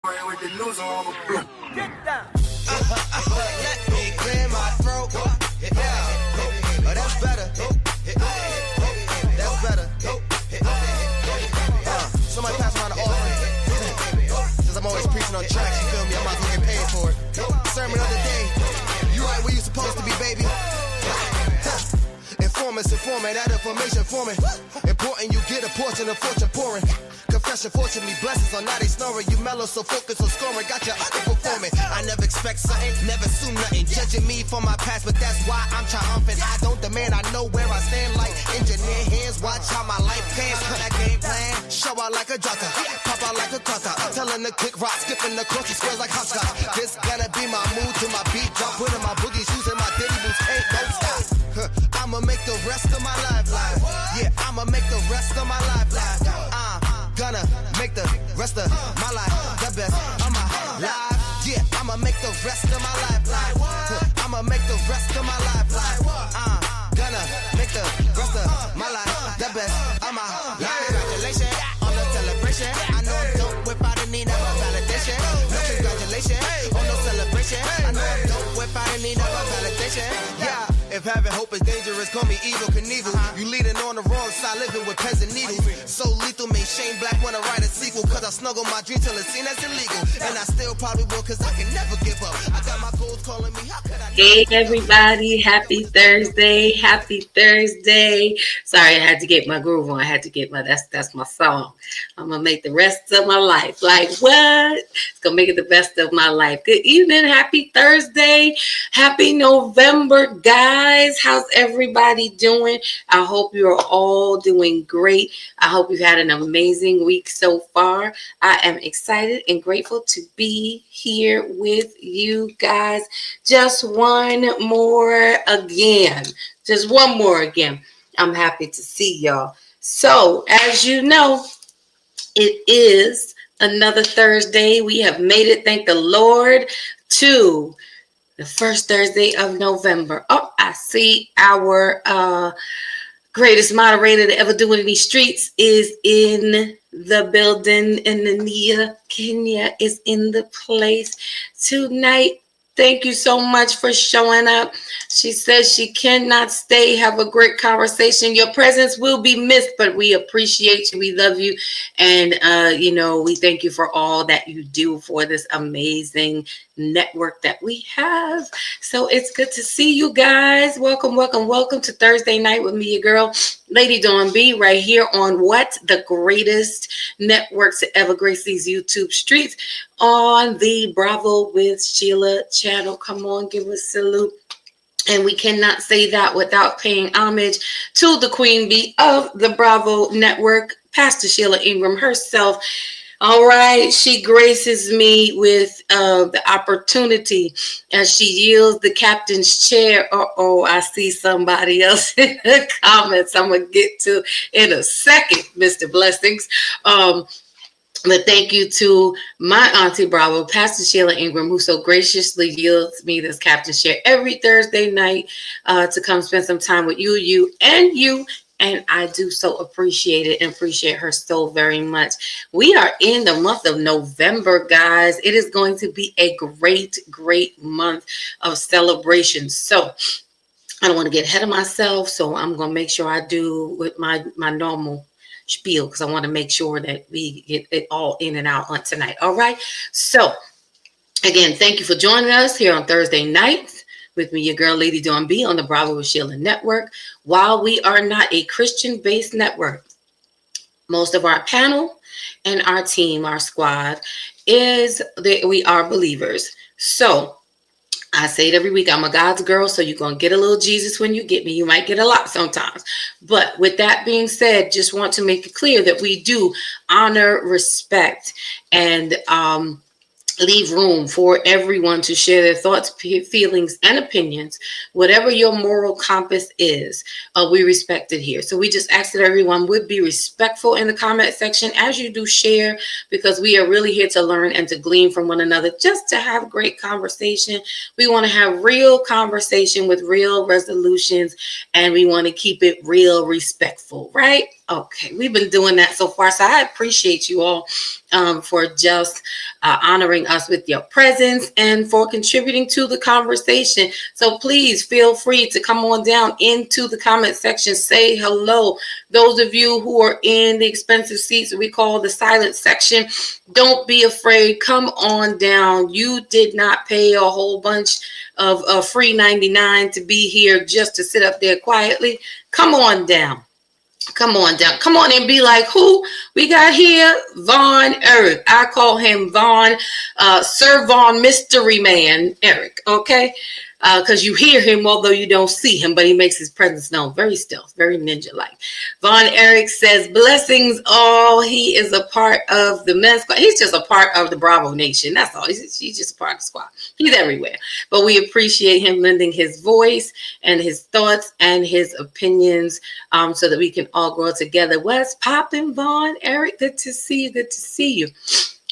With the news on Get down. Let me clear my throat. Oh, that's better. That's better. Somebody pass around the offering. Since I'm always preaching on tracks, you feel me? I might as well get paid for it. Sermon of the day. You right where you supposed to be, baby. Informants informing, that information forming. Important you get a portion of fortune pouring. Confession, fortunately, blessings are not a snoring. You mellow, so focus on scoring. Got you underperforming. I never expect something, never assume nothing. Judging me for my past, but that's why I'm triumphant. I don't demand, I know where I stand like engineer hands. Watch how my life pans. That game plan, show out like a jotter, pop out like a cutter. Telling the quick rock, skipping the course, squares like hopscotch. This gonna be my mood to my beat drop. Putting my boogie shoes in my diddy boots, ain't no stop. I'ma make the rest of my life live. Yeah, I'ma make the rest of my life live. Gonna make the rest of my life the best of my life. Yeah, I'ma make the rest of my life live. I'ma make the rest of my life live. Gonna make the rest of my life the best of my life. Congratulations on the celebration. I know I'm dope without a need of a validation. No congratulations on no celebration. I know I'm dope without a need of a validation. Yeah. If having hope is dangerous, call me evil Knievel. You leading on the wrong side, living with pens and needles. So lethal, made Shane Black wanna write a sequel. Cause I snuggle my dream till it's seen as illegal. And I still probably will, cause I can never give up. I got my goals calling me, how could I? Hey everybody, happy Thursday, happy Thursday. Sorry, I had to get my groove on. I had to get that's my song. I'm gonna make the rest of my life. Like what? It's gonna make it the best of my life. Good evening, happy Thursday, happy November, guys. How's everybody doing? I hope you're all doing great. I hope you've had an amazing week so far. I am excited and grateful to be here with you guys. Just one more again. I'm happy to see y'all. So, as you know, it is another Thursday. We have made it, thank the Lord, to the first Thursday of November. Oh, I see our greatest moderator to ever do it in these streets is in the building, and Nania Kenya is in the place tonight. Thank you so much for showing up. She says she cannot stay. Have a great conversation. Your presence will be missed, but we appreciate you. We love you. And, we thank you for all that you do for this amazing network that we have. So it's good to see you guys. Welcome to Thursday night with me, your girl, Lady Dawn B, right here on What? The greatest networks to ever grace these YouTube streets, on the Bravo with Sheila channel. Come on, give us a salute. And we cannot say that without paying homage to the queen bee of the Bravo network, Pastor Sheila Ingram herself. All right, she graces me with the opportunity as she yields the captain's chair. I see somebody else in the comments I'm going to get to in a second, Mr. Blessings. But thank you to my Auntie Bravo, Pastor Sheila Ingram, who so graciously yields me this captain's chair every Thursday night to come spend some time with you. And I do so appreciate it and appreciate her so very much. We are in the month of November, guys. It is going to be a great, great month of celebration. So I don't want to get ahead of myself. So I'm going to make sure I do with my normal spiel, because I want to make sure that we get it all in and out on tonight. All right. So again, thank you for joining us here on Thursday nights with me, your girl, Lady Dawn B, on the Bravo with Sheila network. While we are not a Christian-based network, most of our panel and our team, our squad, we are believers. So I say it every week, I'm a God's girl, so you're going to get a little Jesus when you get me. You might get a lot sometimes. But with that being said, just want to make it clear that we do honor, respect, and leave room for everyone to share their thoughts, feelings, and opinions. Whatever your moral compass is, we respect it here. So we just ask that everyone would be respectful in the comment section as you do share, because we are really here to learn and to glean from one another, just to have great conversation. We want to have real conversation with real resolutions, and we want to keep it real respectful, right? Okay, we've been doing that so far. So I appreciate you all for just honoring us with your presence and for contributing to the conversation. So please feel free to come on down into the comment section, say hello. Those of you who are in the expensive seats, we call the silent section, don't be afraid. Come on down. You did not pay a whole bunch of free 99 to be here just to sit up there quietly. Come on down. Come on down. Come on and be like, who we got here? Von Erich. I call him Von, Sir Von Mystery Man Eric. Okay. Because you hear him, although you don't see him, but he makes his presence known. Very stealth, very ninja-like. Von Erich says, blessings all. He is a part of the men's squad. He's just a part of the Bravo Nation. That's all. He's just a part of the squad. He's everywhere. But we appreciate him lending his voice and his thoughts and his opinions so that we can all grow together. What's poppin', Von Erich? Good to see you. Good to see you.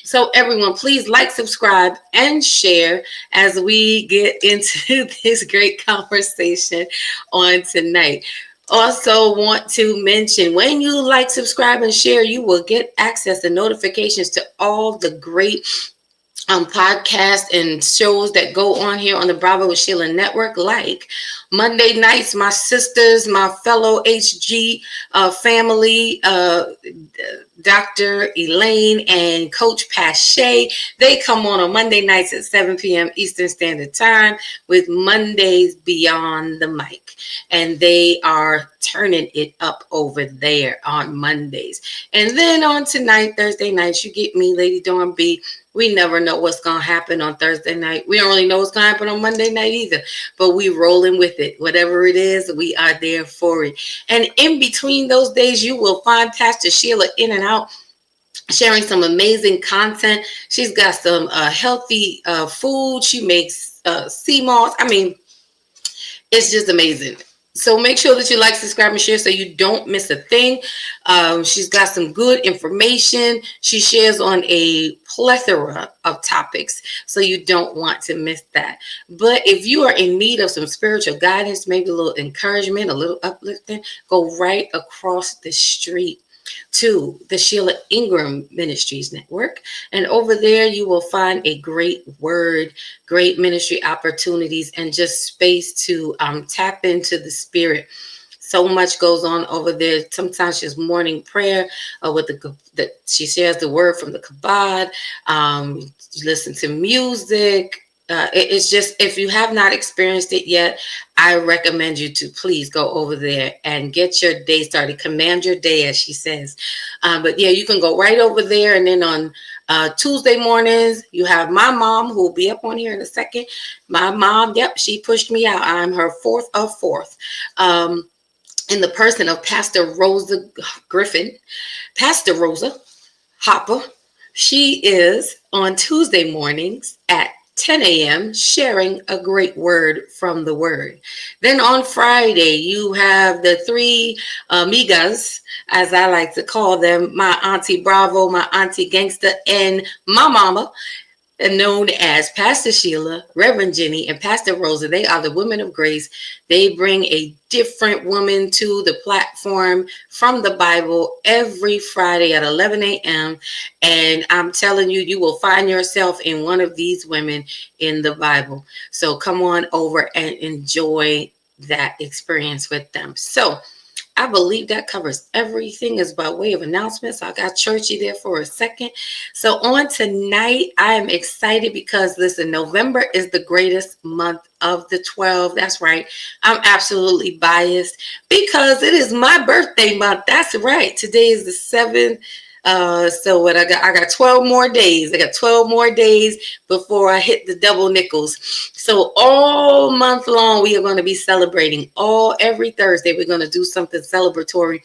So everyone, please like, subscribe, and share as we get into this great conversation on tonight. Also want to mention, when you like, subscribe, and share, you will get access and notifications to all the great podcasts and shows that go on here on the Bravo with Sheila Network, like Monday nights, my sisters, my fellow HG family, Dr. Elaine and Coach Pache. They come on Monday nights at 7 p.m. Eastern Standard Time with Mondays Beyond the Mic. And they are turning it up over there on Mondays. And then on tonight, Thursday nights, you get me, Lady Dawn B. We never know what's going to happen on Thursday night. We don't really know what's going to happen on Monday night either, but we rolling with it. Whatever it is, we are there for it. And in between those days, you will find Pastor Sheila in and out, sharing some amazing content. She's got some healthy food. She makes sea moss. I mean, it's just amazing. So make sure that you like, subscribe, and share so you don't miss a thing. She's got some good information. She shares on a plethora of topics, so you don't want to miss that. But if you are in need of some spiritual guidance, maybe a little encouragement, a little uplifting, go right across the street to the Sheila Ingram Ministries Network. And over there, you will find a great word, great ministry opportunities, and just space to tap into the spirit. So much goes on over there. Sometimes she's morning prayer with she shares the word from the Kabbalah. You listen to music. It's just, if you have not experienced it yet, I recommend you to please go over there and get your day started. Command your day, as she says. But yeah, you can go right over there. And then on Tuesday mornings, you have my mom, who will be up on here in a second. My mom, yep, she pushed me out. I'm her fourth of fourth. In the person of Pastor Rosa Griffin, Pastor Rosa Hopper. She is on Tuesday mornings at 10 a.m. sharing a great word from the word. Then on Friday, you have the three amigas, as I like to call them, my Auntie Bravo, my Auntie Gangster, and my mama, known as Pastor Sheila, Reverend Jenny, and Pastor Rosa. They are the women of grace. They bring a different woman to the platform from the Bible every Friday at 11 a.m. And I'm telling you, you will find yourself in one of these women in the Bible. So come on over and enjoy that experience with them. So I believe that covers everything, is by way of announcements. I got churchy there for a second. So on tonight, I am excited because, listen, November is the greatest month of the 12. That's right. I'm absolutely biased because it is my birthday month. That's right. Today is the 7th. So what I got 12 more days. I got 12 more days before I hit the double nickels. So all month long, we are going to be celebrating. Every Thursday, we're going to do something celebratory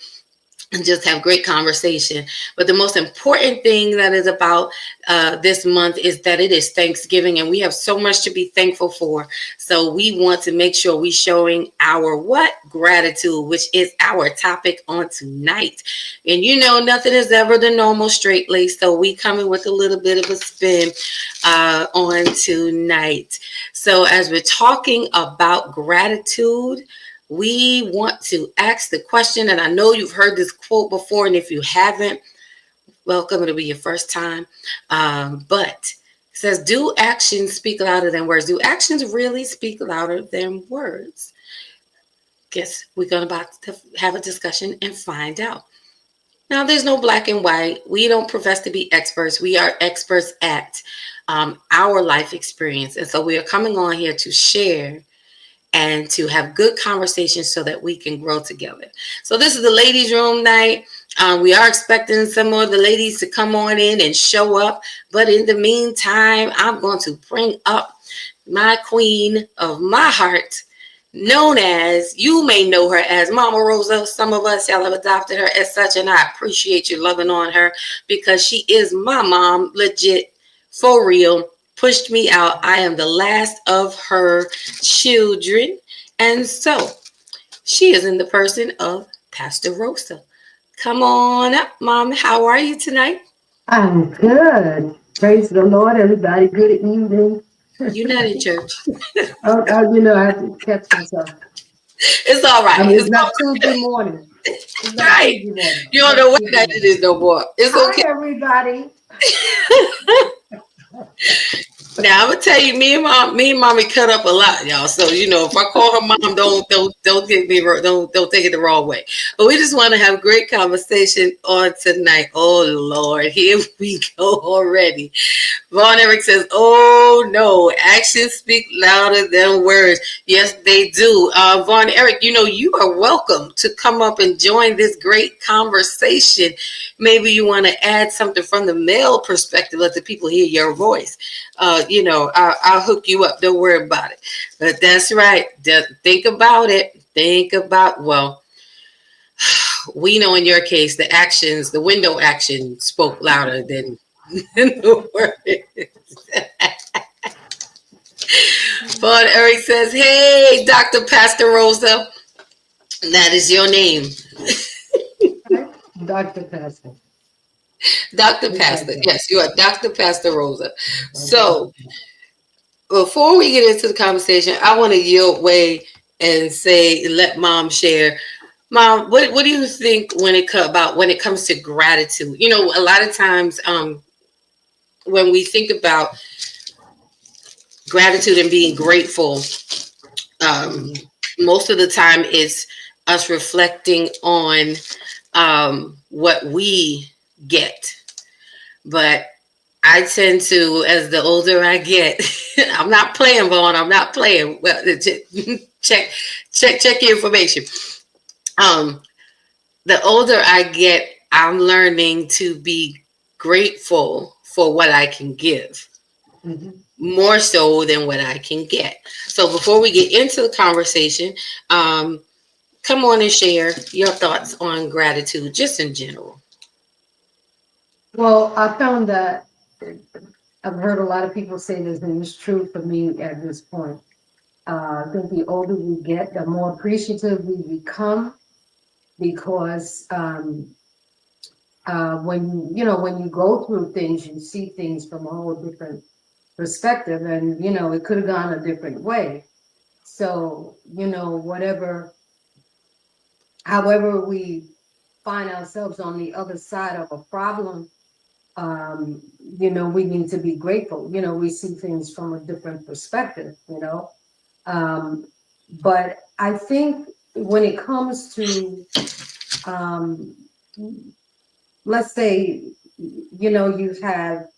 and just have great conversation. But the most important thing that is about this month is that it is Thanksgiving, and we have so much to be thankful for. So we want to make sure we're showing our gratitude, which is our topic on tonight. And you know, nothing is ever the normal straight lace, so we coming with a little bit of a spin on tonight. So as we're talking about gratitude, we want to ask the question, and I know you've heard this quote before, and if you haven't, welcome. It'll be your first time. But it says, do actions speak louder than words? Do actions really speak louder than words? Guess we're going to about to have a discussion and find out. Now, there's no black and white. We don't profess to be experts. We are experts at our life experience. And so we are coming on here to share and to have good conversations so that we can grow together. So this is the ladies' room night. We are expecting some of the ladies to come on in and show up. But in the meantime, I'm going to bring up my queen of my heart, known as, you may know her as Mama Rosa. Some of us, y'all have adopted her as such, and I appreciate you loving on her because she is my mom, legit, for real. Pushed me out. I am the last of her children. And so she is in the person of Pastor Rosa. Come on up, Mom. How are you tonight? I'm good. Praise the Lord, everybody. Good evening. You're not in church. I have to catch myself. It's all right. I mean, it's not Tuesday morning. It's not right. Tuesday morning. You don't know what night it is no more. It's okay. Hi, everybody. Now I'm gonna tell you, me and mommy cut up a lot, y'all. So if I call her mom, don't get me don't take it the wrong way. But we just want to have great conversation on tonight. Oh Lord, here we go already. Von Eric says, "Oh no, actions speak louder than words." Yes, they do. Von Eric, you are welcome to come up and join this great conversation. Maybe you want to add something from the male perspective, let the people hear your voice. I'll hook you up. Don't worry about it. But that's right. Just think about it. We know in your case, the window action spoke louder than the words. But Eric says, "Hey, Dr. Pastor Rosa." That is your name. Dr. Pastor. Dr. Pastor. Yes, you are Dr. Pastor Rosa. So before we get into the conversation, I want to yield way and let Mom share. Mom, what do you think when it comes to gratitude? A lot of times when we think about gratitude and being grateful, most of the time it's us reflecting on what we get. But I tend to, as the older I get, I'm not playing, Vaughn. I'm not playing. Well, check your information. The older I get, I'm learning to be grateful for what I can give, more so than what I can get. So before we get into the conversation, come on and share your thoughts on gratitude, just in general. Well, I found that I've heard a lot of people say this, and it's true for me at this point. I think the older we get, the more appreciative we become, because when you go through things, you see things from a whole different perspective, and it could have gone a different way. So however we find ourselves on the other side of a problem, we need to be grateful. We see things from a different perspective, but I think when it comes to, let's say, you have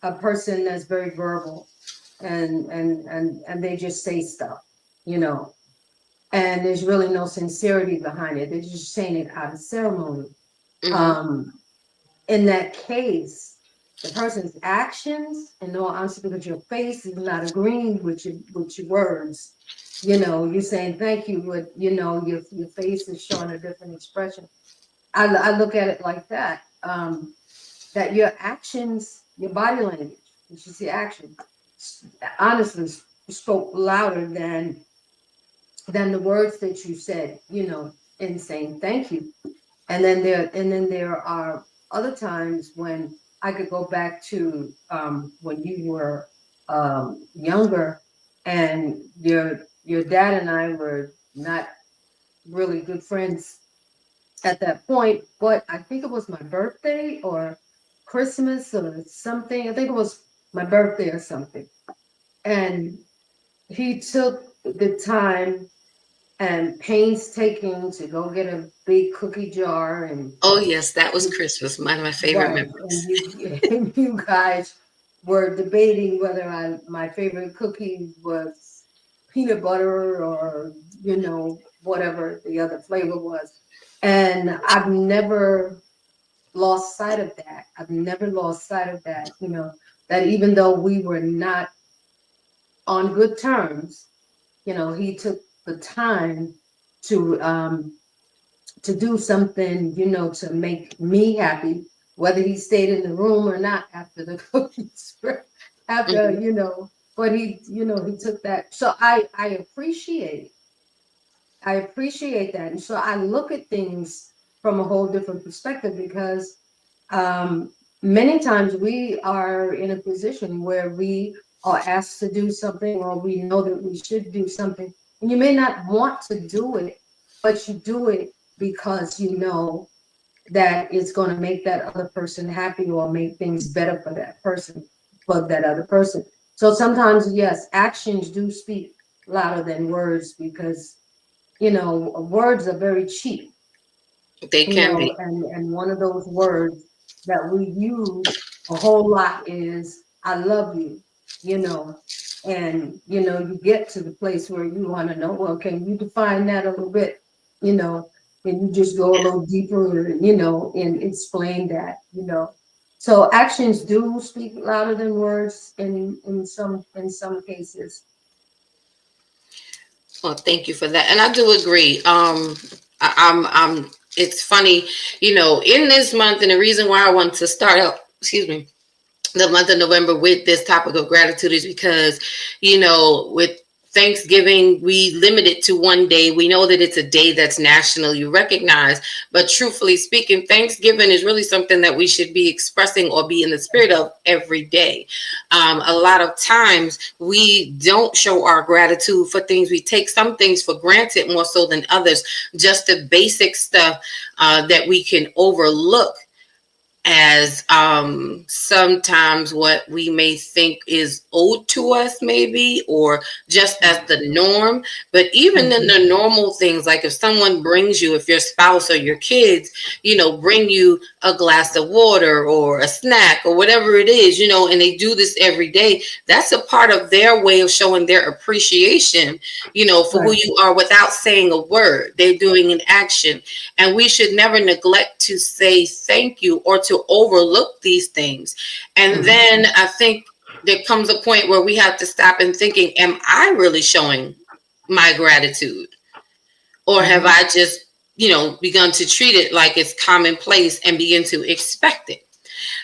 a person that's very verbal and they just say stuff, and there's really no sincerity behind it. They're just saying it out of ceremony. Mm-hmm. In that case, the person's actions, and no honesty, because your face is not agreeing with your words. You're saying thank you, but your face is showing a different expression. I look at it like that. That your actions, your body language, which is the action, honestly spoke louder than the words that you said, in saying thank you. And then there are other times when I could go back to when you were younger, and your dad and I were not really good friends at that point. But I think it was my birthday or Christmas or something. I think it was my birthday or something. And he took the time and painstaking to go get a big cookie jar and Oh yes, that was Christmas. One of my favorite right. memories. And you, and you guys were debating whether my favorite cookie was peanut butter or, whatever the other flavor was. And I've never lost sight of that. I've never lost sight of that, that even though we were not on good terms, he took the time to do something, to make me happy, whether he stayed in the room or not after the cookies, after, Mhm. but he took that. So I appreciate that. And so I look at things from a whole different perspective because many times we are in a position where we are asked to do something or we know that we should do something. And you may not want to do it, but you do it because you know that it's going to make that other person happy or make things better for that person, for that other person. So sometimes, yes, actions do speak louder than words because words are very cheap, They can be. and one of those words that we use a whole lot is I love you, you know, and you get to the place where you want to know, well, can you define that a little bit, you know, and you just go a little deeper, and explain that, So actions do speak louder than words in some cases. Well, thank you for that, and I do agree. I'm. It's funny, in this month, and the reason why I want to start out, excuse me, the month of November with this topic of gratitude is because, with Thanksgiving, we limit it to one day. We know that it's a day that's nationally recognized, but truthfully speaking, Thanksgiving is really something that we should be expressing or be in the spirit of every day. A lot of times we don't show our gratitude for things. We take some things for granted more so than others, just the basic stuff that we can overlook as sometimes what we may think is owed to us, maybe, or just as the norm. But even in the normal things, like if someone brings you, if your spouse or your kids, bring you a glass of water or a snack or whatever it is, and they do this every day, that's a part of their way of showing their appreciation, for who you are without saying a word. They're doing an action. And we should never neglect to say thank you or to overlook these things. And then I think there comes a point where we have to stop and thinking, am I really showing my gratitude? Or have I just, begun to treat it like it's commonplace and begin to expect it?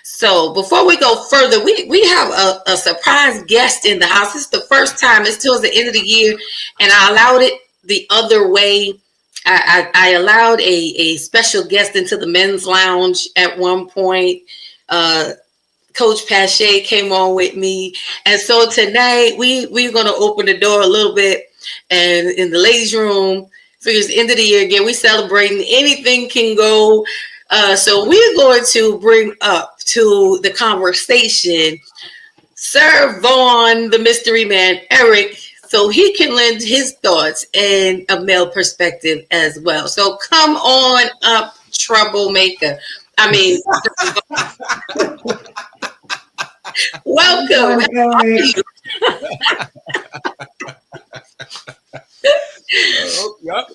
So before we go further, we have a surprise guest in the house. It's the first time. It's towards the end of the year, and I allowed it the other way. I allowed a special guest into the men's lounge at one point. Coach Pache came on with me. And so tonight we're going to open the door a little bit. And in the ladies' room, figures the end of the year again, we celebrating anything can go. So we're going to bring up to the conversation Sir Vaughn, the mystery man, Eric, so he can lend his thoughts and a male perspective as well. So come on up, troublemaker. I mean, welcome.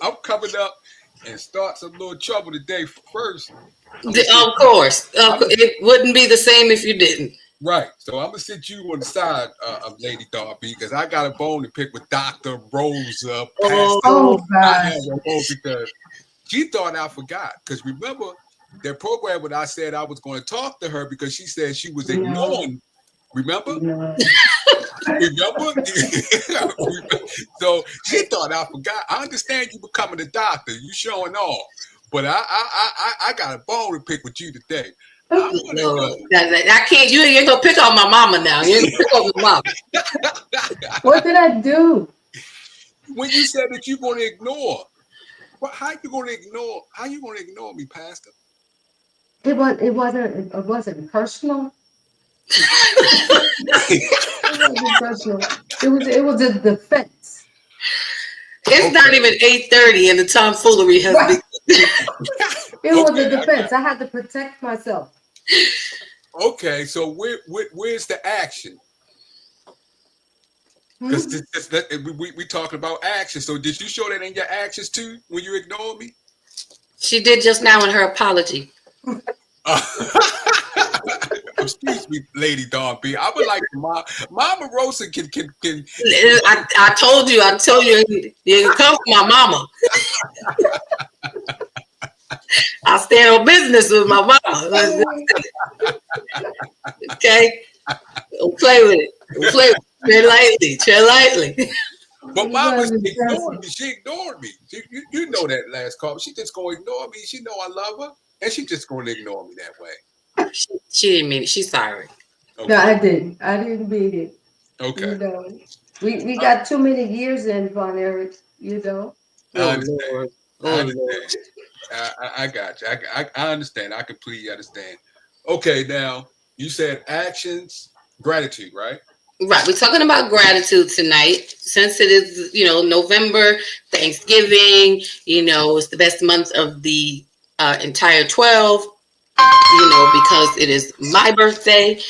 I'm coming up and start some little trouble today first. Of course. It wouldn't be the same if you didn't. Right. So I'm going to sit you on the side of Lady Darby because I got a bone to pick with Dr. Rosa. Because she thought I forgot. Because remember that program when I said I was going to talk to her because she said she was ignoring. Remember? Remember? So she thought I forgot. I understand you becoming a doctor. You showing off. But I got a bone to pick with you today. I can't. You ain't gonna pick on my mama now. You ain't pick on my mama. What did I do? When you said that you're gonna ignore. How you gonna ignore? How you gonna ignore me, Pastor? It wasn't personal. It wasn't personal. It was a defense. It's not even 8:30 and the tomfoolery has Right. begun. It was Okay, a defense. I had to protect myself. Okay, so where's the action? Because we talking about action. So did you show that in your actions too when you ignored me? She did just now in her apology. Excuse me, Lady Dawn B. I would like Mama Rosa can. I told you you can come for my mama. I stand on business with my mama. Okay? Don't play with it. Don't play with it. Tread lightly. But Mama's ignored me. She ignored me. You know that last call. She just gonna ignore me. She know I love her, and she just gonna ignore me that way. She didn't mean it. She's sorry. Okay. No, I didn't. I didn't mean it. Okay. You know, we got too many years in, Von Eric. You know. I understand. Lord. I understand. I got you. I understand. I completely understand. Okay, now you said actions, gratitude, right? Right. We're talking about gratitude tonight. Since it is, November, Thanksgiving, it's the best month of the entire 12, because it is my birthday.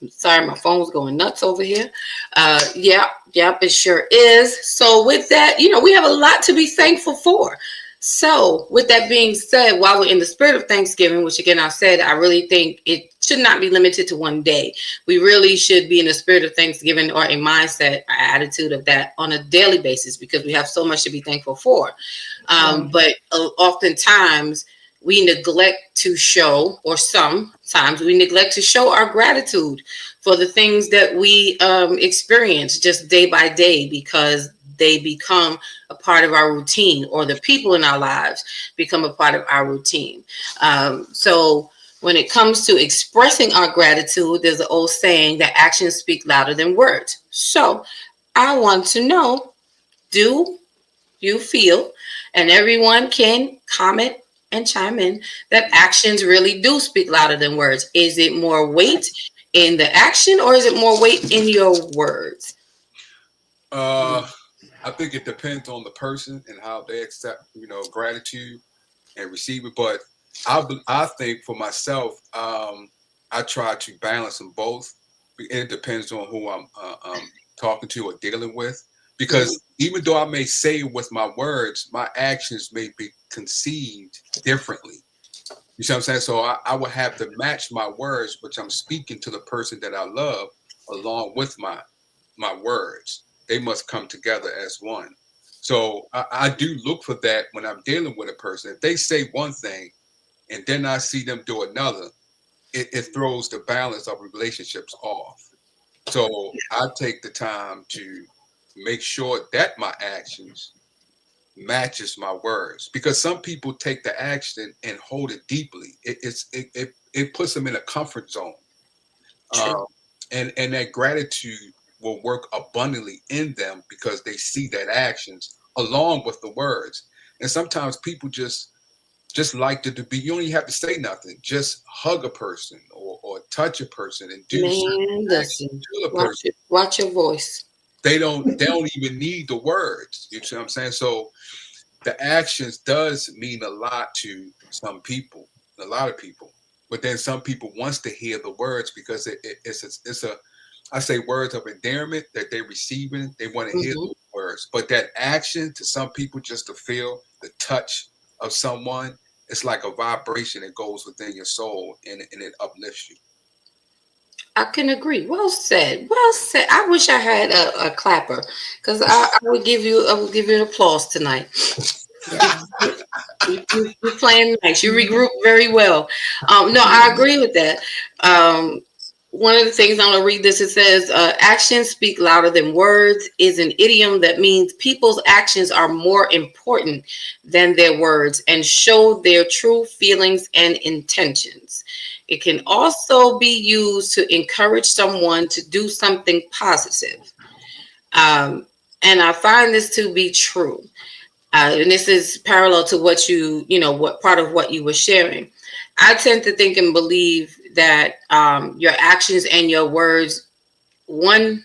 Sorry, my phone's going nuts over here. Yep, it sure is. So with that, we have a lot to be thankful for. So with that being said, while we're in the spirit of Thanksgiving, which again, I said, I really think it should not be limited to one day. We really should be in the spirit of Thanksgiving or a mindset, or attitude of that on a daily basis, because we have so much to be thankful for. But oftentimes we neglect to show, or sometimes we neglect to show our gratitude for the things that we experience just day by day, because they become a part of our routine, or the people in our lives become a part of our routine. So when it comes to expressing our gratitude, there's an old saying that actions speak louder than words. So I want to know, do you feel, and everyone can comment and chime in, that actions really do speak louder than words? Is it more weight in the action, or is it more weight in your words? I think it depends on the person and how they accept, gratitude and receive it. But I think for myself, I try to balance them both. It depends on who I'm talking to or dealing with. Because even though I may say with my words, my actions may be conceived differently. You see what I'm saying? So I would have to match my words, which I'm speaking to the person that I love, along with my words. They must come together as one. So I do look for that when I'm dealing with a person. If they say one thing and then I see them do another, it throws the balance of relationships off. So I take the time to make sure that my actions matches my words, because some people take the action and hold it deeply. It puts them in a comfort zone. And that gratitude will work abundantly in them because they see that actions along with the words. And sometimes people just like to be, you don't even have to say nothing. Just hug a person or touch a person and do Man, listen, to a person. Watch your voice. They don't even need the words. You see what I'm saying? So the actions does mean a lot to some people, a lot of people. But then some people wants to hear the words because it's a I say words of endearment that they're receiving. They want to hear those words. But that action, to some people, just to feel the touch of someone, it's like a vibration that goes within your soul and it uplifts you. I can agree. Well said. Well said. I wish I had a clapper, because I would give you an applause tonight. You're playing nice. You regroup very well. No, I agree with that. One of the things, I'm going to read this. It says, actions speak louder than words is an idiom that means people's actions are more important than their words and show their true feelings and intentions. It can also be used to encourage someone to do something positive. And I find this to be true. and this is parallel to what what part of what you were sharing. I tend to think and believe that your actions and your words, one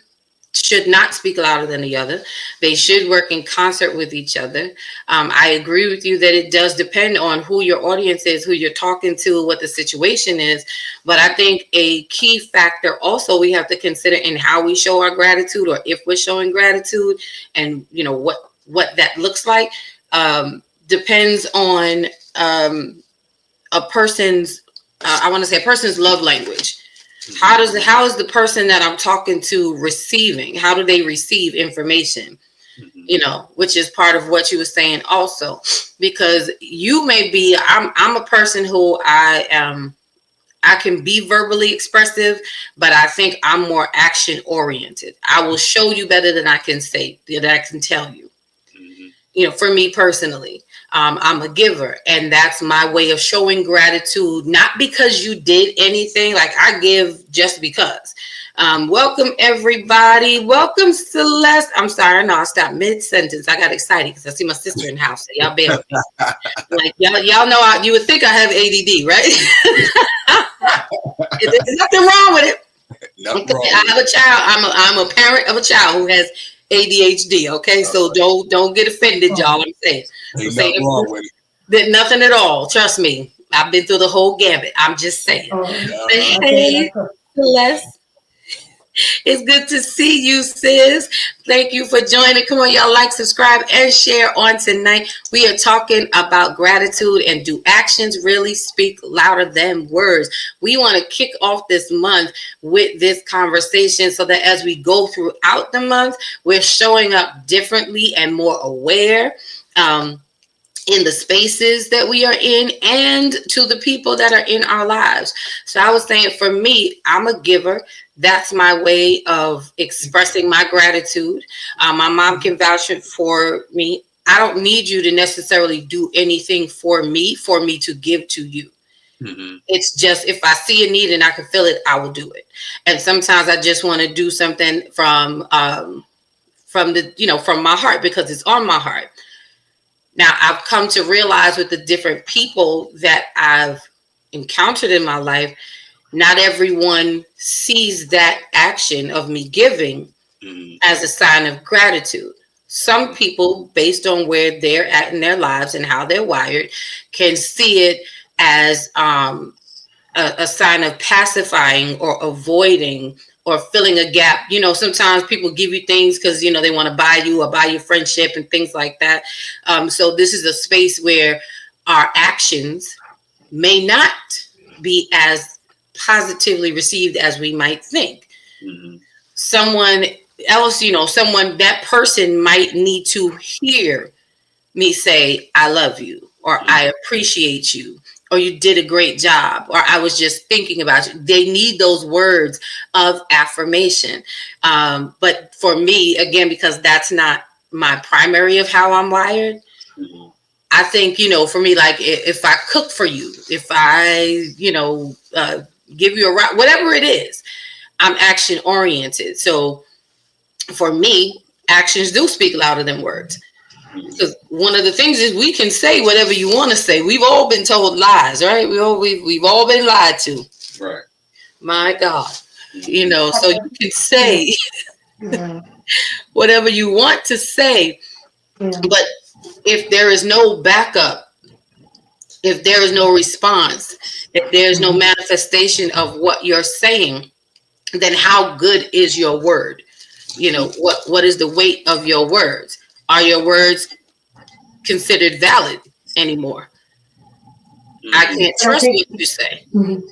should not speak louder than the other. They should work in concert with each other. I agree with you that it does depend on who your audience is, who you're talking to, what the situation is. But I think a key factor also we have to consider in how we show our gratitude, or if we're showing gratitude, and what that looks like, depends on a person's I want to say a person's love language. How is the person that I'm talking to receiving? How do they receive information? Which is part of what you were saying also, because you may be, I'm a person who I can be verbally expressive, but I think I'm more action oriented. I will show you better than I can say, that I can tell you. For me personally, I'm a giver, and that's my way of showing gratitude, not because you did anything. Like, I give just because. Welcome everybody. Welcome Celeste. I'm sorry, no, I stopped mid-sentence. I got excited because I see my sister in the house. So y'all bear with me. Like, y'all know you would think I have ADD, right? There's nothing wrong with it. I have a child. I'm a parent of a child who has ADHD. Okay, so don't get offended, y'all. I'm saying, nothing wrong with it. There's nothing at all. Trust me, I've been through the whole gambit. I'm just saying. Hey, Celeste. It's good to see you, sis. Thank you for joining. Come on, y'all, like, subscribe, and share on tonight. We are talking about gratitude, and do actions really speak louder than words? We want to kick off this month with this conversation so that as we go throughout the month, we're showing up differently and more aware in the spaces that we are in, and to the people that are in our lives. So I was saying, for me, I'm a giver. That's my way of expressing my gratitude. My mom can vouch for me. I don't need you to necessarily do anything for me to give to you. It's just, if I see a need and I can feel it, I will do it. And sometimes I just want to do something from my heart, because it's on my heart. Now, I've come to realize with the different people that I've encountered in my life, not everyone sees that action of me giving as a sign of gratitude. Some people, based on where they're at in their lives and how they're wired, can see it as a sign of pacifying or avoiding or filling a gap. Sometimes people give you things because, they want to buy you or buy your friendship and things like that. So this is a space where our actions may not be as positively received as we might think. Someone else, that person might need to hear me say, I love you, or I appreciate you, or you did a great job, or I was just thinking about you. They need those words of affirmation. But for me, again, because that's not my primary of how I'm wired, I think, for me, like, if I cook for you, if I, give you a ride, whatever it is, I'm action oriented. So for me, actions do speak louder than words. Because one of the things is, we can say whatever you want to say. We've all been told lies, right? We've all been lied to. Right. My God. So you can say whatever you want to say. But if there is no backup, if there is no response, if there's no manifestation of what you're saying, then how good is your word? What is the weight of your words? Are your words considered valid anymore? I can't trust what you say. Go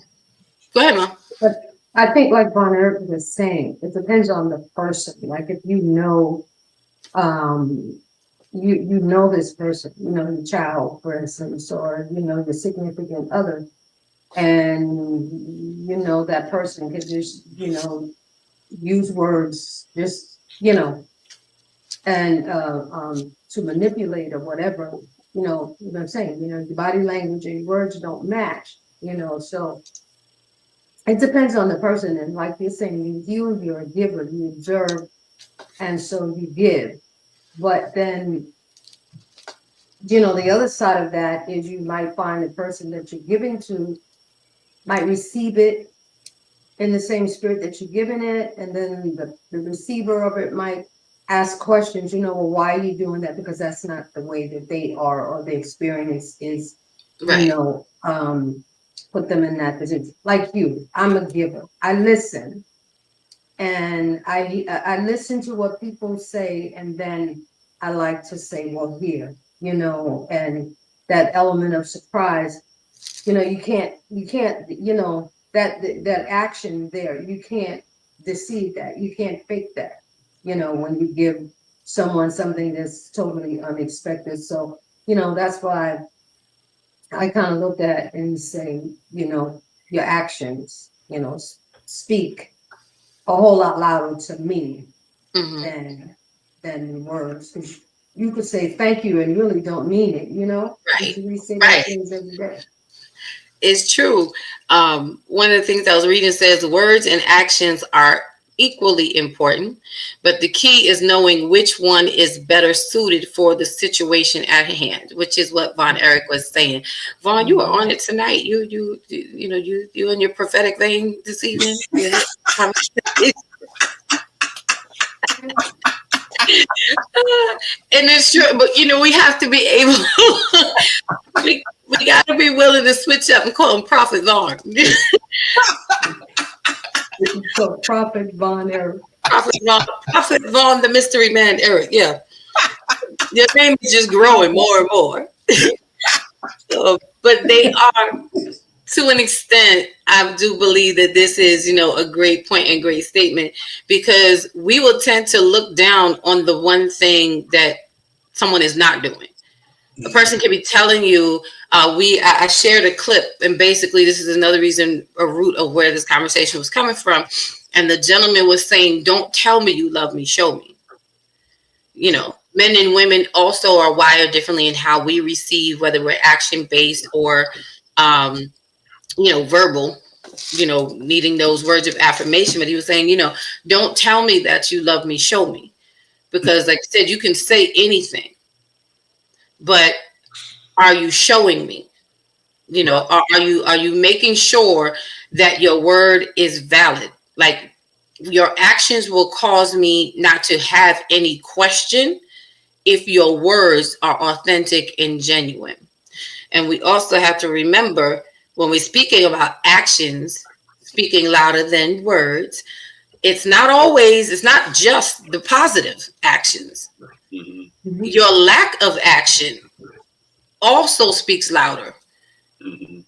ahead, Mom. But I think, like Von Erb was saying, it depends on the person. Like, if you know this person, your child, for instance, or your significant other, and that person can just use words just and to manipulate or whatever, what I'm saying, your body language and your words don't match, so it depends on the person. And like you're saying, you're a giver, you observe, and so you give. But then the other side of that is you might find the person that you're giving to might receive it in the same spirit that you're giving it, and then the receiver of it might ask questions, well, why are you doing that? Because that's not the way that they are, or the experience is, Right. put them in that position. Like you, I'm a giver. I listen. And I listen to what people say, and then I like to say, well, here, and that element of surprise, you can't, that action there, you can't deceive that. You can't fake that, when you give someone something that's totally unexpected. So, that's why I kind of look at and say, your actions, speak a whole lot louder to me Hmm. than words. 'Cause you could say thank you and really don't mean it, Right. But we say Right. those things every day. It's true. One of the things I was reading says words and actions are equally important, but the key is knowing which one is better suited for the situation at hand, which is what Von Erich was saying. Von, you are on it tonight. You in your prophetic vein this evening. Yeah. And it's true, but we have to be able. we got to be willing to switch up and call him Prophet Vaughn. So Prophet Von Erich. Prophet Vaughn, the mystery man, Eric. Yeah, your name is just growing more and more. But they are, to an extent, I do believe that this is, a great point and great statement, because we will tend to look down on the one thing that someone is not doing. A person can be telling you, I shared a clip, and basically this is another reason, a root of where this conversation was coming from. And the gentleman was saying, don't tell me you love me, show me. Men and women also are wired differently in how we receive, whether we're action based or, verbal, needing those words of affirmation. But he was saying, don't tell me that you love me, show me. Because like I said, you can say anything, but are you showing me? Are you making sure that your word is valid? Like, your actions will cause me not to have any question if your words are authentic and genuine. And we also have to remember, when we're speaking about actions, speaking louder than words, it's not just the positive actions. Mm-hmm. Your lack of action also speaks louder Mm-hmm.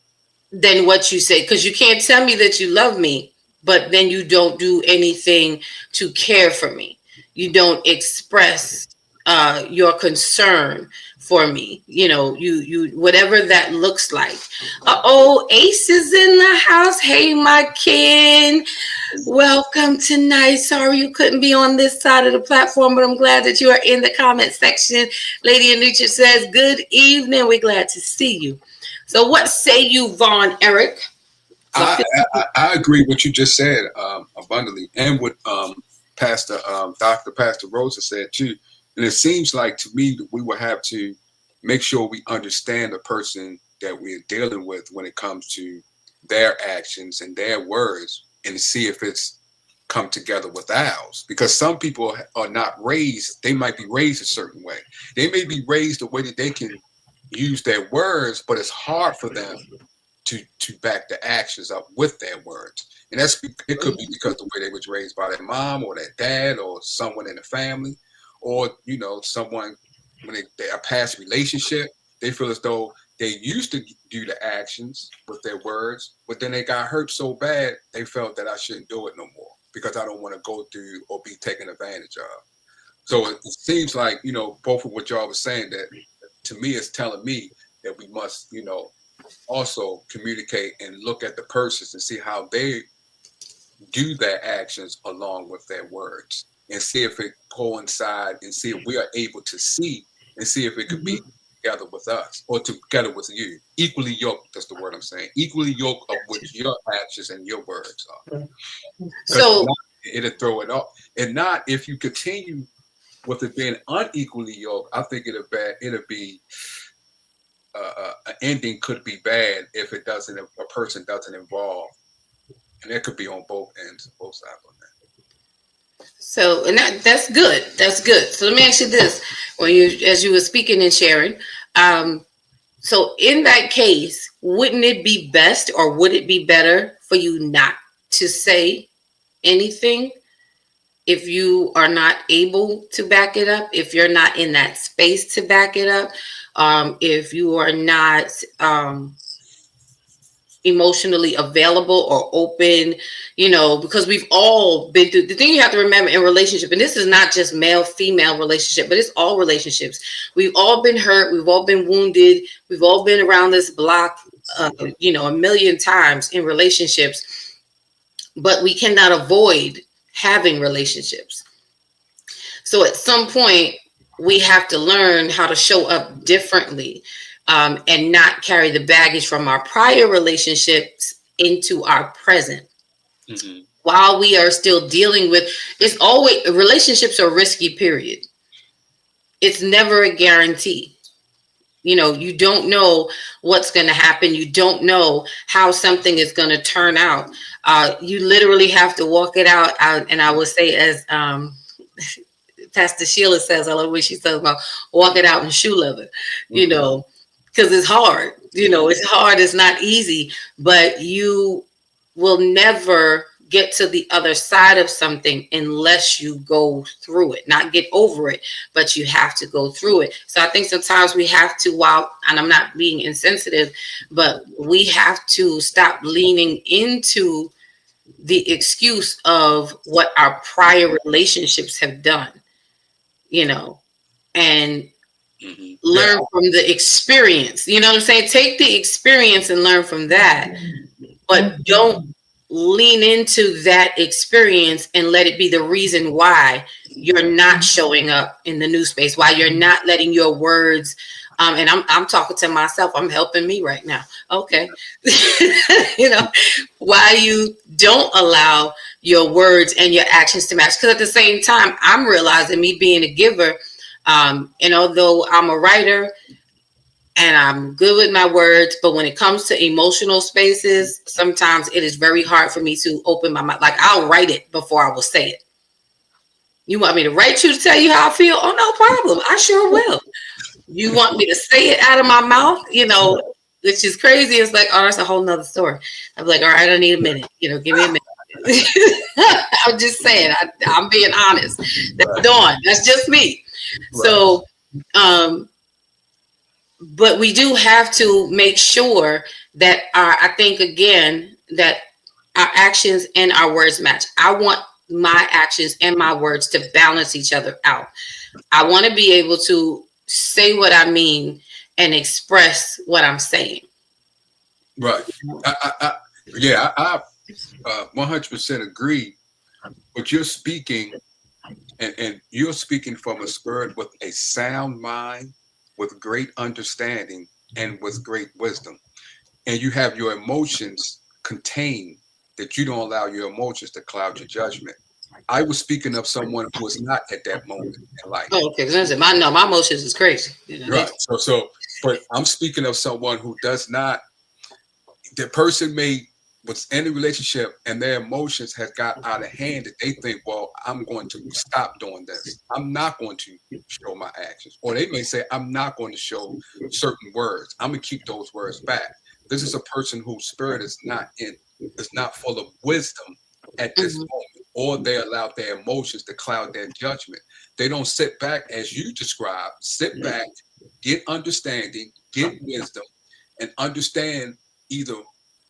than what you say, because you can't tell me that you love me, but then you don't do anything to care for me. You don't express your concern for me. You whatever that looks like. Ace is in the house. Hey, my kin. Welcome tonight. Sorry you couldn't be on this side of the platform, but I'm glad that you are in the comment section. Lady Anucha says, good evening. We're glad to see you. So what say you, Von Erich? I agree with what you just said abundantly, and what Dr. Pastor Rosa said too. And it seems like to me that we will have to make sure we understand the person that we're dealing with when it comes to their actions and their words, and see if it's come together with ours. Because some people are not raised; they might be raised a certain way. They may be raised a way that they can use their words, but it's hard for them to back the actions up with their words. And it could be because the way they was raised by their mom or their dad or someone in the family, or someone when they a past relationship, they feel as though they used to do the actions with their words, but then they got hurt so bad they felt that I shouldn't do it no more because I don't want to go through or be taken advantage of. So it seems like, both of what y'all was saying, that to me is telling me that we must, also communicate and look at the persons and see how they do their actions along with their words, and see if it coincides, and see if we are able to see and see if it could be together with us or together with you. Equally yoked, that's the word I'm saying. Equally yoked of what your actions and your words are. So It'll throw it off. And not if you continue with it being unequally yoked, I think it'll be an ending could be bad if it doesn't, if a person doesn't involve, and it could be on both ends, both sides on that. So, and that's good. That's good. So let me ask you this: as you were speaking and sharing, so in that case, wouldn't it be best, or would it be better for you not to say anything if you are not able to back it up, if you're not in that space to back it up, if you are not emotionally available or open, because we've all been through the thing. You have to remember in relationship, and this is not just male female relationship, but it's all relationships. We've all been hurt, we've all been wounded, we've all been around this block a million times in relationships, but we cannot avoid having relationships. So at some point we have to learn how to show up differently, and not carry the baggage from our prior relationships into our present. Mm-hmm. While we are still dealing with, it's always, relationships are risky, period. It's never a guarantee. You don't know what's going to happen. You don't know how something is going to turn out. You literally have to walk it out. And I would say, as Pastor Sheila says, I love what she says about walk it out in shoe leather, mm-hmm. Because it's hard, it's hard. It's not easy, but you will never get to the other side of something unless you go through it, not get over it, but you have to go through it. So I think sometimes we have to, and I'm not being insensitive, but we have to stop leaning into the excuse of what our prior relationships have done, and mm-hmm. learn from the experience. You know what I'm saying? Take the experience and learn from that, but don't lean into that experience and let it be the reason why you're not showing up in the new space, why you're not letting your words, and I'm talking to myself, I'm helping me right now. Okay. Why you don't allow your words and your actions to match. Because at the same time, I'm realizing, me being a giver, and although I'm a writer and I'm good with my words, but when it comes to emotional spaces, sometimes it is very hard for me to open my mouth. Like, I'll write it before I will say it. You want me to write you to tell you how I feel? Oh, no problem. I sure will. You want me to say it out of my mouth, which is crazy. It's like, oh, that's a whole nother story. I'm like, all right, I need a minute. Give me a minute. I'm just saying, I'm being honest. That's Dawn. That's just me. Right. So, but we do have to make sure that I think again, that our actions and our words match. I want my actions and my words to balance each other out. I want to be able to say what I mean and express what I'm saying. Right. I 100% agree. But you're speaking, and you're speaking from a spirit with a sound mind, with great understanding, and with great wisdom. And you have your emotions contained, that you don't allow your emotions to cloud your judgment. I was speaking of someone who was not at that moment in life. Oh, okay. My emotions is crazy. Right. So, but I'm speaking of someone who does not. The person was in a relationship and their emotions has got out of hand, that they think, well, I'm going to stop doing this. I'm not going to show my actions. Or they may say, I'm not going to show certain words. I'm going to keep those words back. This is a person whose spirit is not full of wisdom at this moment, or they allow their emotions to cloud their judgment. They don't sit back as you described. Sit back, get understanding, get wisdom, and understand either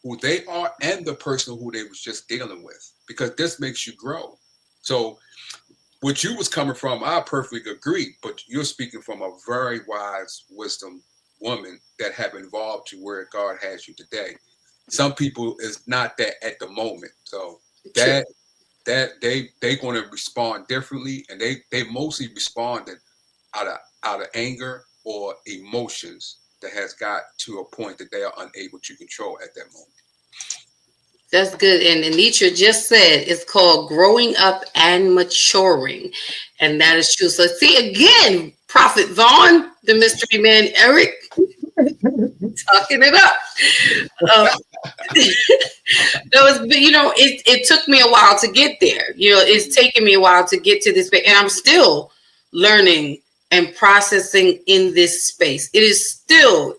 who they are and the person who they was just dealing with, because this makes you grow. So what you was coming from, I perfectly agree, but you're speaking from a very wise wisdom woman that have evolved to where God has you today. Some people is not that at the moment. So that they're going to respond differently, and they mostly responded out of anger or emotions that has got to a point that they are unable to control at that moment. That's good. And Anitra just said it's called growing up and maturing. And that is true. So see, again, Prophet Vaughn, the mystery man, Eric, Talking it up. It took me a while to get there. It's taken me a while to get to this space, and I'm still learning and processing in this space. It is still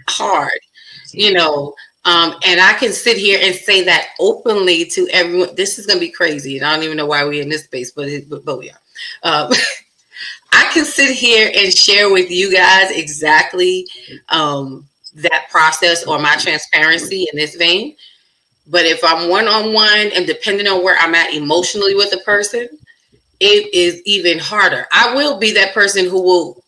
hard, and I can sit here and say that openly to everyone. This is going to be crazy, and I don't even know why we're in this space, but we are. I can sit here and share with you guys exactly that process or my transparency in this vein. But if I'm one-on-one and depending on where I'm at emotionally with a person, it is even harder. I will be that person who will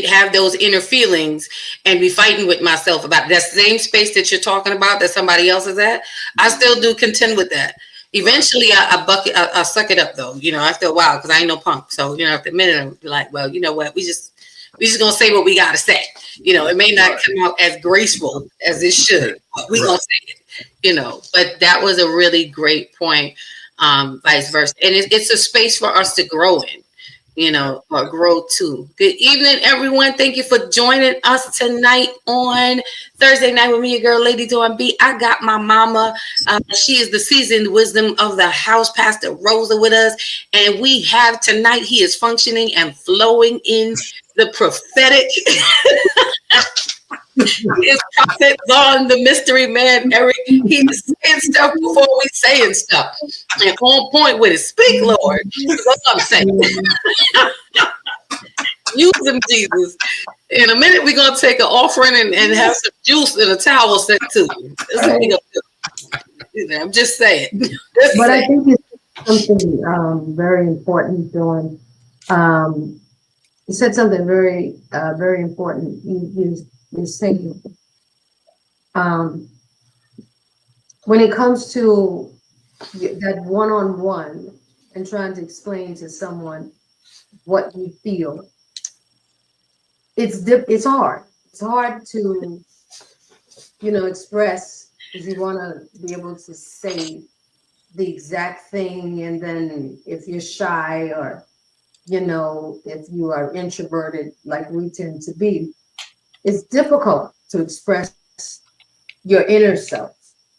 have those inner feelings and be fighting with myself about that same space that you're talking about that somebody else is at. I still do contend with that. Eventually, I suck it up though. After a while, because I ain't no punk. So after a minute, I'm like, well, you know what? We just gonna say what we gotta say. It may not come out as graceful as it should, but we gonna say it. But that was a really great point. Vice versa, and it's a space for us to grow in. Or grow too. Good evening, everyone. Thank you for joining us tonight on Thursday night with me, your girl, Lady Dawn B. I got my mama. She is the seasoned wisdom of the house, Pastor Rosa, with us. And we have tonight, he is functioning and flowing in the prophetic. His prophet on the mystery man, Eric. He's saying stuff before we saying stuff. And on point with it. Speak, Lord. That's what I'm saying. Use him, Jesus. In a minute, we're going to take an offering and have some juice and a towel sent to you. That's what we're going to do. I'm just saying. I think it's something very important, Dawn. You said something very, very important. You saying when it comes to that one-on-one and trying to explain to someone what you feel, it's hard. It's hard to express, because you want to be able to say the exact thing, and then if you're shy or if you are introverted like we tend to be, it's difficult to express your inner self.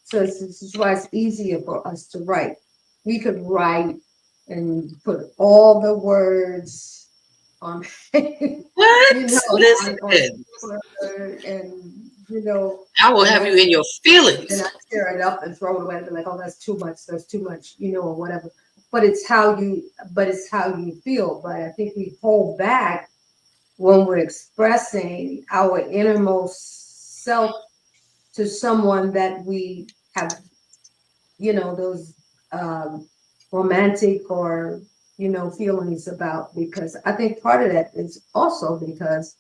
So this is why it's easier for us to write. We could write and put all the words on what? and I will have you in your feelings. And I tear it up and throw it away and be like, oh, that's too much, or whatever. But it's how you feel. But I think we hold back when we're expressing our innermost self to someone that we have, those romantic or, feelings about, because I think part of that is also because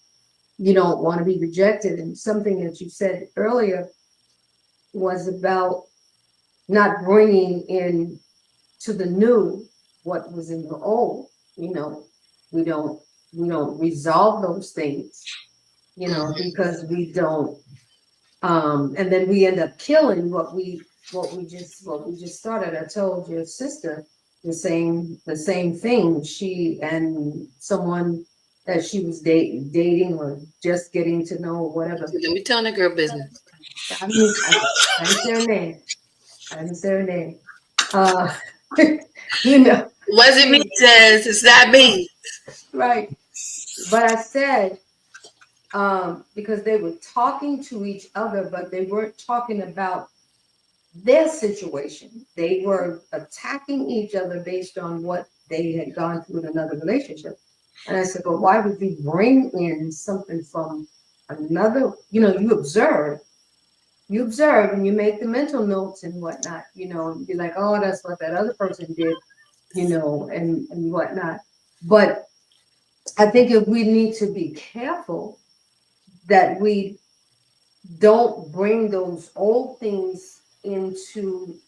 you don't want to be rejected. And something that you said earlier was about not bringing in to the new what was in the old. We don't resolve those things, because we don't, and then we end up killing what we just started. I told your sister the same thing. She and someone that she was dating or just getting to know or whatever. Let me tell that girl business. I didn't say her name. Wasn't me, Jazz. It's not me. Right. But I said, because they were talking to each other, but they weren't talking about their situation. They were attacking each other based on what they had gone through in another relationship. And I said, but why would we bring in something from another? You observe and you make the mental notes and whatnot, and be like, oh, that's what that other person did, and whatnot. But I think if we need to be careful that we don't bring those old things into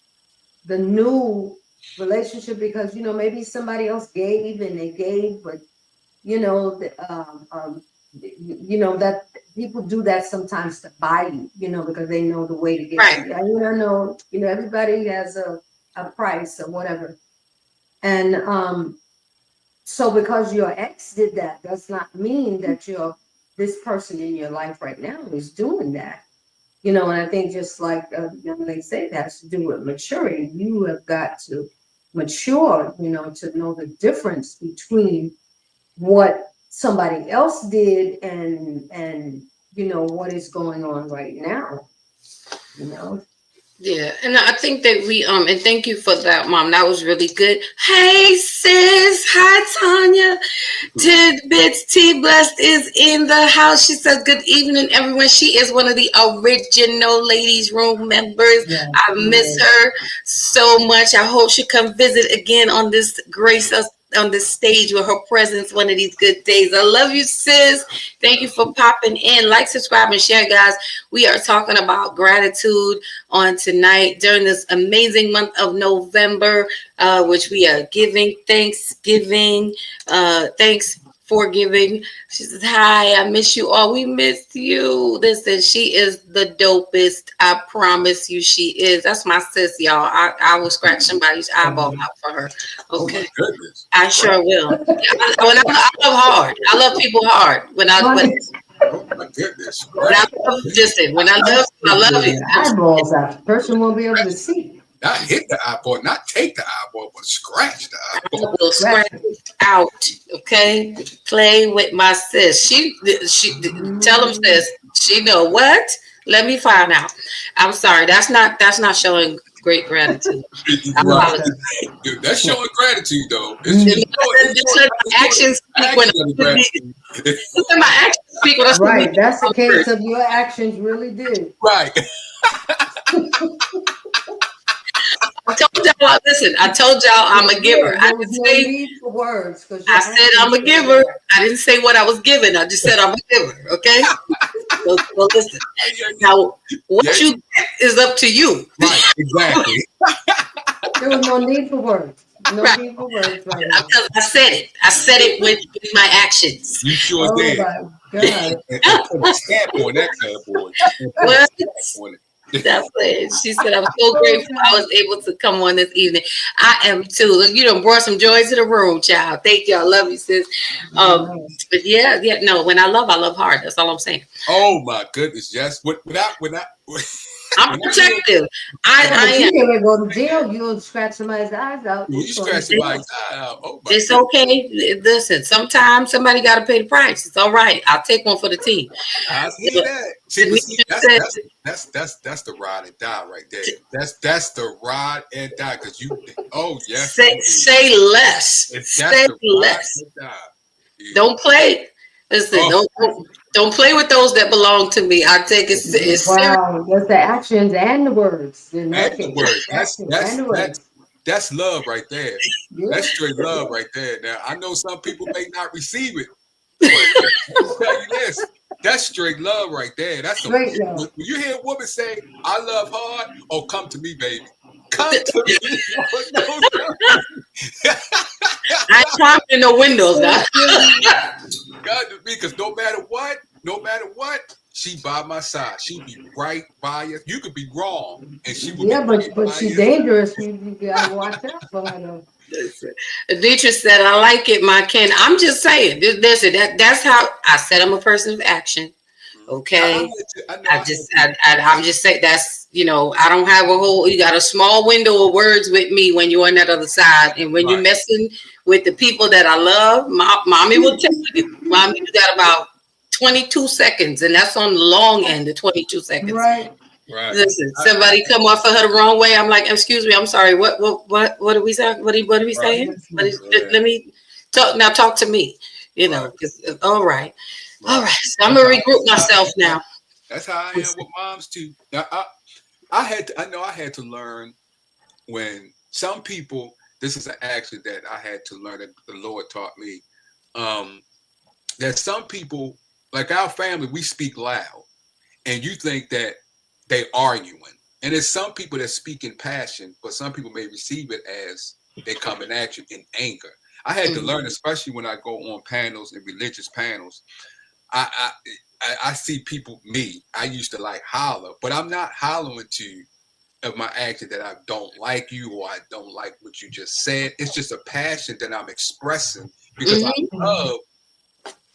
the new relationship, because maybe somebody else gave and they gave, but that people do that sometimes to buy you, because they know the way to get right. You. Everybody has a price or whatever, and so because your ex did that does not mean that your this person in your life right now is doing that. You know, and I think just like young lady said, that has to do with maturity. You have got to mature, you know, to know the difference between what somebody else did and you know what is going on right now. You know. Yeah, and I think that we and thank you for that, Mom. That was really good. Hey sis, hi Tanya. Tidbits T Blessed is in the house. She says good evening, everyone. She is one of the original ladies room members. Yeah, I miss her so much. I hope she come visit again on this grace us on this stage with her presence one of these good days. I love you, sis. Thank you for popping in. Like, subscribe, and share, guys. We are talking about gratitude on tonight during this amazing month of November, which we are giving Thanksgiving. Thanks for giving. She says, hi, I miss you all. We missed you. Listen, she is the dopest. I promise you she is. That's my sis, y'all. I will scratch somebody's eyeball out for her. Okay. Oh, my goodness. I sure will. I love hard. I love people hard. When I Oh my goodness. when I love, listen, when I love you. Eyeballs out. The person won't be able to see. Not hit the eyeball, not take the eyeball, but scratch the I eyeball. will scratch it out. Okay, play with my sis. She tell them sis. She know what? Let me find out. I'm sorry. That's not showing great gratitude. Right. Dude, that's showing gratitude, though. Just let my actions speak when let my actions speak when I speak. Right. That's the case of your actions really did. Right. I told y'all, listen, I told y'all I'm a giver. I There was didn't no say, need for words. I said I'm a giver. I didn't say what I was giving. I just said I'm a giver. Okay? So listen. Now, what you get is up to you. Right, exactly. There was no need for words. No Right. need for words right now. Because I said it. I said it with my actions. You sure Oh did. my God. And put a stamp on that bad boy. What? That's it. She said, I'm so grateful I was able to come on this evening. I am too. You done brought some joy to the room, child. Thank you. I love you, sis. But yeah, no, when I love hard. That's all I'm saying. Oh my goodness, yes. Without I'm protective. I If am. you ever go to jail, you'll scratch somebody's eyes out. you scratch somebody's eye out. Oh my It's goodness. okay. Listen, sometimes somebody got to pay the price. It's all right. I'll take one for the team. I hear that. See, that's the ride and die right there. That's the ride and die because you. Oh yes. Say less. Say less. Yeah. Don't play. Listen, don't play with those that belong to me. I take it serious. Wow, that's the actions and the words. And the words. That's love right there. Yeah. That's straight love right there. Now I know some people may not receive it, but I'll tell you this. That's straight love right there. That's Straight love. When you hear a woman say, "I love hard," oh, come to me, baby. Come to me. I ain't talking no windows now. God to me, because no matter what, she by my side. She be right by you. You could be wrong, and she will. Yeah, be but right by she's you. dangerous. You gotta watch out for her. Deidre said, "I like it, my Ken." I'm just saying. Listen, that's how I said I'm a person of action. Okay, I'm just saying that's I don't have a whole. You got a small window of words with me when you're on that other side, and when you're messing with the people that I love, mommy will tell you, mommy, you got about 22 seconds, and that's on the long end of 22 seconds. Right. Listen, somebody come off of her the wrong way. I'm like, excuse me, I'm sorry. What are we saying? What are we saying? Let me talk now. Talk to me. All right. All right. So I'm gonna regroup myself now. That's how I am with moms too. Now, I had to learn when some people. This is an action that I had to learn that the Lord taught me. That some people, like our family, we speak loud, and you think that they arguing. And there's some people that speak in passion, but some people may receive it as they come in action in anger. I had to learn, especially when I go on panels and religious panels. I see people, I used to like holler, but I'm not hollering to of my action that I don't like you or I don't like what you just said. It's just a passion that I'm expressing because I love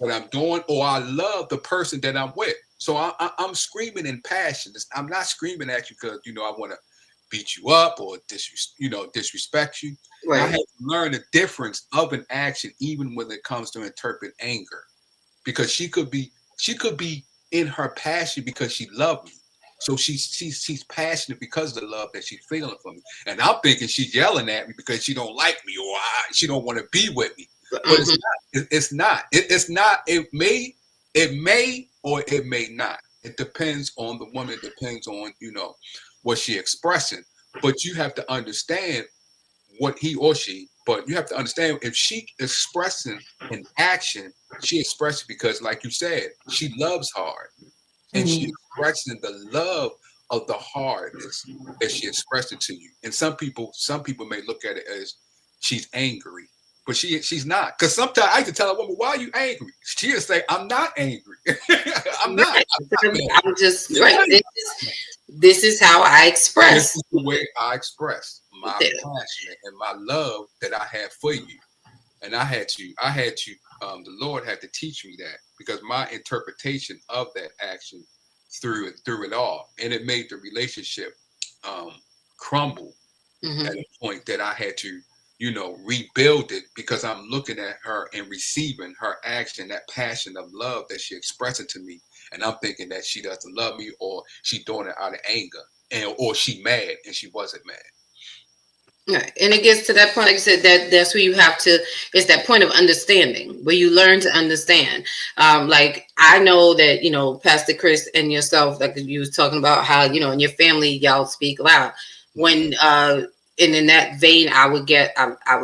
what I'm doing, or I love the person that I'm with. So I'm screaming in passion. I'm not screaming at you because I want to beat you up or disrespect you. Right. I have to learn the difference of an action, even when it comes to interpret anger, because she could be in her passion because she loved me. So she's passionate because of the love that she's feeling for me. And I'm thinking she's yelling at me because she don't like me or she don't want to be with me. But it's not. It's not. It may or it may not. It depends on the woman. It depends on what she expressing. But you have to understand what he or she. But you have to understand if she expressing an action, she expresses because, like you said, she loves hard, and she expressing the love of the hardness that she expressed it to you. And some people may look at it as she's angry, but she's not. Because sometimes I have to tell a woman, "Why are you angry?" She'll say, "I'm not angry. I'm not. Right. I'm just right. This is how I express. This is the way I express my passion and my love that I have for you." And I had to. The Lord had to teach me that, because my interpretation of that action through it all, and it made the relationship crumble at a point that I had to, rebuild it, because I'm looking at her and receiving her action, that passion of love that she expressing to me, and I'm thinking that she doesn't love me, or she doing it out of anger, or she mad and she wasn't mad. Right. And it gets to that point, like I said, that's where you have to, it's that point of understanding, where you learn to understand. Like, I know that, Pastor Chris and yourself, like you was talking about how, in your family, y'all speak loud. When, and in that vein, I would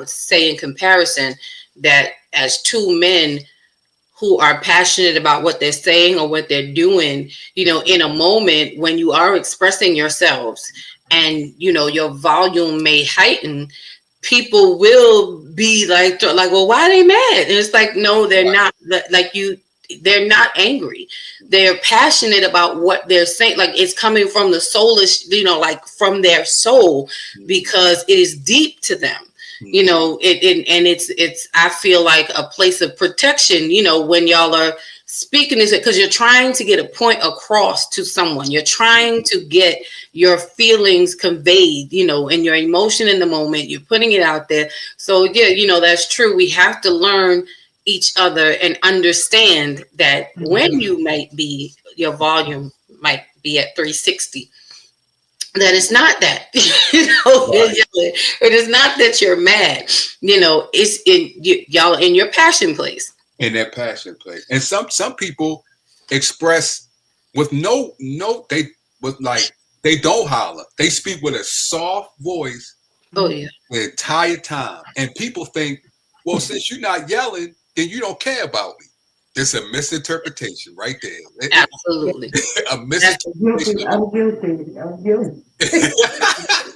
say in comparison that as two men who are passionate about what they're saying or what they're doing, in a moment when you are expressing yourselves, and your volume may heighten, people will be like, well, why are they mad? And it's like, no, they're not. They're not angry. They're passionate about what they're saying. Like, it's coming from the soulish, from their soul, because it is deep to them. And it's I feel like a place of protection, when y'all are speaking, is it because you're trying to get a point across to someone. You're trying to get your feelings conveyed, and your emotion in the moment. You're putting it out there. So yeah, that's true. We have to learn each other and understand that when you might be, your volume might be at 360. That it's not that, it is not that you're mad, it's y'all in your passion place. In that passion place. And some people express with they don't holler. They speak with a soft voice. Oh yeah. The entire time. And people think, well, since you're not yelling, then you don't care about me. It's a misinterpretation right there. Absolutely. A misinterpretation. I'm guilty.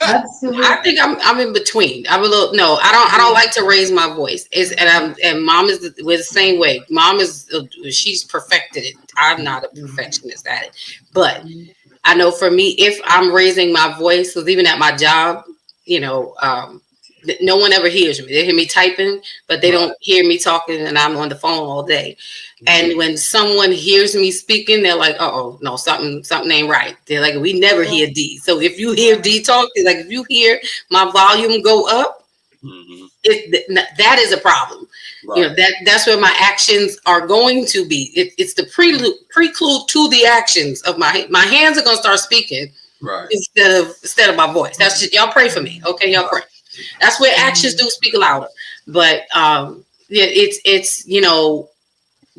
Absolutely. I think I'm in between. I'm a little, no, I don't like to raise my voice. And mom we're the same way. Mom she's perfected it. I'm not a perfectionist at it. But I know for me, if I'm raising my voice, because even at my job, no one ever hears me. They hear me typing, but they don't hear me talking, and I'm on the phone all day. And when someone hears me speaking, they're like, "Oh, no, something ain't right." They're like, "We never hear D." So if you hear D talk, they're like, if you hear my volume go up, that is a problem. Right. That's where my actions are going to be. It's the prelude to the actions of my hands are going to start speaking, right, instead of my voice. That's just, y'all pray for me, okay? Y'all pray. That's where actions do speak louder. But it's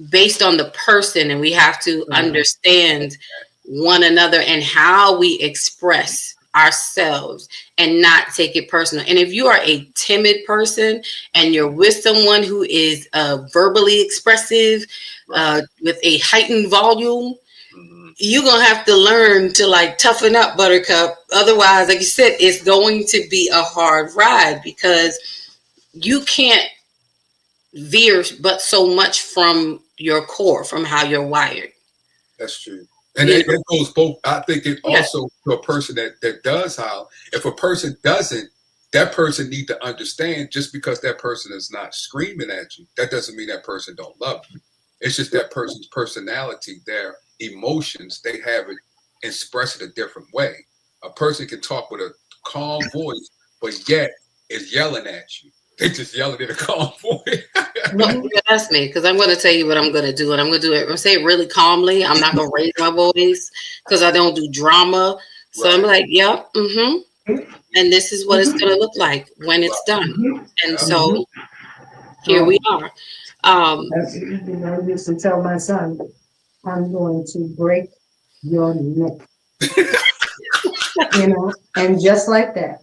based on the person, and we have to understand one another and how we express ourselves and not take it personal. And if you are a timid person and you're with someone who is verbally expressive, with a heightened volume, you're gonna have to learn to toughen up, Buttercup. Otherwise, like you said, it's going to be a hard ride, because you can't veer but so much from your core, from how you're wired. That's true. And it goes both. I think it also to a person that does howl. If a person doesn't, that person need to understand, just because that person is not screaming at you, that doesn't mean that person don't love you. It's just that person's personality, their emotions, they have it expressed in a different way. A person can talk with a calm voice, but yet is yelling at you. They just yelling in a calm voice. Well, you asked me because I'm going to tell you what I'm going to do, and I'm going to do it. I'm going to say it really calmly. I'm not going to raise my voice because I don't do drama. So I'm like, yep, and this is what it's going to look like when it's done. And so here we are. That's, you know, I used to tell my son, I'm going to break your neck. You know, and just like that.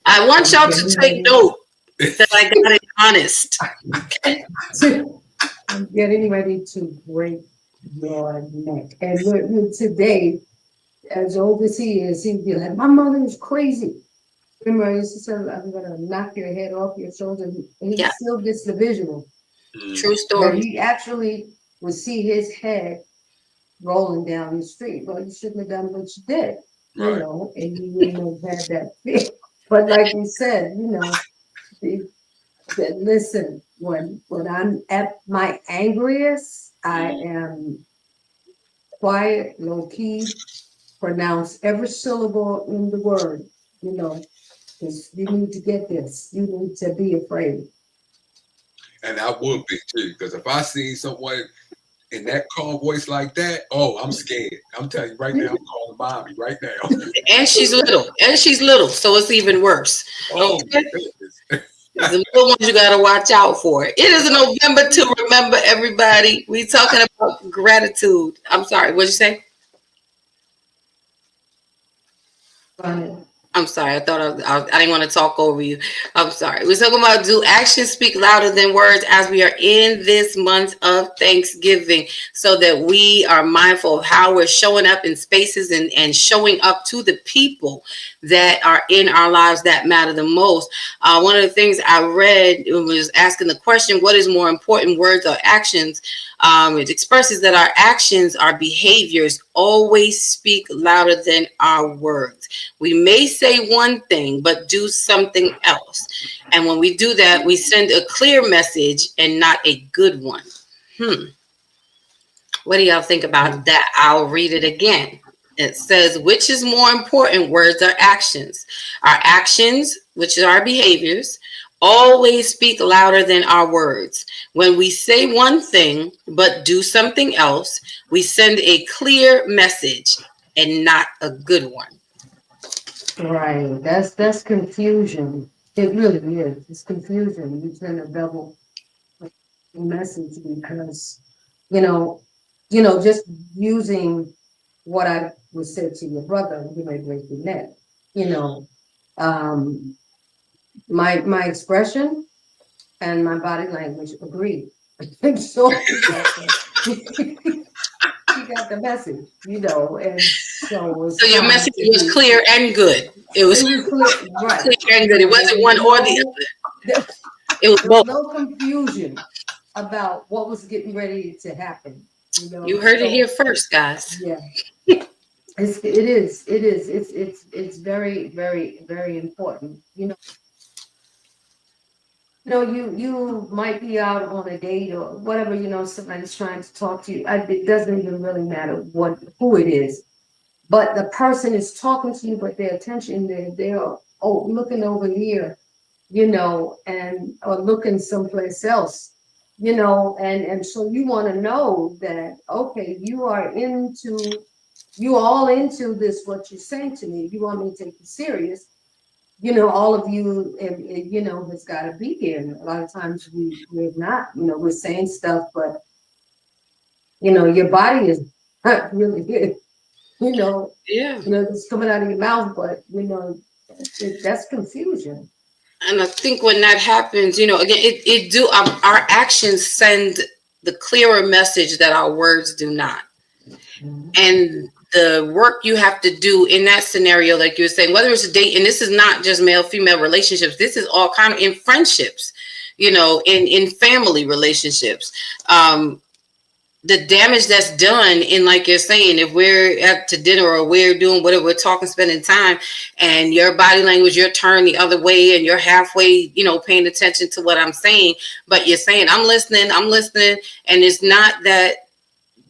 I want y'all to take note that I got it honest. Okay. I'm getting ready to break your neck. And today, as old as he is, he'd be like, my mother is crazy. Remember, I used to say, I'm going to knock your head off your shoulder. And he still gets the visual. True But story. he actually would see his head rolling down the street. Well, you shouldn't have done what you did, you know, and you wouldn't have had that fear. But like you said, you know, listen, when I'm at my angriest, I am quiet, low key, pronounce every syllable in the word, you know, because you need to get this. You need to be afraid. And I would be too, because if I see someone in that calm voice like that, oh, I'm scared. I'm telling you right now, I'm calling mommy right now. And she's little, so it's even worse. Oh, okay? The little ones you gotta watch out for. It is November to remember, everybody. We talking about gratitude. I'm sorry, what'd you say? I'm sorry. I thought I didn't want to talk over you. I'm sorry. We're talking about, do actions speak louder than words, as we are in this month of Thanksgiving, so that we are mindful of how we're showing up in spaces and showing up to the people that are in our lives that matter the most. One of the things I read was asking the question, what is more important, words or actions? It expresses that our actions, our behaviors always speak louder than our words. We may say one thing, but do something else. And when we do that, we send a clear message and not a good one. What do y'all think about that? I'll read it again. It says, which is more important, words or actions? Our actions, which are our behaviors, always speak louder than our words. When we say one thing, but do something else, we send a clear message and not a good one. Right. That's confusion. It really is. It's confusion. You send a double message because, you know, just using what I was said to your brother, you may break your neck, you know, my expression and my body language agree. So you got the message, you know, and so your message was clear and good. It was clear, right. Clear and good. It wasn't one or the other. It was There both. was no confusion about what was getting ready to happen. You know, You heard it here first, guys. Yeah. It is. It's very, very, very important. You know, you might be out on a date or whatever, you know, somebody's trying to talk to you. It doesn't even really matter who it is. But the person is talking to you, but their attention, they're looking over here, you know, or looking someplace else, you know, and so you want to know that, okay, you all into this, what you're saying to me. You want me to take you serious. You know, all of you, you know, has got to be here. And a lot of times we're not, you know, we're saying stuff, but, you know, your body is not really good. You know, it's coming out of your mouth, but, you know, that's confusion. And I think when that happens, you know, again, our actions send the clearer message that our words do not. And the work you have to do in that scenario, like you were saying, whether it's a date, and this is not just male-female relationships, this is all kind of in friendships, you know, in family relationships. the damage that's done in, like you're saying, if we're at to dinner or we're doing whatever, we're talking, spending time, and your body language, you're turned the other way and you're halfway, paying attention to what I'm saying, but you're saying, I'm listening, and it's not that,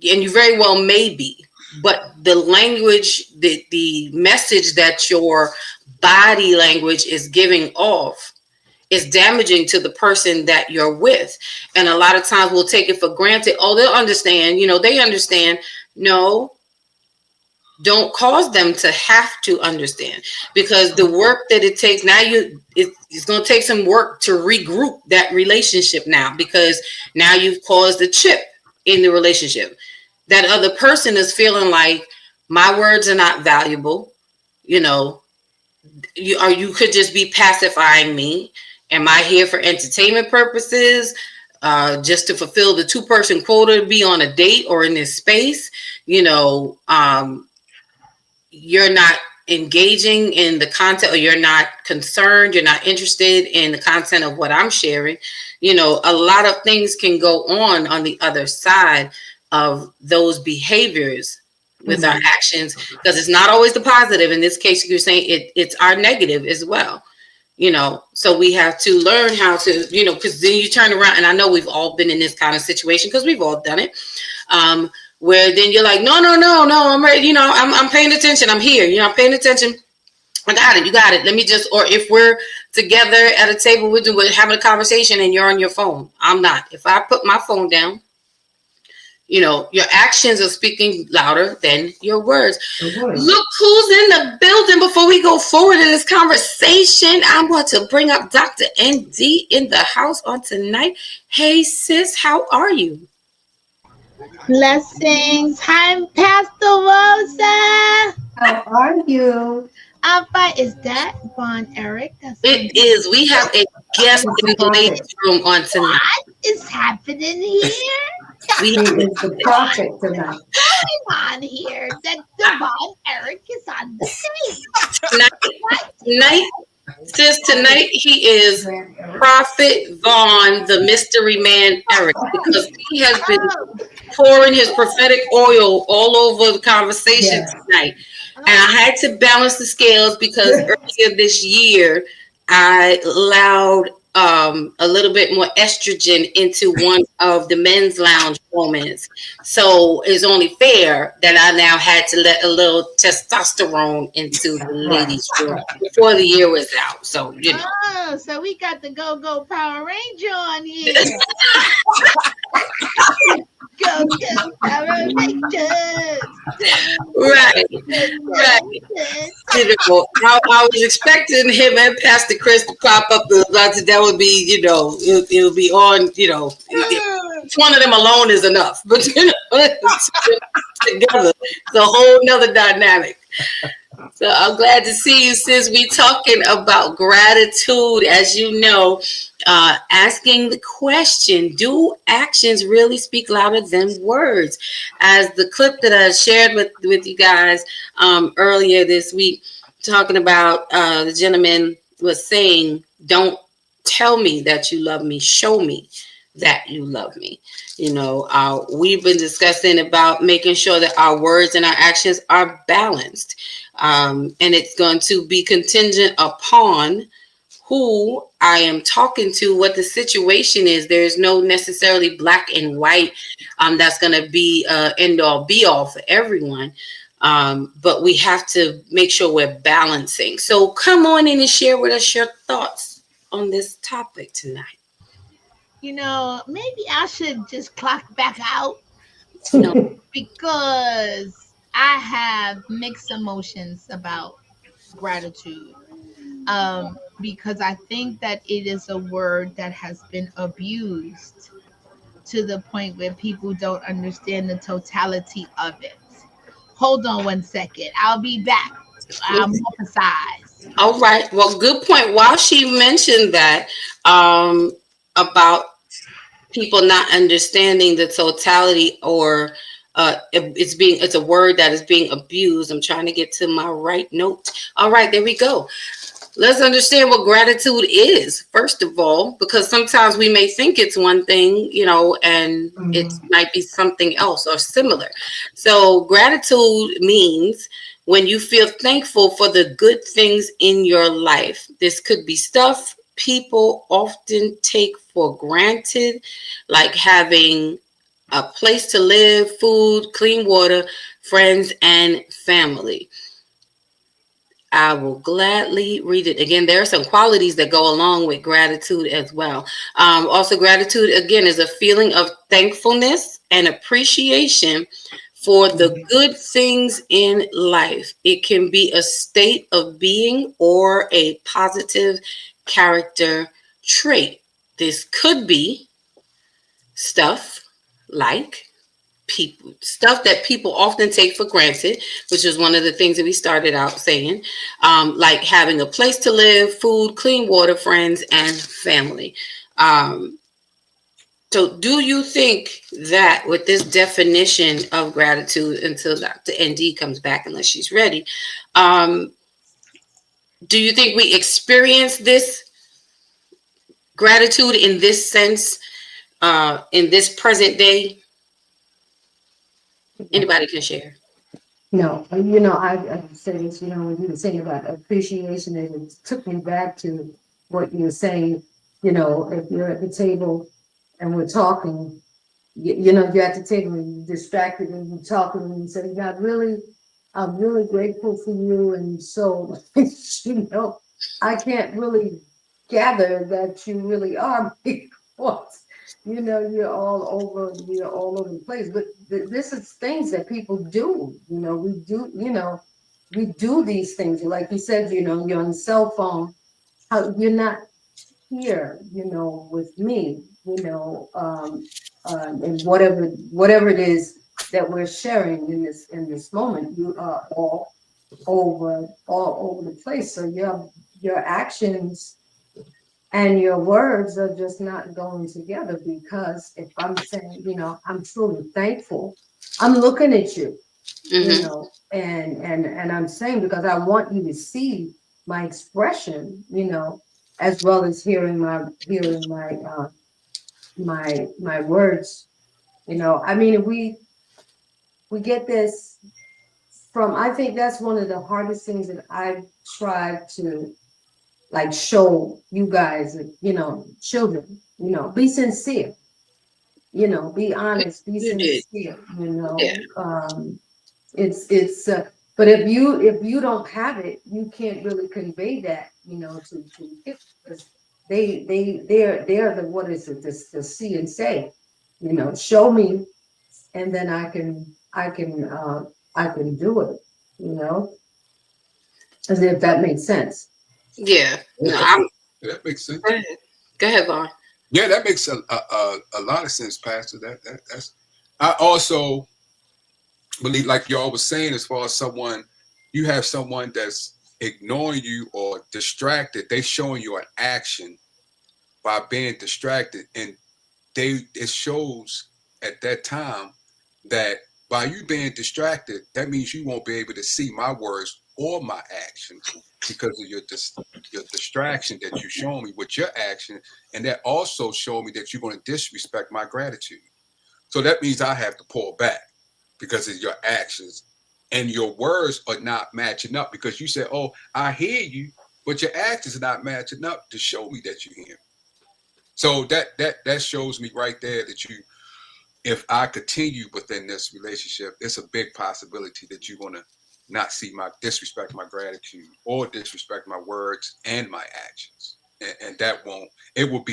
and you very well may be, but the language, the message that your body language is giving off is damaging to the person that you're with. And a lot of times we'll take it for granted. Oh, they'll understand, they understand. No, don't cause them to have to understand, because the work that it takes now, it's going to take some work to regroup that relationship now, because now you've caused a chip in the relationship. That other person is feeling like my words are not valuable. You could just be pacifying me. Am I here for entertainment purposes? Just to fulfill the 2-person quota to be on a date or in this space? You're not engaging in the content, or you're not concerned, you're not interested in the content of what I'm sharing. A lot of things can go on the other side of those behaviors with our actions, because it's not always the positive. In this case, you're saying it's our negative as well. So we have to learn how to, because then you turn around, and I know we've all been in this kind of situation because we've all done it, where then you're like, no, I'm ready, I'm paying attention, I'm here, I'm paying attention, I got it, you got it. Let me just, or if we're together at a table, we're having a conversation and you're on your phone, I'm not. If I put my phone down, your actions are speaking louder than your words. Look who's in the building. Before we go forward in this conversation, I want to bring up Dr. ND in the house on tonight. Hey, sis, how are you? Blessings. Hi, Pastor Rosa. How are you? I'm fine. Is that Von Eric? It is. We have a guest in the ladies' room on tonight. What is happening here? He is the prophet tonight. I'm on here that Devon Eric is on the stage. Tonight he is Prophet Vaughn, the mystery man Eric, because he has been pouring his prophetic oil all over the conversation tonight. And I had to balance the scales because earlier this year I allowed a little bit more estrogen into one of the men's lounge moments. So it's only fair that I now had to let a little testosterone into the ladies' room before the year was out. So, Oh, so we got the Go Power Ranger on here. Go Power Rangers. Right. I was expecting him and Pastor Chris to pop up. That would be, it would be on, if one of them alone is enough, but together, it's a whole nother dynamic. So I'm glad to see you, sis. We talking about gratitude, as you know, asking the question, do actions really speak louder than words? As the clip that I shared with you guys earlier this week, talking about the gentleman was saying, don't tell me that you love me, show me that you love me. We've been discussing about making sure that our words and our actions are balanced. And it's going to be contingent upon who I am talking to, what the situation is. There's no necessarily black and white that's going to be end all be all for everyone. But we have to make sure we're balancing. So come on in and share with us your thoughts on this topic tonight. Maybe I should just clock back out. No. Because I have mixed emotions about gratitude. Because I think that it is a word that has been abused to the point where people don't understand the totality of it. Hold on one second. I'll be back. I'll emphasize. All right. Well, good point. While she mentioned that about people not understanding the totality, or it's a word that is being abused. I'm trying to get to my right note. All right, there we go. let's understand what gratitude is, first of all, because sometimes we may think it's one thing, you know, and it might be something else or similar. So gratitude means when you feel thankful for the good things in your life. This could be stuff people often take for granted, like having a place to live, food, clean water, friends, and family. I will gladly read it again. There are some qualities that go along with gratitude as well. Also, gratitude, again, is a feeling of thankfulness and appreciation for the good things in life. It can be a state of being or a positive character trait. This could be stuff like people, stuff that people often take for granted, which is one of the things that we started out saying, like having a place to live, food, clean water, friends, and family. So do you think that with this definition of gratitude, until Dr. ND comes back, unless she's ready, do you think we experience this gratitude in this sense, in this present day? Anybody can share. No, you know, I said this, you know, when you were saying about appreciation, and it took me back to what you were saying, you know, if you're at the table and we're talking, you know, you're at the table and you're distracted and you're talking and you say, God, I'm really grateful for you. And so, you know, I can't really gather that you really are because, you know, you're all over the place. But this is things that people do, you know, we do these things. Like you said, you know, you're on the cell phone, you're not here, you know, with me, you know, and whatever it is that we're sharing in this moment, you are all over the place. So your actions and your words are just not going together, because if I'm saying, you know, I'm truly thankful, I'm looking at you, you know, and I'm saying, because I want you to see my expression, you know, as well as hearing my my words, you know. I mean, we get this from, I think that's one of the hardest things that I've tried to like show you guys, you know, children, you know, be sincere, you know, be honest, be sincere, you know. It's but if you don't have it, you can't really convey that, you know, to kids, because they're the, what is it, this the see and say, you know, show me, and then I can do it, you know, as if that makes sense. Yeah, no, that makes sense. Go ahead, Vaughn. Yeah, that makes a lot of sense, Pastor. That's. I also believe, like y'all was saying, as far as you have someone that's ignoring you or distracted, they showing you an action by being distracted, and it shows at that time that by you being distracted, that means you won't be able to see my words or my actions because of your distraction that you show me with your action, and that also showed me that you're going to disrespect my gratitude. So that means I have to pull back because of your actions, and your words are not matching up, because you said, "Oh, I hear you," but your actions are not matching up to show me that you hear. So that shows me right there that if I continue within this relationship, it's a big possibility that you're going to not see disrespect my gratitude or disrespect my words and my actions. And it will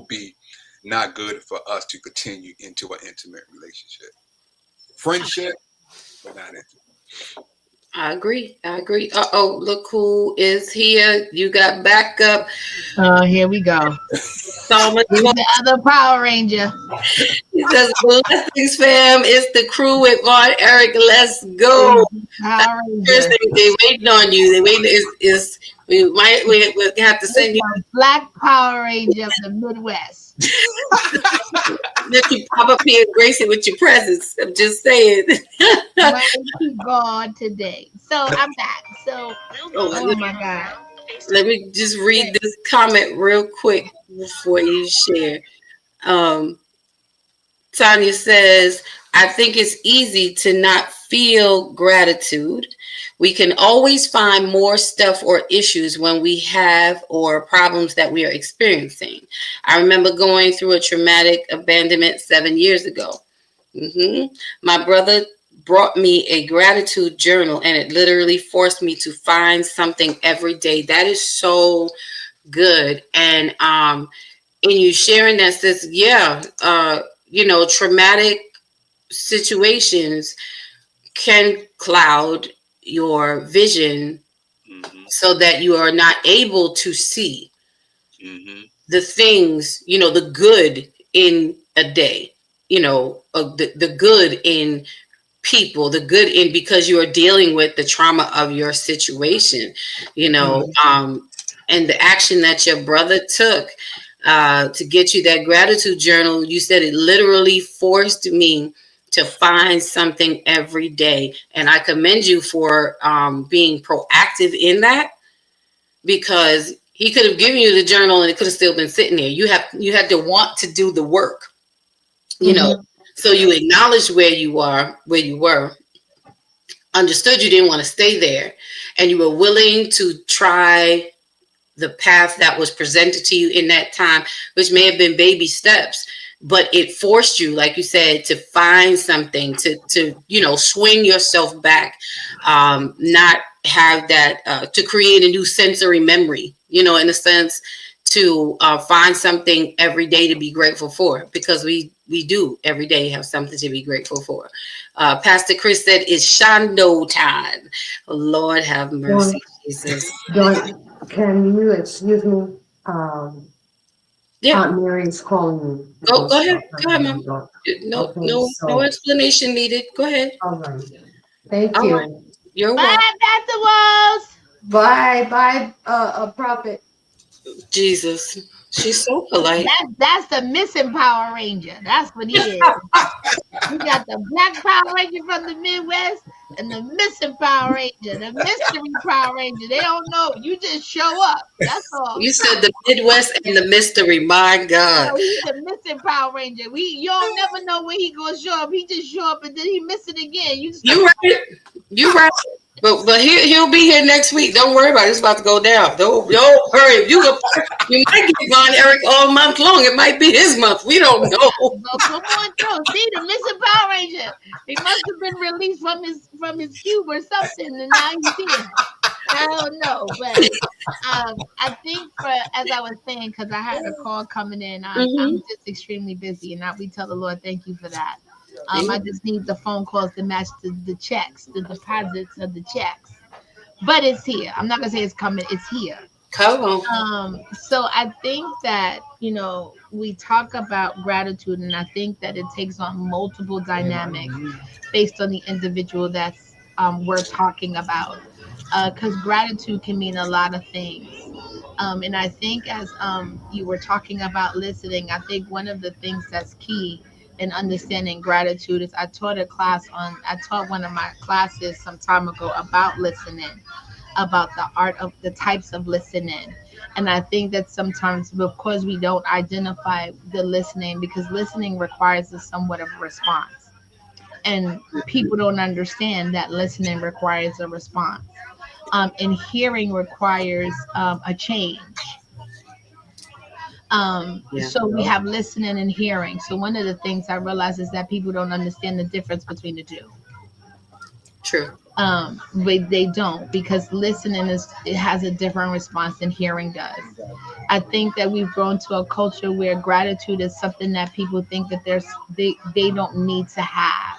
be not good for us to continue into an intimate relationship. Friendship, but not intimate. I agree. Uh-oh, look who is here. You got backup. Here we go. So much Here's the other Power Ranger. He says, blessings, fam. It's the crew with Vaughn Eric. Let's go. Power First, Ranger. they waiting on you. They waiting. We have to send you Black Power Ranger of the Midwest. let you pop up here and grace it with your presence. I'm just saying. Mighty God today. So I'm back. So, oh my God. Let me just read this comment real quick before you share. Um, Tanya says, I think it's easy to not feel gratitude. We can always find more stuff or issues when we have or problems that we are experiencing. I remember going through a traumatic abandonment 7 years ago. My brother brought me a gratitude journal, and it literally forced me to find something every day. That is so good. And in you sharing that, says, yeah, traumatic situations can cloud your vision so that you are not able to see the things, the good in a day, the good in people, the good in, because you are dealing with the trauma of your situation, and the action that your brother took to get you that gratitude journal. You said it literally forced me to find something every day. And I commend you for being proactive in that, because he could have given you the journal and it could have still been sitting there. You had to want to do the work, so you acknowledged where you were, understood you didn't want to stay there, and you were willing to try the path that was presented to you in that time, which may have been baby steps, but it forced you, like you said, to find something, to swing yourself back, not have that, to create a new sensory memory, in a sense, to find something every day to be grateful for, because we do every day have something to be grateful for. Pastor Chris said it's Shando time. Lord have mercy, Jesus. Can you excuse me? Yeah. Aunt Mary's calling me. Go ahead. Go ahead, Mom. No, Okay, no explanation needed. Go ahead. All right. Thank All you. right. You're Bye, welcome. Pastor Walls. Bye, Prophet. Jesus. She's so polite. That's the missing Power Ranger. That's what he is. We got the Black Power Ranger from the Midwest and the missing Power Ranger, the mystery Power Ranger. They don't know. You just show up. That's all. You said the Midwest and the mystery. My God. No, he's the missing Power Ranger. You don't never know when he gonna show up. He just show up and then he miss it again. You right. You right. But he'll be here next week. Don't worry about it. It's about to go down. Don't hurry. You might get Von Eric all month long. It might be his month. We don't know. Well, come on through. See, the missing Power Ranger. He must have been released from his cube or something, and now he's here. I don't know, but I think as I was saying, because I had a call coming in, I'm just extremely busy, and we tell the Lord thank you for that. I just need the phone calls to match the checks, the deposits of the checks. But it's here. I'm not gonna say it's coming. It's here. Come on. So I think that we talk about gratitude, and I think that it takes on multiple dynamics based on the individual that's we're talking about. Because gratitude can mean a lot of things. And I think as you were talking about listening, I think one of the things that's key in understanding gratitude is I taught one of my classes some time ago about listening, about the art of the types of listening. And I think that sometimes, because we don't identify the listening, because listening requires a somewhat of a response. And people don't understand that listening requires a response. And hearing requires a change. So we have listening and hearing. So one of the things I realize is that people don't understand the difference between the two. True. But they don't, because listening it has a different response than hearing does. I think that we've grown to a culture where gratitude is something that people think that they don't need to have.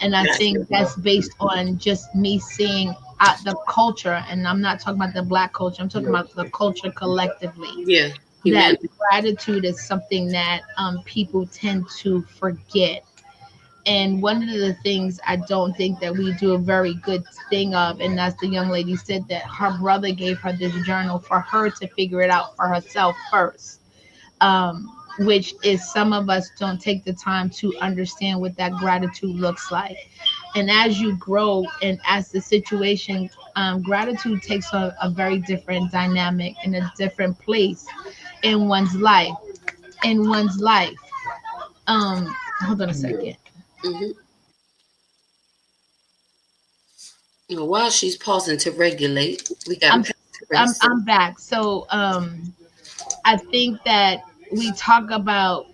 And I think that's based on just me seeing the culture, and I'm not talking about the Black culture. I'm talking about the culture collectively. Yeah. That gratitude is something that people tend to forget. And one of the things I don't think that we do a very good thing of, and that's the young lady said that her brother gave her this journal for her to figure it out for herself first. Which is some of us don't take the time to understand what that gratitude looks like. And as you grow and as the situation gratitude takes a very different dynamic in a different place in one's life. In one's life. Hold on a second. Mhm. Well, while she's pausing to regulate, we got I'm Pastor Grace. I'm back. So I think that we talk about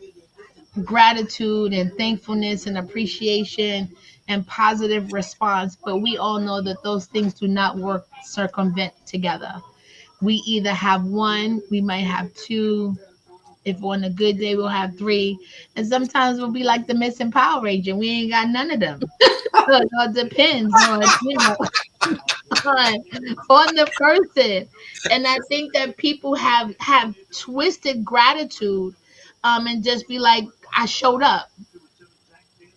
gratitude and thankfulness and appreciation and positive response, but we all know that those things do not work circumvent together. We either have one, we might have two. If on a good day we'll have three, and sometimes we'll be like the missing Power Ranger. We ain't got none of them. So it all depends on on the person. And I think that people have twisted gratitude, and just be like, I showed up,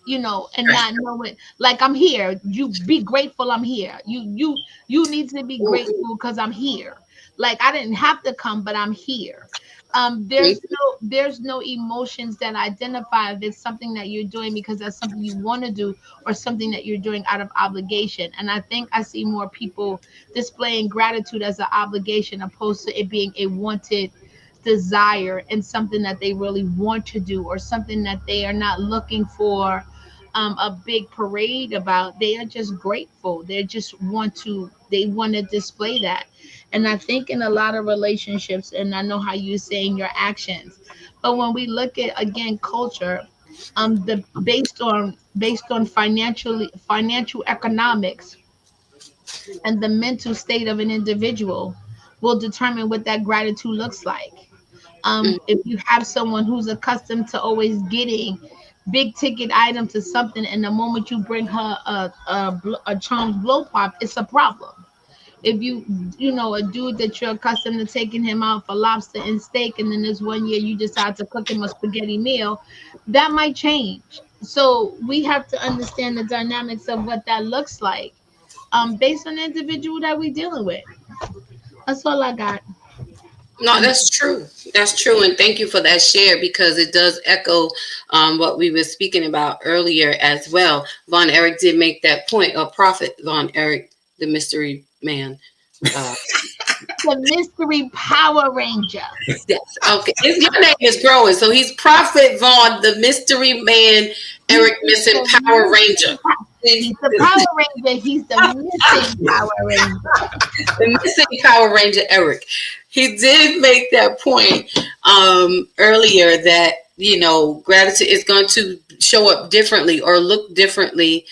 and Right. not knowing, like, I'm here. You be grateful I'm here. You need to be grateful because I'm here. Like, I didn't have to come, but I'm here. There's no emotions that identify if it's something that you're doing because that's something you want to do, or something that you're doing out of obligation. And I think I see more people displaying gratitude as an obligation, opposed to it being a wanted desire and something that they really want to do, or something that they are not looking for a big parade about. They are just grateful. They want to display that. And I think in a lot of relationships, and I know how you're saying your actions, but when we look at, again, culture, the based on financial economics, and the mental state of an individual will determine what that gratitude looks like. If you have someone who's accustomed to always getting big ticket items or something, and the moment you bring her a Charms blow pop, it's a problem. If a dude that you're accustomed to taking him out for lobster and steak, and then this one year you decide to cook him a spaghetti meal, that might change. So we have to understand the dynamics of what that looks like, based on the individual that we're dealing with. That's all I got. No, that's true. That's true. And thank you for that share, because it does echo what we were speaking about earlier as well. Von Erich did make that point, or Prophet Von Erich, the mystery man. The mystery Power Ranger. Yes. Okay. Your name is growing. So he's Prophet Vaughn, the mystery man, Eric Missing Power Ranger. He's the Power Ranger. He's the missing Power Ranger. The missing Power Ranger, Eric. He did make that point earlier that, gratitude is going to show up differently or look differently,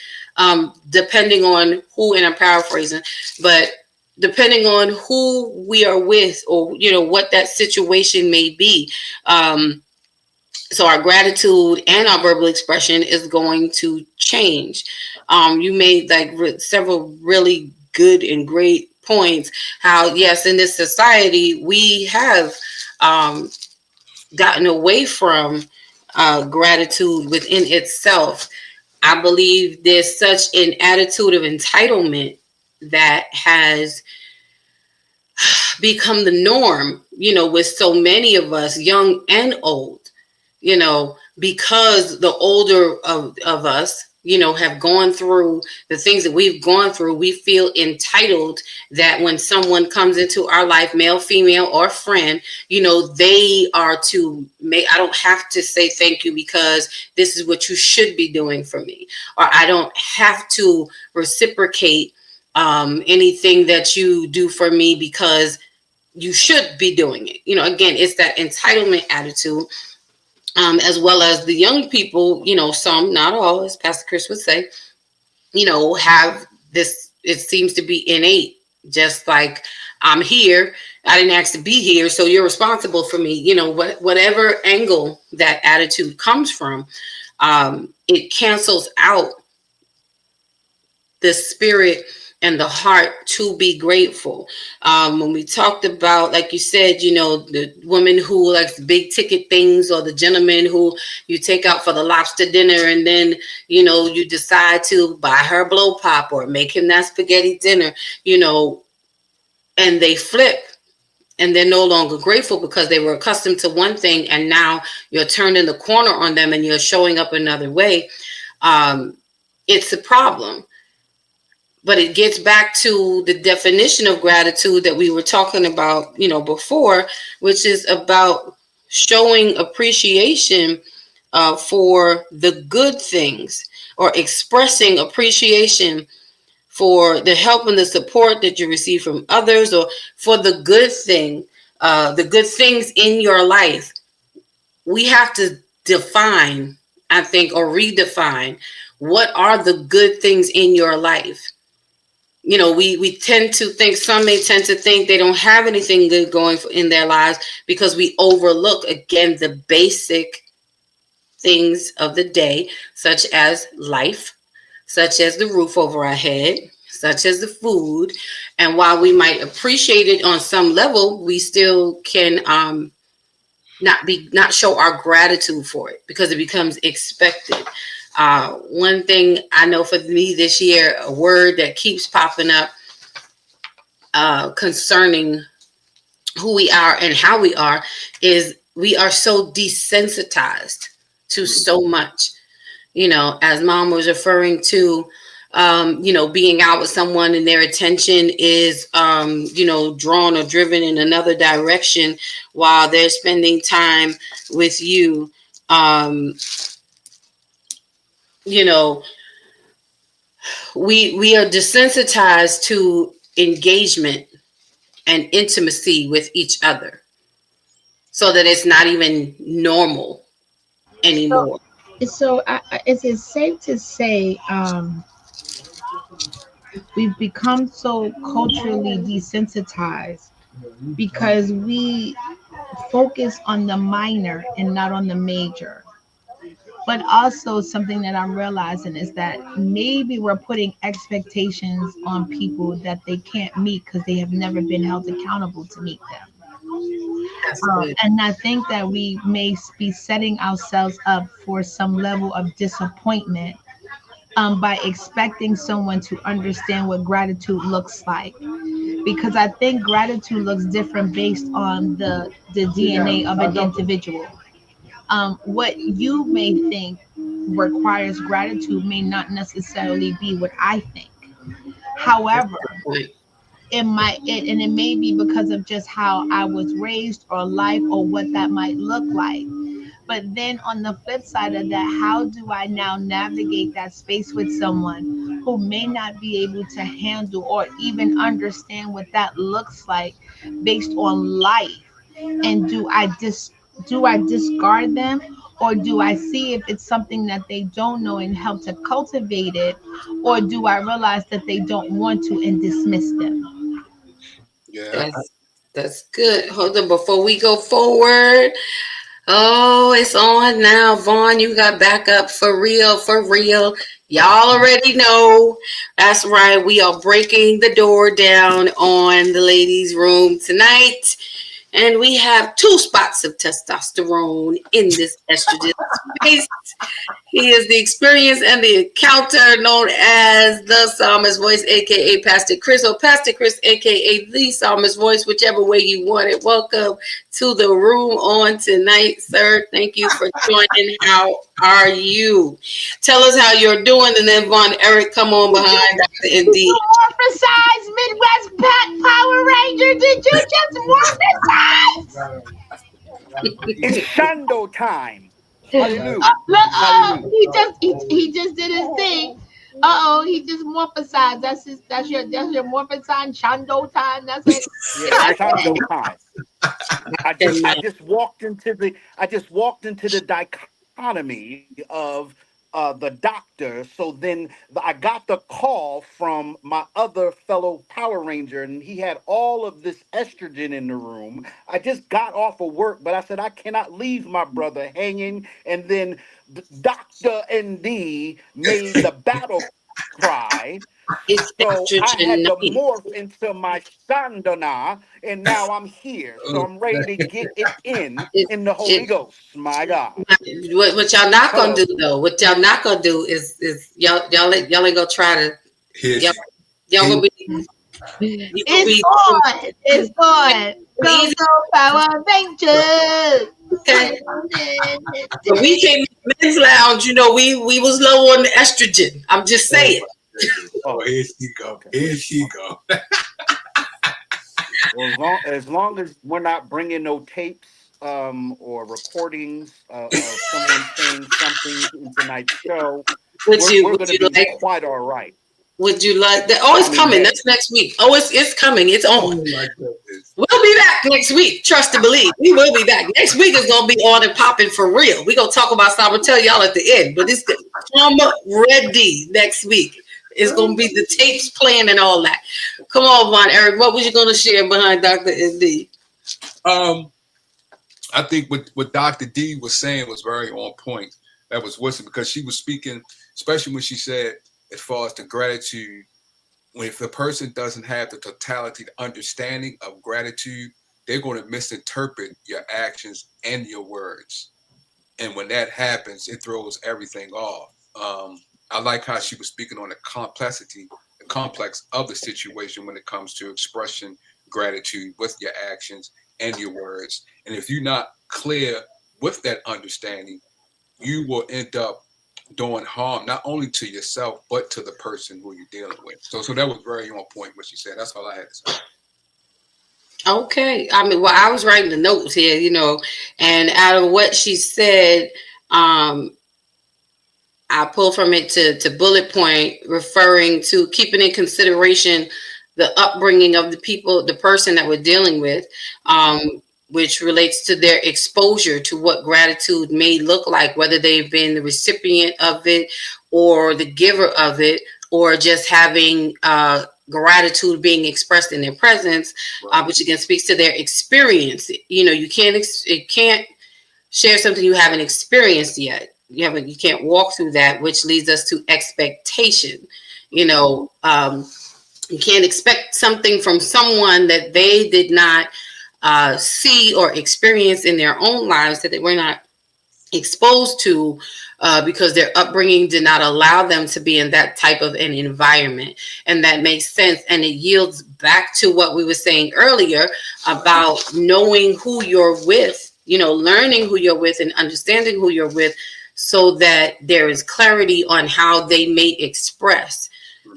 depending on who, and I'm paraphrasing, but depending on who we are with, or what that situation may be. So our gratitude and our verbal expression is going to change. You made several really good and great points. How, yes, in this society we have gotten away from gratitude within itself. I believe there's such an attitude of entitlement that has become the norm, with so many of us, young and old, because the older of us, have gone through the things that we've gone through. We feel entitled that when someone comes into our life, male, female, or friend, they are to make, I don't have to say thank you because this is what you should be doing for me, or I don't have to reciprocate anything that you do for me because you should be doing it. Again, it's that entitlement attitude, as well as the young people, some, not all, as Pastor Chris would say, have this, it seems to be innate, just like, I'm here, I didn't ask to be here, so you're responsible for me. Whatever angle that attitude comes from, it cancels out the spirit and the heart to be grateful. When we talked about, like you said, the woman who likes big ticket things, or the gentleman who you take out for the lobster dinner, and then, you decide to buy her blow pop or make him that spaghetti dinner, and they flip, and they're no longer grateful because they were accustomed to one thing, and now you're turning the corner on them and you're showing up another way. It's a problem. but it gets back to the definition of gratitude that we were talking about, before, which is about showing appreciation for the good things, or expressing appreciation for the help and the support that you receive from others, or for the good things in your life. We have to define, I think, or redefine, what are the good things in your life. We tend to think, some may tend to think they don't have anything good going in their lives, because we overlook, again, the basic things of the day, such as life, such as the roof over our head, such as the food. And while we might appreciate it on some level, we still can not show our gratitude for it, because it becomes expected. One thing I know for me this year, a word that keeps popping up concerning who we are and how we are, is we are so desensitized to so much. As Mom was referring to, being out with someone and their attention is, drawn or driven in another direction while they're spending time with you. We are desensitized to engagement and intimacy with each other, so that it's not even normal anymore. So is it safe to say we've become so culturally desensitized because we focus on the minor and not on the major? But also, something that I'm realizing is that maybe we're putting expectations on people that they can't meet because they have never been held accountable to meet them. And I think that we may be setting ourselves up for some level of disappointment by expecting someone to understand what gratitude looks like. Because I think gratitude looks different based on the DNA of an individual. What you may think requires gratitude may not necessarily be what I think. However, it may be because of just how I was raised, or life, or what that might look like. But then on the flip side of that, how do I now navigate that space with someone who may not be able to handle or even understand what that looks like based on life? And do I discard them, or do I see if it's something that they don't know and help to cultivate it, or do I realize that they don't want to and dismiss them? Yeah, That's good. Hold on, before we go forward. Oh, it's on now. Vaughn, you got backup for real, for real. Y'all already know. That's right. We are breaking the door down on the ladies' room tonight. And we have 2 spots of testosterone in this estrogen space. He is the experience and the encounter known as the Psalmist Voice, aka Pastor Chris, or Pastor Chris, aka the Psalmist Voice, whichever way you want it. Welcome to the room on tonight, sir. Thank you for joining. How are you? Tell us how you're doing, and then Von Eric, come on behind Dr. Indeed. Morphosize Midwest Power Ranger. Did you just morphosize? It's Shando time. Hallelujah. He just did his thing. He just morphosized. That's your morphosized Shando time. That's it. Yeah, Shando time. I just walked into the dichotomy of the doctor. So then I got the call from my other fellow Power Ranger, and he had all of this estrogen in the room. I just got off of work, but I said I cannot leave my brother hanging. And then Dr. ND made the battle cry. It's So I had to estrogen. morph into my Shandana, and now I'm here. So I'm ready to get it in the Holy Ghost. My God. What y'all not gonna do though? What y'all not gonna do is y'all ain't gonna try to. Y'all gonna be. It's on. Go Power Rangers. Okay. But we came in the men's lounge. We was low on the estrogen. I'm just saying. Oh, here she go. Here she go. Well, as long as we're not bringing no tapes or recordings of someone saying something in tonight's show, we're Would going to you be like? quite all right. Would you like that? Oh, I it's mean, coming. hey, That's next week. Oh, it's coming. It's Oh on. my goodness. We'll be back next week. Trust and believe. We will be back. Next week is gonna be on and popping for real. We're gonna talk about something. I'm gonna tell y'all at the end, but it's come ready next week. It's gonna be the tapes playing and all that. Come on, Von Eric. What was you gonna share behind Dr. ND? I think what Dr. D was saying was very on point. That was wisdom because she was speaking, especially when she said, as far as the gratitude, when if the person doesn't have the totality, the understanding of gratitude, they're going to misinterpret your actions and your words. And when that happens, it throws everything off. I like how she was speaking on the complexity, the complex of the situation when it comes to expressing gratitude with your actions and your words. And if you're not clear with that understanding, you will end up doing harm not only to yourself but to the person who you're dealing with. So that was very on point what she said. That's all I had to say. Okay. I mean, well, I was writing the notes here, and out of what she said, I pulled from it to bullet point, referring to keeping in consideration the upbringing of the people, the person that we're dealing with, which relates to their exposure to what gratitude may look like, whether they've been the recipient of it or the giver of it, or just having gratitude being expressed in their presence, which again speaks to their experience. You can't share something you haven't experienced yet. You can't walk through that, which leads us to expectation. You can't expect something from someone that they did not see or experience in their own lives, that they were not exposed to, because their upbringing did not allow them to be in that type of an environment. And that makes sense. And it yields back to what we were saying earlier about knowing who you're with, learning who you're with and understanding who you're with, so that there is clarity on how they may express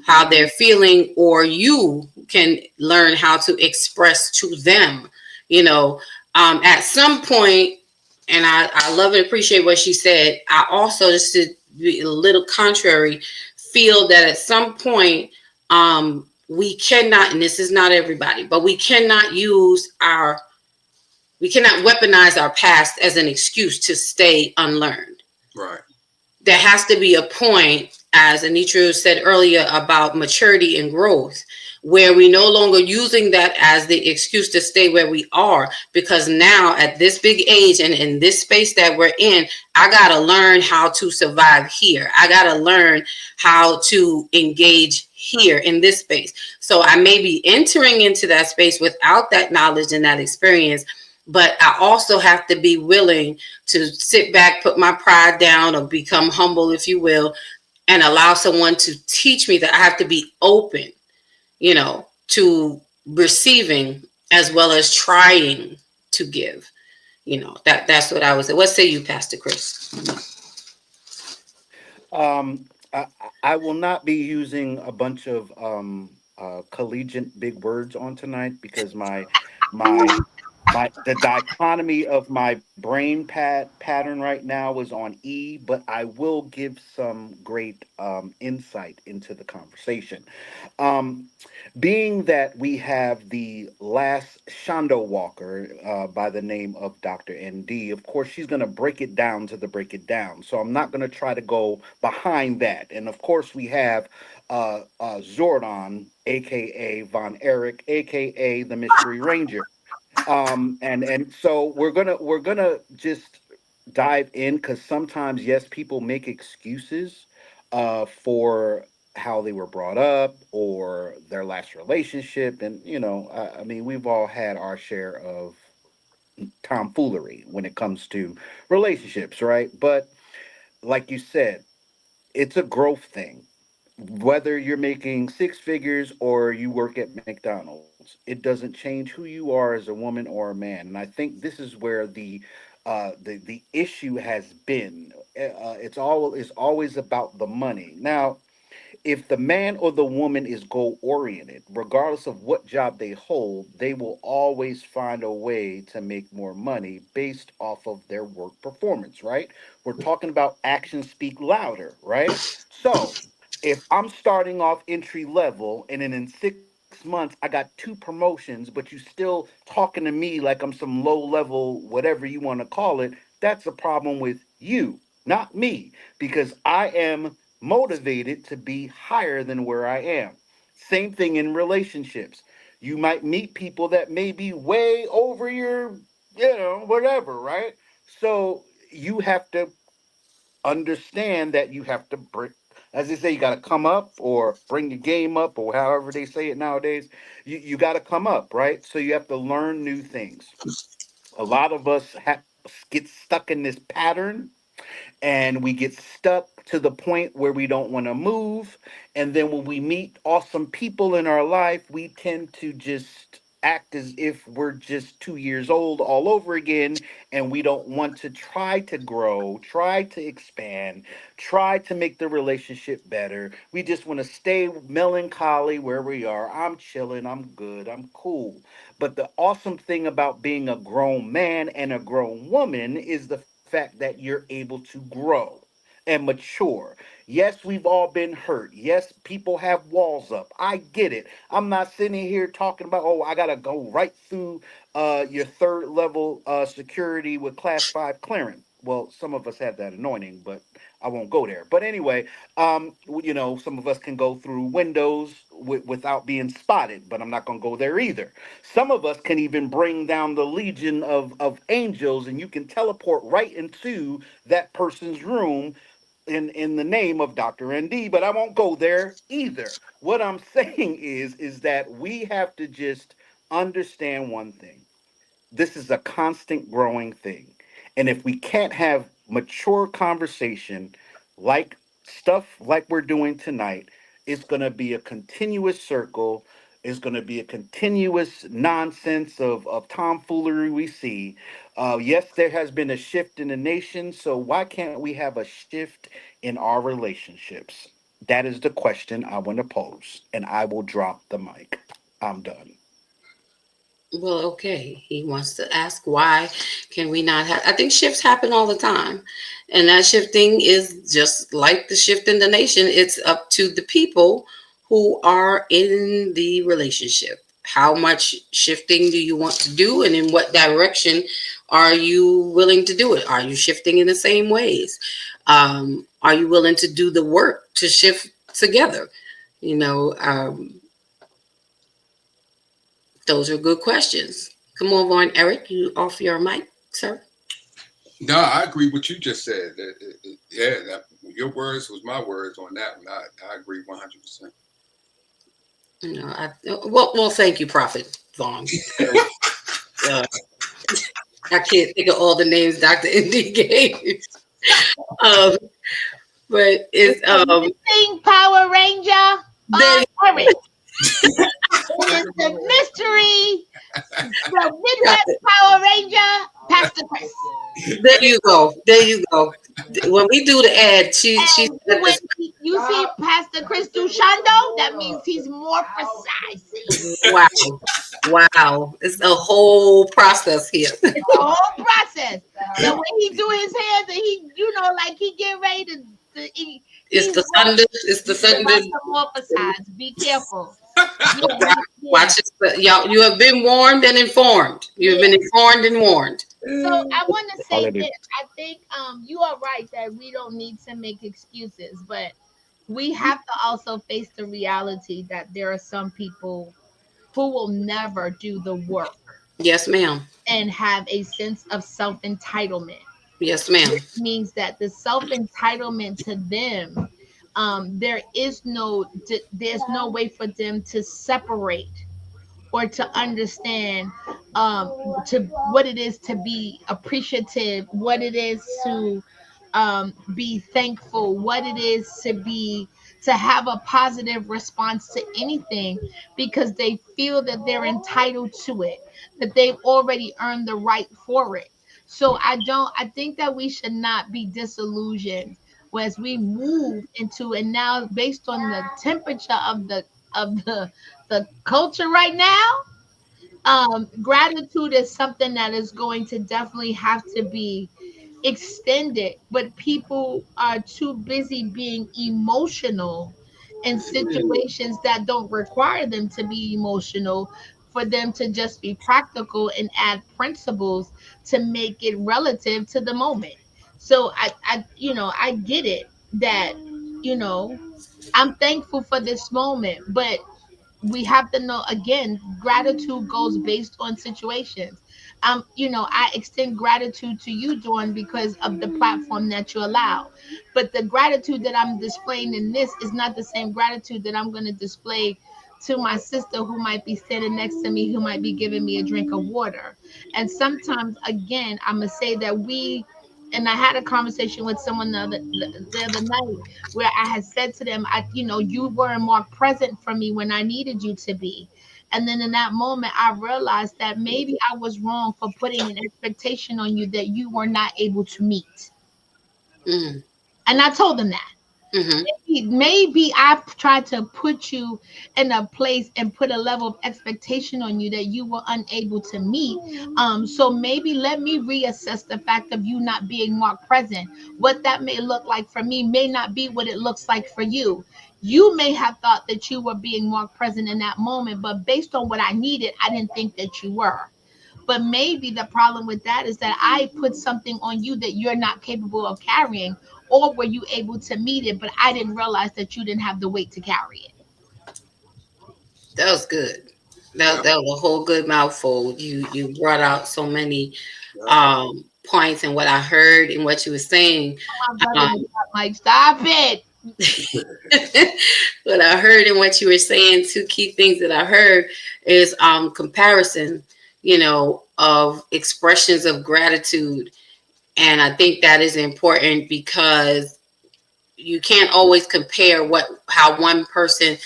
how they're feeling, or you can learn how to express to them, at some point. And I love and appreciate what she said. I also, just to be a little contrary, feel that at some point, we cannot, and this is not everybody, but we cannot weaponize our past as an excuse to stay unlearned. Right. There has to be a point, as Anitra said earlier, about maturity and growth, where we no longer using that as the excuse to stay where we are, because now at this big age and in this space that we're in, I got to learn how to survive here. I got to learn how to engage here in this space. So I may be entering into that space without that knowledge and that experience, but I also have to be willing to sit back, put my pride down, or become humble, if you will, and allow someone to teach me that I have to be open, to receiving as well as trying to give. That's what I was. What say you, Pastor Chris? I, I will not be using a bunch of collegiate big words on tonight because my the dichotomy of my brain pattern right now is on E, but I will give some great insight into the conversation. Um, Being that we have the last Shondo Walker by the name of Dr. ND, of course, she's going to break it down to the break it down. So I'm not going to try to go behind that. And of course, we have Zordon, aka Von Erich, aka the Mystery Ranger. And so we're gonna just dive in because sometimes, yes, people make excuses for how they were brought up or their last relationship, and I mean, we've all had our share of tomfoolery when it comes to relationships, right? But like you said, it's a growth thing. Whether you're making six figures or you work at McDonald's, it doesn't change who you are as a woman or a man. And I think this is where the issue has been. It's always about the money. Now, if the man or the woman is goal oriented, regardless of what job they hold, they will always find a way to make more money based off of their work performance, right? We're talking about actions speak louder, right? So if I'm starting off entry level and then in 6 months I got two promotions, but you still talking to me like I'm some low level, whatever you want to call it, that's a problem with you, not me, because I am motivated to be higher than where I am. Same thing in relationships. You might meet people that may be way over your, whatever, right? So you have to understand that you have to bring, as they say, you got to come up or bring your game up or however they say it nowadays. You got to come up, right? So you have to learn new things. A lot of us get stuck in this pattern, and we get stuck to the point where we don't want to move. And then when we meet awesome people in our life, we tend to just act as if we're just 2 years old all over again. And we don't want to try to grow, try to expand, try to make the relationship better. We just want to stay melancholy where we are. I'm chilling, I'm good, I'm cool. But the awesome thing about being a grown man and a grown woman is the fact that you're able to grow and mature. Yes, we've all been hurt. Yes, people have walls up. I get it. I'm not sitting here talking about, oh, I gotta go right through your third level security with class 5 clearance. Well, some of us have that anointing, but I won't go there. But anyway, some of us can go through windows without being spotted, but I'm not going to go there either. Some of us can even bring down the legion of angels, and you can teleport right into that person's room in the name of Dr. ND, but I won't go there either. What I'm saying is that we have to just understand one thing. This is a constant growing thing. And if we can't have mature conversation like stuff like we're doing tonight, it's going to be a continuous circle. It's going to be a continuous nonsense of tomfoolery we see. Yes, there has been a shift in the nation. So why can't we have a shift in our relationships? That is the question I want to pose. And I will drop the mic. I'm done. Well, okay. He wants to ask why can we not have, I think shifts happen all the time. And that shifting is just like the shift in the nation. It's up to the people who are in the relationship. How much shifting do you want to do, and in what direction are you willing to do it? Are you shifting in the same ways? Are you willing to do the work to shift together? You know, those are good questions. Come on, Eric. You off your mic, sir? No, I agree with what you just said. Yeah, your words was my words on that one. I agree 100%. You know, well, thank you, Prophet Vaughn. uh, I can't think of all the names Dr. Indy gave. um, but it's Missing Power Ranger they, Eric. It is the mystery, the Midwest Power Ranger, Pastor Chris. there you go. There you go. When we do the ad, she And when you see Pastor Chris do Shando, that means he's more precise. wow. Wow. It's a whole process here. It's the whole process. The way he do his hands, and he, like he get ready to. It's the thunder. It's the thunder. More precise. Be careful. Watch it. Y'all, you have been warned and informed. You have been informed and warned. So I want to say this. I think you are right that we don't need to make excuses, but we have to also face the reality that there are some people who will never do the work Yes, ma'am. and have a sense of self-entitlement. Yes, ma'am. Which means that the self-entitlement to them, there's no way for them to separate or to understand to what it is to be appreciative, what it is to be thankful, what it is to have a positive response to anything, because they feel that they're entitled to it, that they've already earned the right for it. So I think that we should not be disillusioned Whereas we move into, and now based on the temperature of the culture right now, gratitude is something that is going to definitely have to be extended, but people are too busy being emotional in situations that don't require them to be emotional, for them to just be practical and add principles to make it relative to the moment. So I get it that, you know, I'm thankful for this moment, but we have to know, again, gratitude goes based on situations. I extend gratitude to you, Dawn, because of the platform that you allow. But the gratitude that I'm displaying in this is not the same gratitude that I'm going to display to my sister who might be standing next to me, who might be giving me a drink of water. And sometimes, again, I'm going to say that and I had a conversation with someone the other night, where I had said to them, you weren't more present for me when I needed you to be. And then in that moment, I realized that maybe I was wrong for putting an expectation on you that you were not able to meet. Mm-hmm. And I told them that. Mm-hmm. Maybe I've tried to put you in a place and put a level of expectation on you that you were unable to meet. So maybe let me reassess the fact of you not being more present. What that may look like for me may not be what it looks like for you. You may have thought that you were being more present in that moment, but based on what I needed, I didn't think that you were. But maybe the problem with that is that I put something on you that you're not capable of carrying, or were you able to meet it, but I didn't realize that you didn't have the weight to carry it. That was good. That was a whole good mouthful. You brought out so many points, and what I heard and what you were saying. My brother, Mike, stop it. What I heard and what you were saying, two key things that I heard is comparison, of expressions of gratitude. And I think that is important, because you can't always compare how one person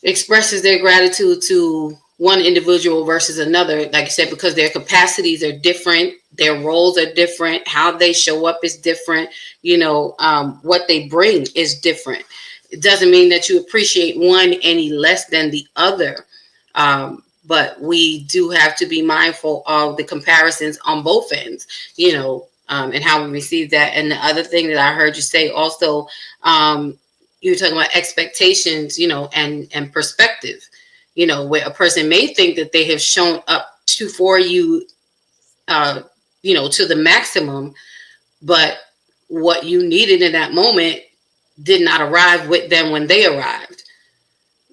expresses their gratitude to one individual versus another. Like I said, because their capacities are different, their roles are different, how they show up is different, what they bring is different. It doesn't mean that you appreciate one any less than the other. But we do have to be mindful of the comparisons on both ends, and how we receive that. And the other thing that I heard you say also, you were talking about expectations, and perspective, where a person may think that they have shown up for you, to the maximum, but what you needed in that moment did not arrive with them when they arrived.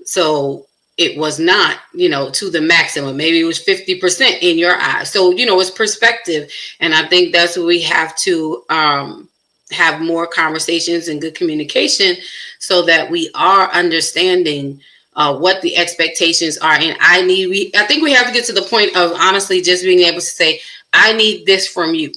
So it was not, to the maximum. Maybe it was 50% in your eyes. So, it's perspective. And I think that's what we have to have more conversations and good communication, so that we are understanding what the expectations are. And I think we have to get to the point of honestly just being able to say, I need this from you.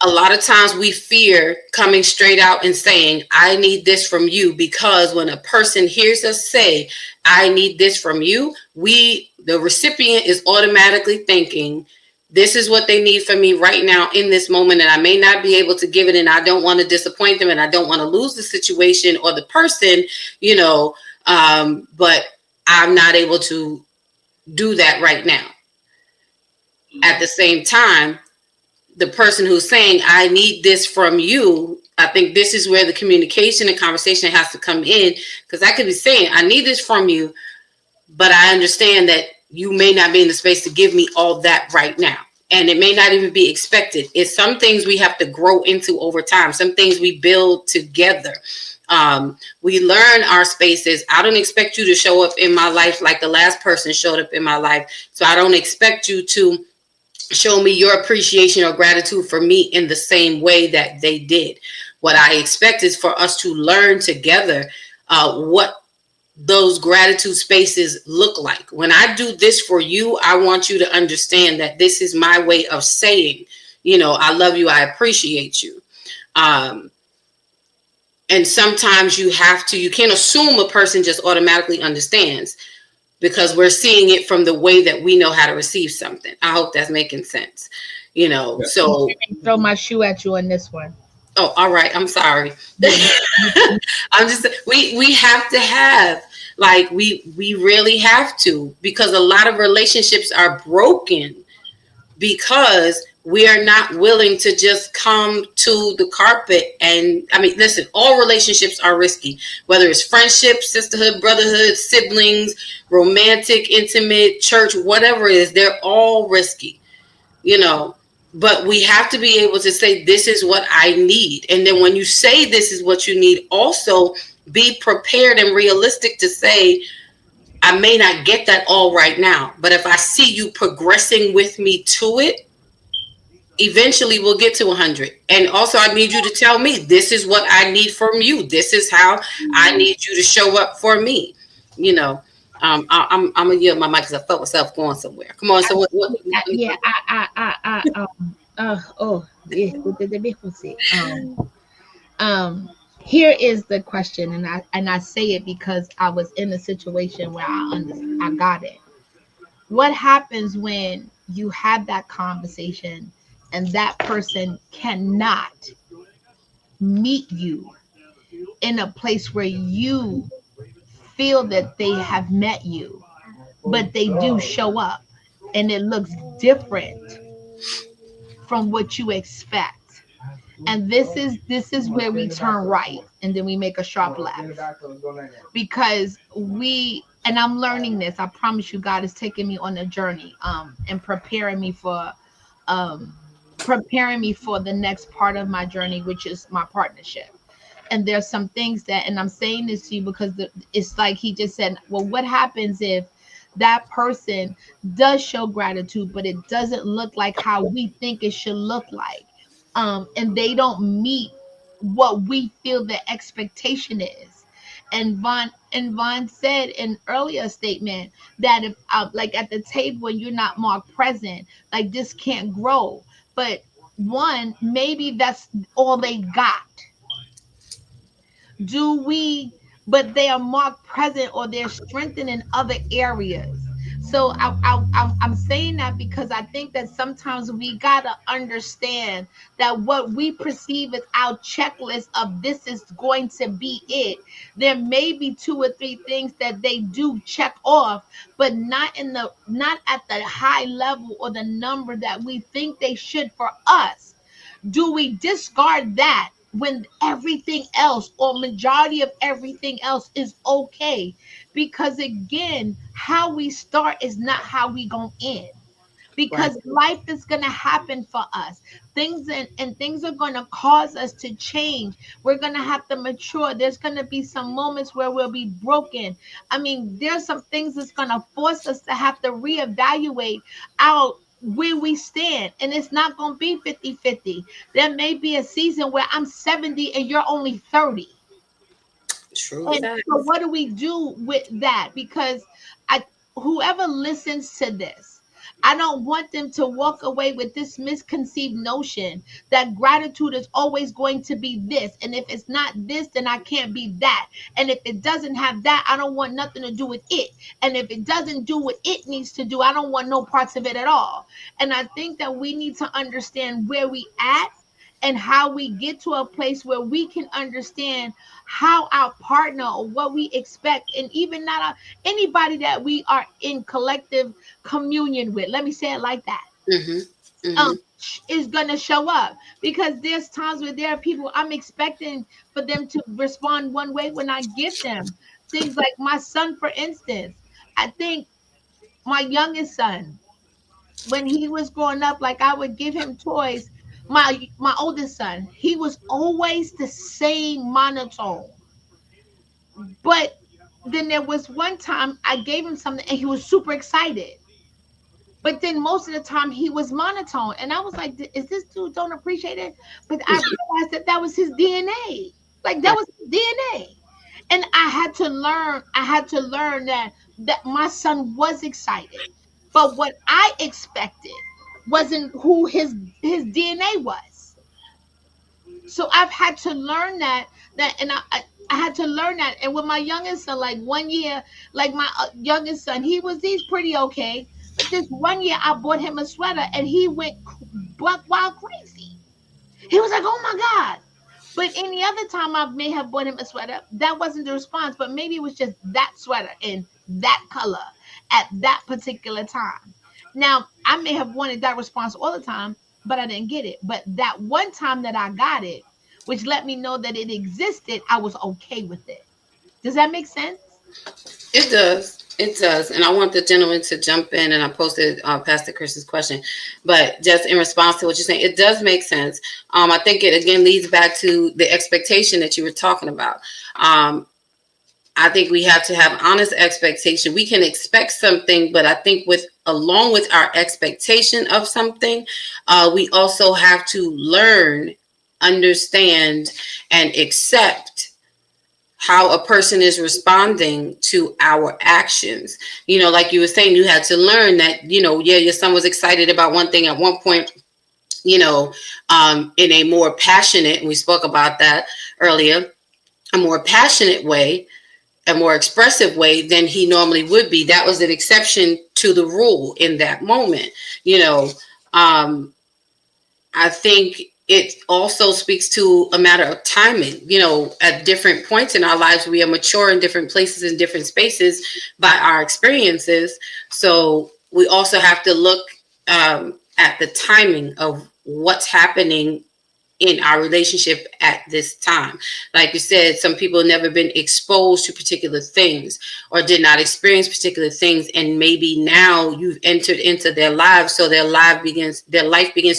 A lot of times we fear coming straight out and saying, I need this from you, because when a person hears us say, I need this from you, the recipient is automatically thinking, this is what they need from me right now in this moment, and I may not be able to give it, and I don't want to disappoint them, and I don't want to lose the situation or the person, but I'm not able to do that right now. At the same time, the person who's saying, I need this from you, I think this is where the communication and conversation has to come in, because I could be saying, I need this from you, but I understand that you may not be in the space to give me all that right now. And it may not even be expected. It's some things we have to grow into over time. Some things we build together. We learn our spaces. I don't expect you to show up in my life like the last person showed up in my life. So I don't expect you to show me your appreciation or gratitude for me in the same way that they did. What I expect is for us to learn together what those gratitude spaces look like. When I do this for you, I want you to understand that this is my way of saying, I love you, I appreciate you. And sometimes you can't assume a person just automatically understands, because we're seeing it from the way that we know how to receive something. I hope that's making sense. So throw my shoe at you on this one. Oh, all right. I'm sorry. Yeah. I'm just we have to have like we really have to, because a lot of relationships are broken because we are not willing to just come to the carpet. And I mean, listen, all relationships are risky, whether it's friendship, sisterhood, brotherhood, siblings, romantic, intimate, church, whatever it is, they're all risky, you know. But we have to be able to say, this is what I need. And then when you say this is what you need, also be prepared and realistic to say, I may not get that all right now, but if I see you progressing with me to it, eventually we'll get to 100. And also, I need you to tell me, this is what I need from you. This is how I need you to show up for me. You know, I'm gonna yield my mic because I felt myself going somewhere. Come on. So Yeah, oh, yeah, the big one say, here is the question, and I say it because I was in a situation where I got it. What happens when you have that conversation and that person cannot meet you in a place where you feel that they have met you, but they do show up and it looks different from what you expect? And this is where we turn right and then we make a sharp left, because and I'm learning this. I promise you, God is taking me on a journey and um preparing me for the next part of my journey, which is my partnership. And there's some things that, and I'm saying this to you because it's like he just said, well, what happens if that person does show gratitude, but it doesn't look like how we think it should look like, and they don't meet what we feel the expectation is. And Vaughn said in earlier statement that if like at the table when you're not marked present, like this can't grow. But one, maybe that's all they got. Do we, but they are marked present or they're strengthened in other areas. So I'm saying that because I think that sometimes we gotta understand that what we perceive as our checklist of this is going to be it, there may be two or three things that they do check off, but not at the high level or the number that we think they should for us. Do we discard that when everything else or majority of everything else is okay? Because again, how we start is not how we go in, right. because life is going to happen for us. Things and things are going to cause us to change. We're going to have to mature. There's going to be some moments where we'll be broken. I mean, there's some things that's going to force us to have to reevaluate our where we stand, and it's not going to be 50-50. There may be a season where I'm 70 and you're only 30. True And so facts. what do we do with that? Because I whoever listens to this, I don't want them to walk away with this misconceived notion that gratitude is always going to be this. And if it's not this, then I can't be that. And if it doesn't have that, I don't want nothing to do with it. And if it doesn't do what it needs to do, I don't want no parts of it at all. And I think that we need to understand where we at and how we get to a place where we can understand how our partner or what we expect, and even not anybody that we are in collective communion with, let me say it like that, Mm-hmm. Mm-hmm. um is gonna show up. Because there's times where there are people I'm expecting for them to respond one way when I get them things like my son, for instance. I think my youngest son, when he was growing up, like I would give him toys. My oldest son, he was always the same monotone. But then there was one time I gave him something and he was super excited. But then most of the time he was monotone. And I was like, is this dude don't appreciate it? But I realized that that was his DNA. Like that Right. was his DNA. And I had to learn that my son was excited. But what I expected wasn't who his DNA was. So I've had to learn I had to learn that. And with my youngest son, like 1 year, like my youngest son, he's pretty okay. But this 1 year, I bought him a sweater, and he went buck wild crazy. He was like, "Oh my god!" But any other time I may have bought him a sweater, that wasn't the response, but maybe it was just that sweater in that color at that particular time. Now, I may have wanted that response all the time, but I didn't get it. But that one time that I got it, which let me know that it existed, I was okay with it. Does that make sense? It does. It does. And I want the gentleman to jump in, and I posted Pastor Chris's question. But just in response to what you're saying, it does make sense. I think it again leads back to the expectation that you were talking about. I think we have to have honest expectation. We can expect something, but I think along with our expectation of something, we also have to learn, understand, and accept how a person is responding to our actions. Like you were saying, you had to learn that, yeah, your son was excited about one thing at one point, in a more passionate, and we spoke about that earlier, a more passionate way, a more expressive way than he normally would be. That was an exception to the rule in that moment. I think it also speaks to a matter of timing. At different points in our lives, we are mature in different places, in different spaces by our experiences. So we also have to look at the timing of what's happening in our relationship at this time. Like you said, some people have never been exposed to particular things or did not experience particular things, and maybe now you've entered into their lives, so their life begins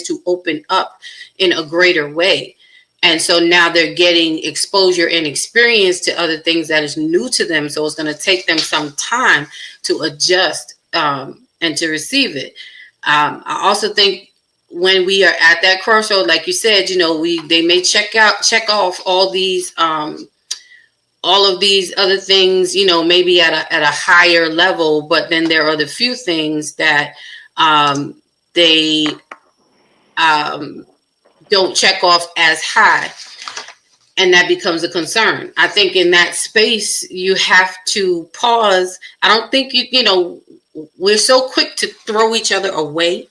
to open up in a greater way. And so now they're getting exposure and experience to other things that is new to them. So it's going to take them some time to adjust and to receive it. I also think when we are at that crossroad, like you said, they may check off all of these other things, maybe at a higher level, but then there are the few things that they don't check off as high, and that becomes a concern. I think in that space you have to pause. I don't think we're so quick to throw each other away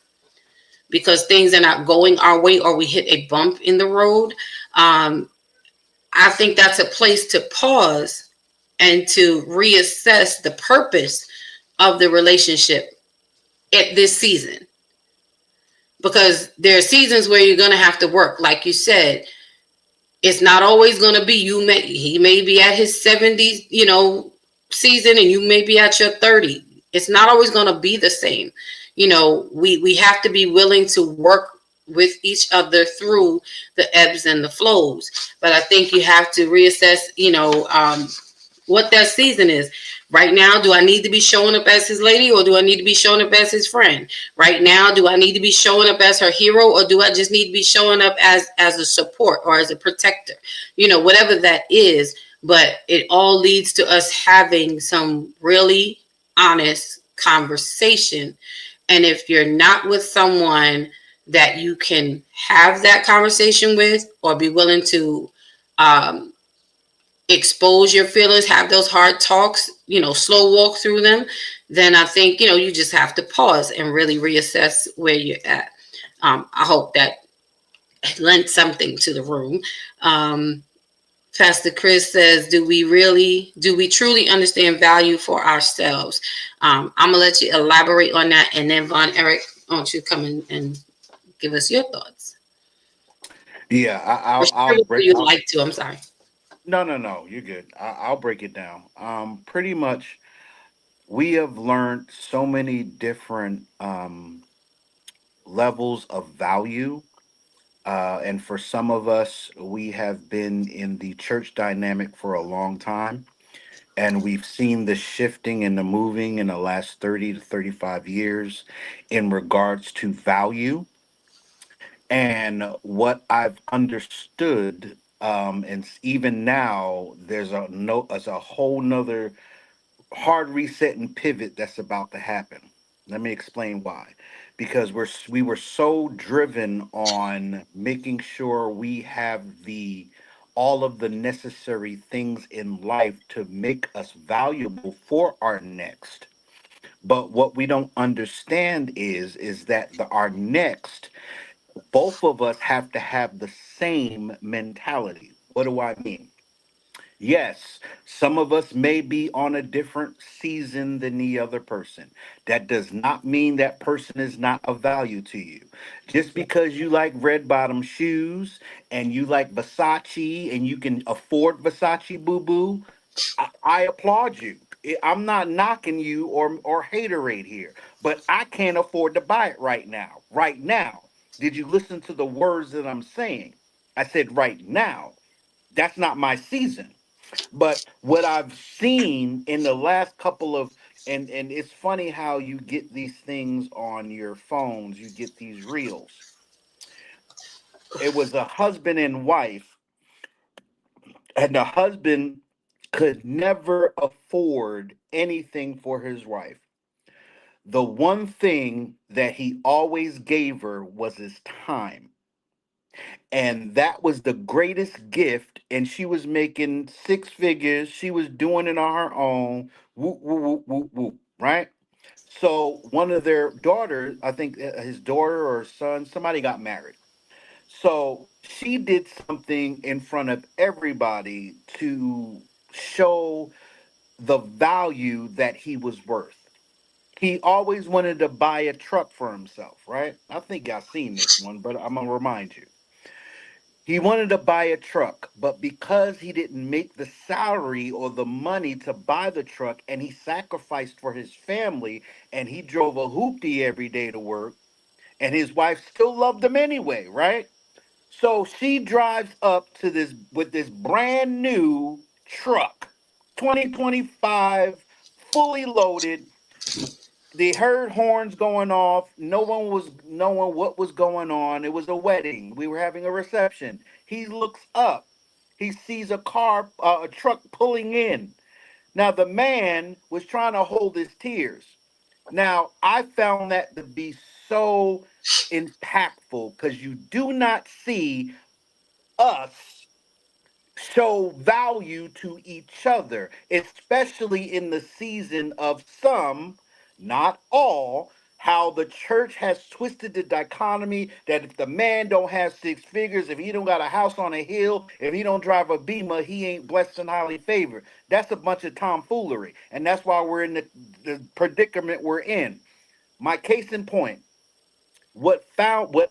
because things are not going our way or we hit a bump in the road. I think that's a place to pause and to reassess the purpose of the relationship at this season. Because there are seasons where you're going to have to work. Like you said, it's not always going to be he may be at his 70s, season, and you may be at your 30. It's not always going to be the same. We have to be willing to work with each other through the ebbs and the flows. But I think you have to reassess, what that season is. Right now, do I need to be showing up as his lady, or do I need to be showing up as his friend? Right now, do I need to be showing up as her hero, or do I just need to be showing up as a support or as a protector? Whatever that is. But it all leads to us having some really honest conversation. And if you're not with someone that you can have that conversation with, or be willing to expose your feelings, have those hard talks, slow walk through them, then I think, you just have to pause and really reassess where you're at. I hope that lent something to the room. Pastor Chris says, do we truly understand value for ourselves? I'm going to let you elaborate on that. And then Von Eric, why don't you come in and give us your thoughts? Yeah, I'm sorry. No, you're good. I'll break it down. Pretty much, we have learned so many different levels of value. And for some of us, we have been in the church dynamic for a long time. And we've seen the shifting and the moving in the last 30 to 35 years in regards to value. And what I've understood, and even now, there's a whole nother hard reset and pivot that's about to happen. Let me explain why. Because we were so driven on making sure we have all of the necessary things in life to make us valuable for our next. But what we don't understand is that our next, both of us have to have the same mentality. What do I mean? Yes, some of us may be on a different season than the other person. That does not mean that person is not of value to you. Just because you like red bottom shoes and you like Versace and you can afford Versace boo boo, I applaud you. I'm not knocking you or haterade here, but I can't afford to buy it right now. Right now. Did you listen to the words that I'm saying? I said right now. That's not my season. But what I've seen in the last couple of and it's funny how you get these things on your phones, you get these reels. It was a husband and wife, and the husband could never afford anything for his wife. The one thing that he always gave her was his time. And that was the greatest gift. And she was making six figures. She was doing it on her own. Whoop, whoop, whoop, whoop, whoop, right? So one of their daughters, I think his daughter or son, somebody got married. So she did something in front of everybody to show the value that he was worth. He always wanted to buy a truck for himself, right? I think I've seen this one, but I'm gonna remind you. He wanted to buy a truck, but because he didn't make the salary or the money to buy the truck and he sacrificed for his family and he drove a hoopty every day to work and his wife still loved him anyway, right? So she drives up to this with this brand new truck, 2025, fully loaded. They heard horns going off. No one was knowing what was going on. It was a wedding. We were having a reception. He looks up. He sees a car, a truck pulling in. Now the man was trying to hold his tears. Now I found that to be so impactful because you do not see us show value to each other, especially in the season of some, not all, how the church has twisted the dichotomy that if the man don't have six figures, if he don't got a house on a hill, if he don't drive a Beamer, he ain't blessed and highly favored. That's a bunch of tomfoolery. And that's why we're in the predicament we're in. My case in point, what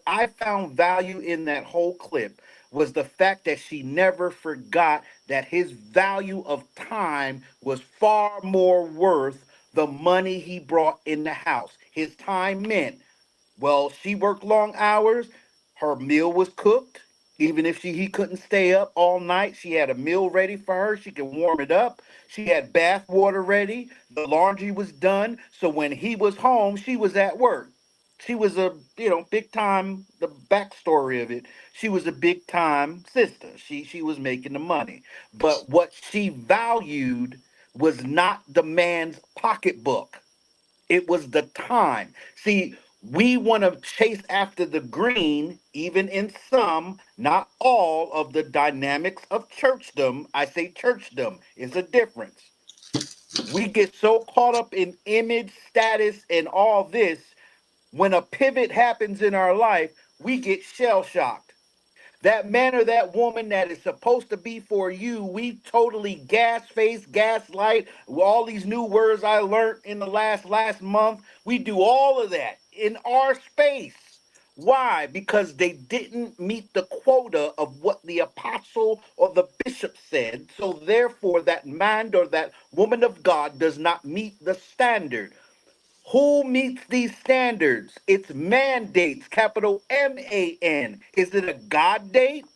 I found value in that whole clip was the fact that she never forgot that his value of time was far more worth the money he brought in the house. His time meant, well, she worked long hours. Her meal was cooked. Even if he couldn't stay up all night, she had a meal ready for her. She could warm it up. She had bath water ready. The laundry was done. So when he was home, she was at work. She was a, big time, the backstory of it. She was a big time sister. She was making the money. But what she valued was not the man's pocketbook. It was the time. See, we want to chase after the green, even in some, not all of the dynamics of churchdom. I say churchdom is a difference. We get so caught up in image, status, and all this. When a pivot happens in our life, we get shell shocked. That man or that woman that is supposed to be for you, we totally gas face, gaslight. All these new words I learned in the last month, we do all of that in our space. Why? Because they didn't meet the quota of what the apostle or the bishop said. So therefore, that man or that woman of God does not meet the standard. Who meets these standards? It's mandates, capital MAN. Is it a God date?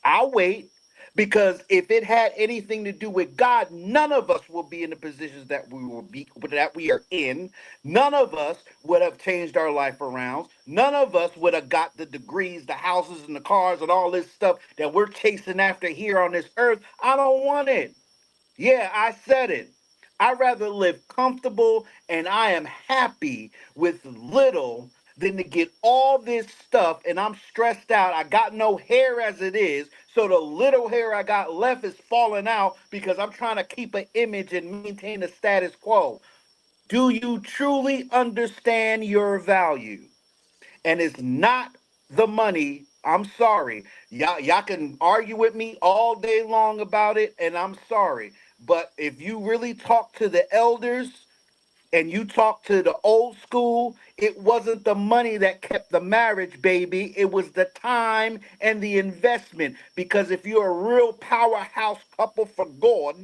I'll wait. Because if it had anything to do with God, none of us will be in the positions that we are in. None of us would have changed our life around. None of us would have got the degrees, the houses, and the cars, and all this stuff that we're chasing after here on this earth. I don't want it. Yeah, I said it. I rather live comfortable and I am happy with little than to get all this stuff and I'm stressed out. I got no hair as it is. So the little hair I got left is falling out because I'm trying to keep an image and maintain the status quo. Do you truly understand your value? And it's not the money I'm sorry. Y'all can argue with me all day long about it, and I'm sorry. But if you really talk to the elders and you talk to the old school, it wasn't the money that kept the marriage, baby. It was the time and the investment. Because if you're a real powerhouse couple for God,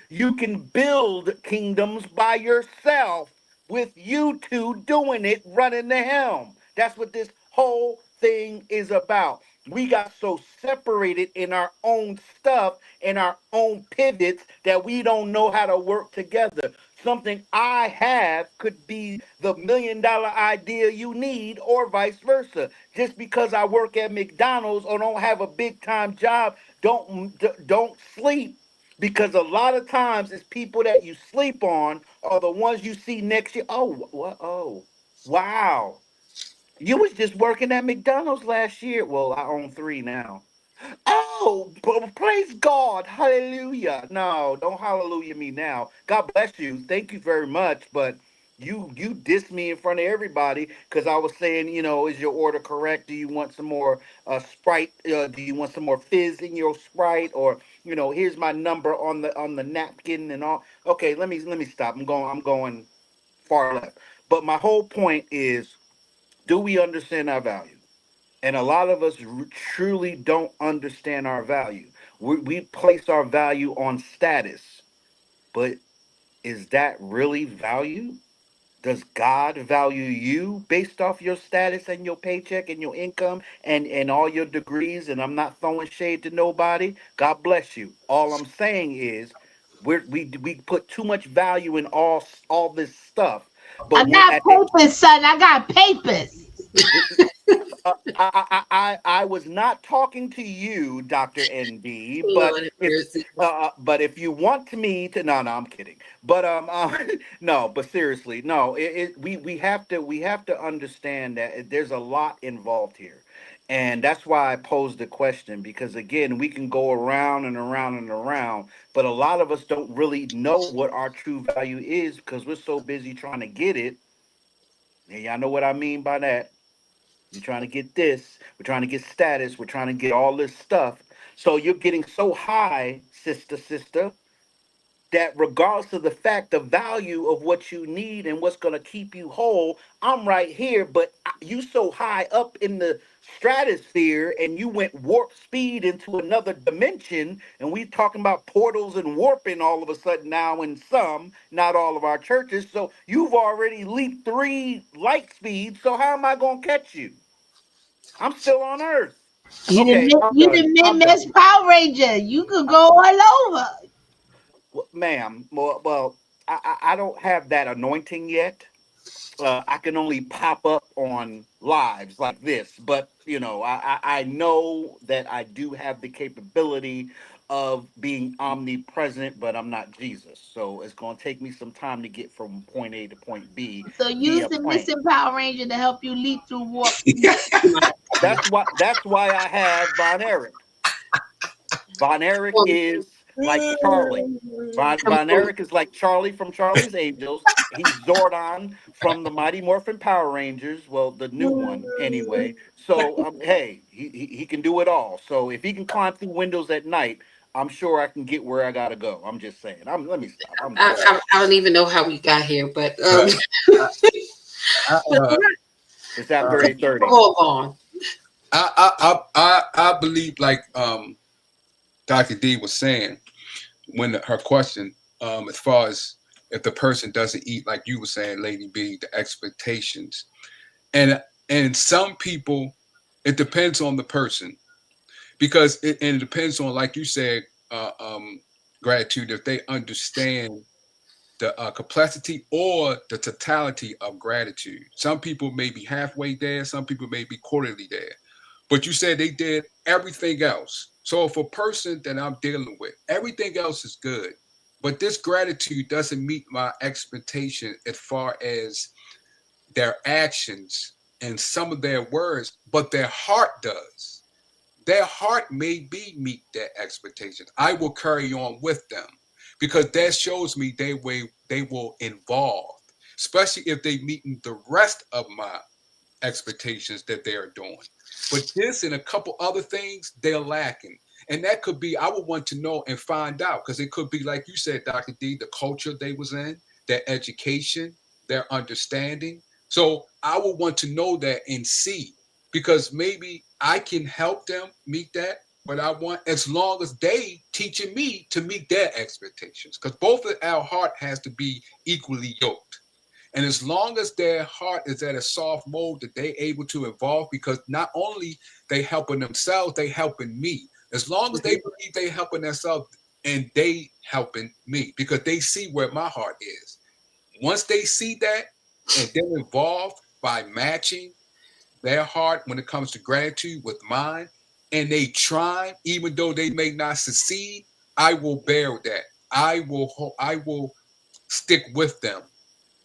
you can build kingdoms by yourself with you two doing it, running the helm. That's what this whole thing is about. We got so separated in our own stuff and our own pivots that we don't know how to work together. Something I have could be the $1 million idea you need, or vice versa. Just because I work at McDonald's or don't have a big time job, don't sleep, because a lot of times it's people that you sleep on are the ones you see next year. Oh, what? Oh, wow. You was just working at McDonald's last year. Well, I own three now. Oh, praise God. Hallelujah. No, don't hallelujah me now. God bless you. Thank you very much. But you dissed me in front of everybody because I was saying, is your order correct? Do you want some more Sprite? Do you want some more fizz in your Sprite? Or, here's my number on the napkin and all. Okay, let me stop. I'm going far left. But my whole point is, do we understand our value? And a lot of us truly don't understand our value. We place our value on status, but is that really value? Does God value you based off your status and your paycheck and your income and all your degrees? And I'm not throwing shade to nobody. God bless you. All I'm saying is we put too much value in all this stuff, I but when got at the papers, son. I got papers. I was not talking to you, Dr. NB, Lord have mercy. but if you want me to, no, I'm kidding. But no, but seriously, no, we have to understand that there's a lot involved here. And that's why I posed the question, because again, we can go around and around and around, but a lot of us don't really know what our true value is because we're so busy trying to get it. And y'all know what I mean by that. We're trying to get this. We're trying to get status. We're trying to get all this stuff. So you're getting so high, sister, that regardless of the fact, the value of what you need and what's going to keep you whole, I'm right here, but you so high up in the stratosphere and you went warp speed into another dimension, and we talking about portals and warping all of a sudden now in some, not all of our churches. So you've already leaped 3 light speeds. So how am I going to catch you? I'm still on Earth. Okay, I'm You done. didn't I'm miss done. Power Ranger. You could go all over. Ma'am, well, I don't have that anointing yet. I can only pop up on lives like this, but I know that I do have the capability of being omnipresent, but I'm not Jesus. So it's going to take me some time to get from point A to point B So use via the plane. missing Power Ranger to help you leap through warp. That's why I have Von Erich. Von Erich is like Charlie. Von Erich is like Charlie from Charlie's Angels. He's Zordon from the Mighty Morphin Power Rangers. Well, the new one anyway. So hey, he can do it all. So if he can climb through windows at night, I'm sure I can get where I gotta go. I'm just saying. Let me stop. I'm done. I don't even know how we got here, but It's after 8:30. hold on. I believe, like Dr. D was saying, when her question, as far as if the person doesn't eat, like you were saying, Lady B, the expectations, and some people, it depends on the person, because it depends on, like you said, gratitude, if they understand the complexity or the totality of gratitude. Some people may be halfway there, some people may be quarterly there. But you said they did everything else. So if a person that I'm dealing with, everything else is good, but this gratitude doesn't meet my expectation as far as their actions and some of their words, but their heart does. Their heart may be meet their expectations. I will carry on with them because that shows me they will involve, especially if they meet the rest of my expectations that they are doing. But this and a couple other things, they're lacking. And that could be, I would want to know and find out, because it could be, like you said, Dr. D, the culture they was in, their education, their understanding. So I would want to know that and see, because maybe I can help them meet that. But I want, as long as they teaching me to meet their expectations, because both of our heart has to be equally yoked. And as long as their heart is at a soft mode that they able to evolve, because not only they helping themselves, they helping me. As long as they believe they helping themselves and they helping me, because they see where my heart is. Once they see that and they're involved by matching their heart when it comes to gratitude with mine, and they try, even though they may not succeed, I will bear that. I will stick with them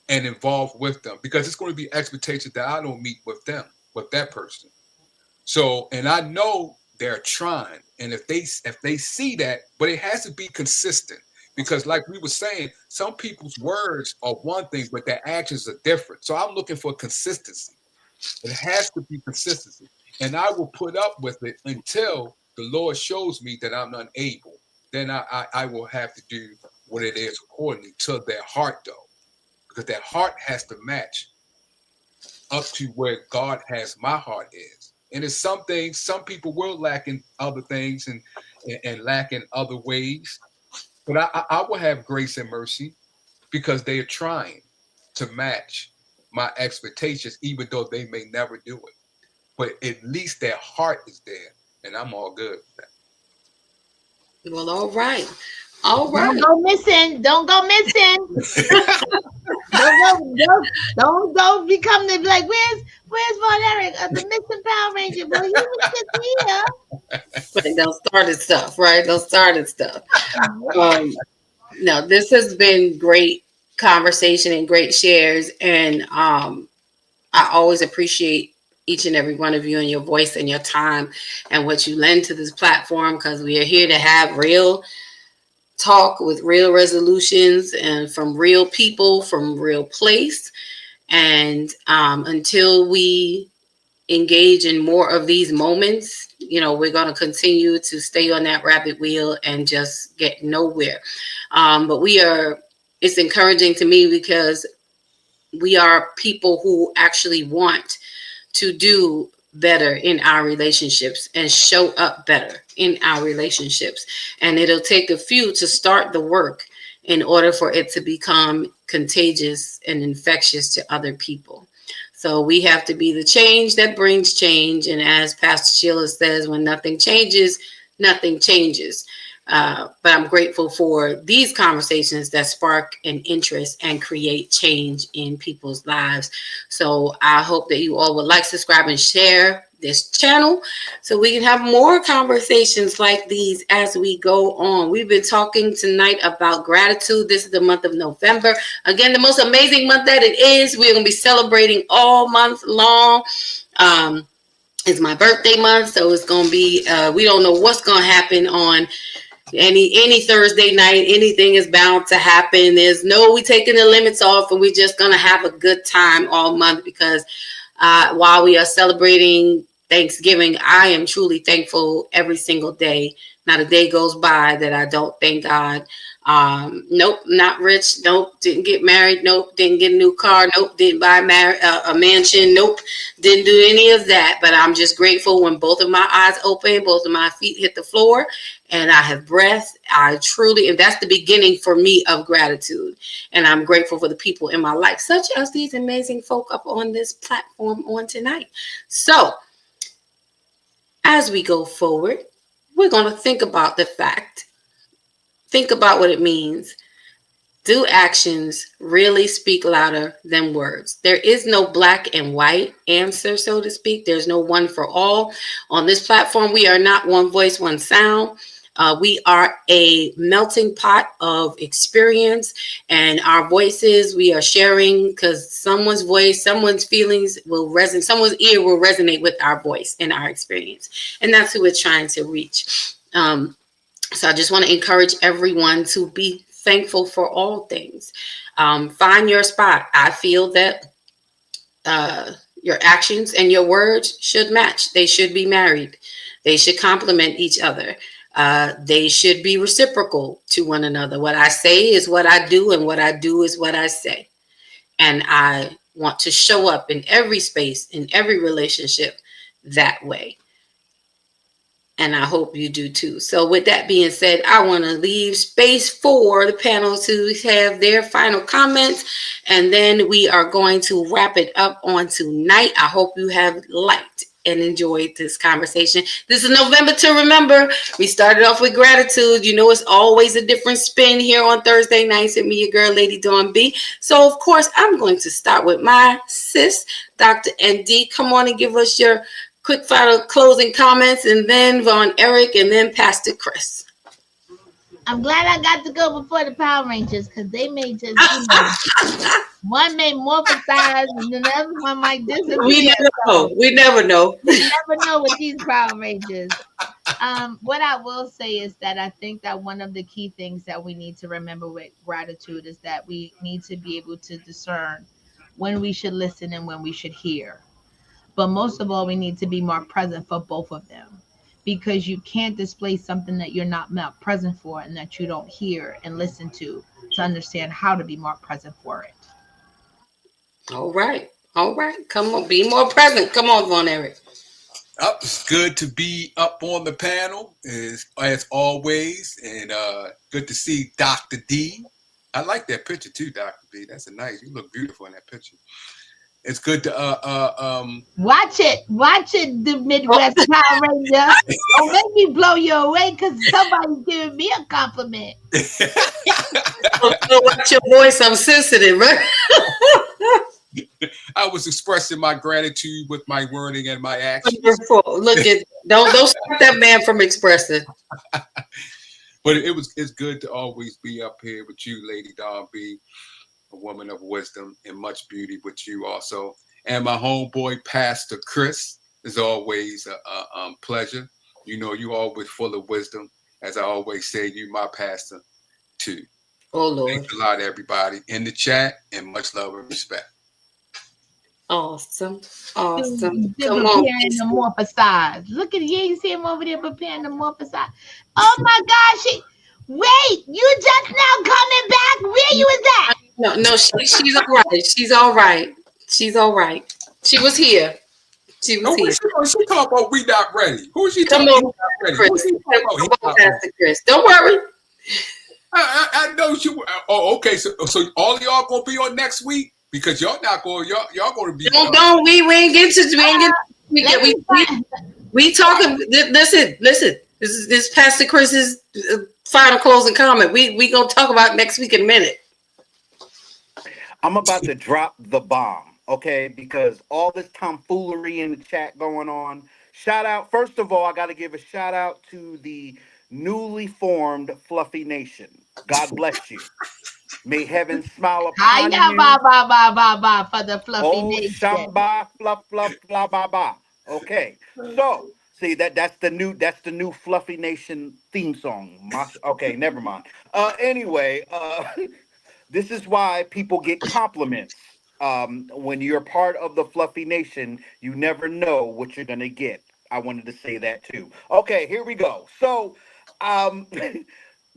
and involved with them, because it's going to be expectations that I don't meet with them, with that person. So, and I know they're trying, and if they see that, but it has to be consistent, because like we were saying, some people's words are one thing, but their actions are different. So I'm looking for consistency. It has to be consistency, and I will put up with it until the Lord shows me that I'm unable. Then I will have to do what it is accordingly to their heart, though, because their heart has to match up to where God has my heart is. And it's some things, some people will lack in other things and lack in other ways. But I will have grace and mercy, because they are trying to match my expectations, even though they may never do it. But at least their heart is there, and I'm all good with that. Well, all right. All Don't right. go missing. Don't go missing. Don't become the like. Where's Von Eric? The missing Power Ranger. Well, he was just here. Right, they'll started stuff, right? They'll started stuff. No, this has been great conversation and great shares. And I always appreciate each and every one of you and your voice and your time and what you lend to this platform, because we are here to have real talk with real resolutions and from real people, from real place. And until we engage in more of these moments, we're going to continue to stay on that rabbit wheel and just get nowhere. But it's encouraging to me, because we are people who actually want to do better in our relationships and show up better in our relationships. And it'll take a few to start the work in order for it to become contagious and infectious to other people. So we have to be the change that brings change. And as Pastor Sheila says, when nothing changes, nothing changes. But I'm grateful for these conversations that spark an interest and create change in people's lives. So I hope that you all would like, subscribe, and share this channel so we can have more conversations like these as we go on. We've been talking tonight about gratitude. This is the month of November. Again, the most amazing month that it is. We're going to be celebrating all month long. It's my birthday month, so it's going to be, we don't know what's going to happen on any Thursday night. Anything is bound to happen. We taking the limits off, and we're just going to have a good time all month, because while we are celebrating Thanksgiving, I am truly thankful every single day. Not a day goes by that I don't thank God. Nope, not rich. Nope, didn't get married. Nope, didn't get a new car. Nope, didn't buy a mansion. Nope, didn't do any of that. But I'm just grateful when both of my eyes open, both of my feet hit the floor, and I have breath. And that's the beginning for me of gratitude. And I'm grateful for the people in my life, such as these amazing folk up on this platform on tonight. So as we go forward, we're going to think about what it means. Do actions really speak louder than words? There is no black and white answer, so to speak. There's no one for all. On this platform, we are not one voice, one sound. We are a melting pot of experience, and our voices we are sharing, because someone's voice, someone's feelings will resonate, someone's ear will resonate with our voice and our experience. And that's who we're trying to reach. So I just want to encourage everyone to be thankful for all things. Find your spot. I feel that Your actions and your words should match. They should be married. They should complement each other. They should be reciprocal to one another. What I say is what I do, and what I do is what I say. And I want to show up in every space, in every relationship that way. And I hope you do too. So with that being said, I want to leave space for the panel to have their final comments. And then we are going to wrap it up on tonight. I hope you have liked and enjoyed this conversation. This is November to Remember. We started off with gratitude. You know, it's always a different spin here on Thursday nights with me, your girl, Lady Dawn B. So, of course, I'm going to start with my sis, Dr. ND. Come on and give us your quick final closing comments, and then Von Eric, and then Pastor Chris. I'm glad I got to go before the Power Rangers, because they may just, one may morphosize and then the other one might disappear. We never know. We never know. We never know with these Power Rangers. What I will say is that I think that one of the key things that we need to remember with gratitude is that we need to be able to discern when we should listen and when we should hear. But most of all, we need to be more present for both of them, because you can't display something that you're not present for and that you don't hear and listen to understand how to be more present for it. All right. All right. Come on. Be more present. Come on, Von Eric. It's good to be up on the panel as always, and good to see Dr. D. I like that picture too, Dr. D. That's you look beautiful in that picture. It's good to watch it, the Midwest Power Ranger. Don't make me blow you away, because somebody's giving me a compliment. Watch your voice. I'm sensitive, right? I was expressing my gratitude with my wording and my actions. Wonderful. Look at don't stop that man from expressing. But it's good to always be up here with you, Lady Dawn B, a woman of wisdom and much beauty with you also. And my homeboy, Pastor Chris, is always a pleasure. You know, you always full of wisdom. As I always say, you my pastor too. Oh, Lord. Thanks a lot, everybody in the chat, and much love and respect. Awesome. Awesome. They're Come preparing on. to morphosize. Look at you see him over there preparing to morphosize. Oh my gosh. Wait, you just now coming back? Where you was at? No, she's all right. She's all right. She's all right. She was here. She was here. She talking about we not ready. Who is she Come talking on, about? Chris. Come on, Pastor Chris. Don't worry. I know you. Oh, okay. So all y'all gonna be on next week, because y'all not going. Y'all gonna be. Don't. We ain't getting to. We talking. Listen. This is Pastor Chris's final closing comment. We gonna talk about next week in a minute. I'm about to drop the bomb, okay? Because all this tomfoolery in the chat going on. Shout out. First of all, I got to give a shout out to the newly formed Fluffy Nation. God bless you. May heaven smile upon you. Ba for the Fluffy Nation. Shamba, fluff, blah, blah, blah. Okay. So, see, that's the new Fluffy Nation theme song. Okay, never mind. Anyway, this is why people get compliments. When you're part of the Fluffy Nation, you never know what you're gonna get. I wanted to say that too. Okay, here we go. So,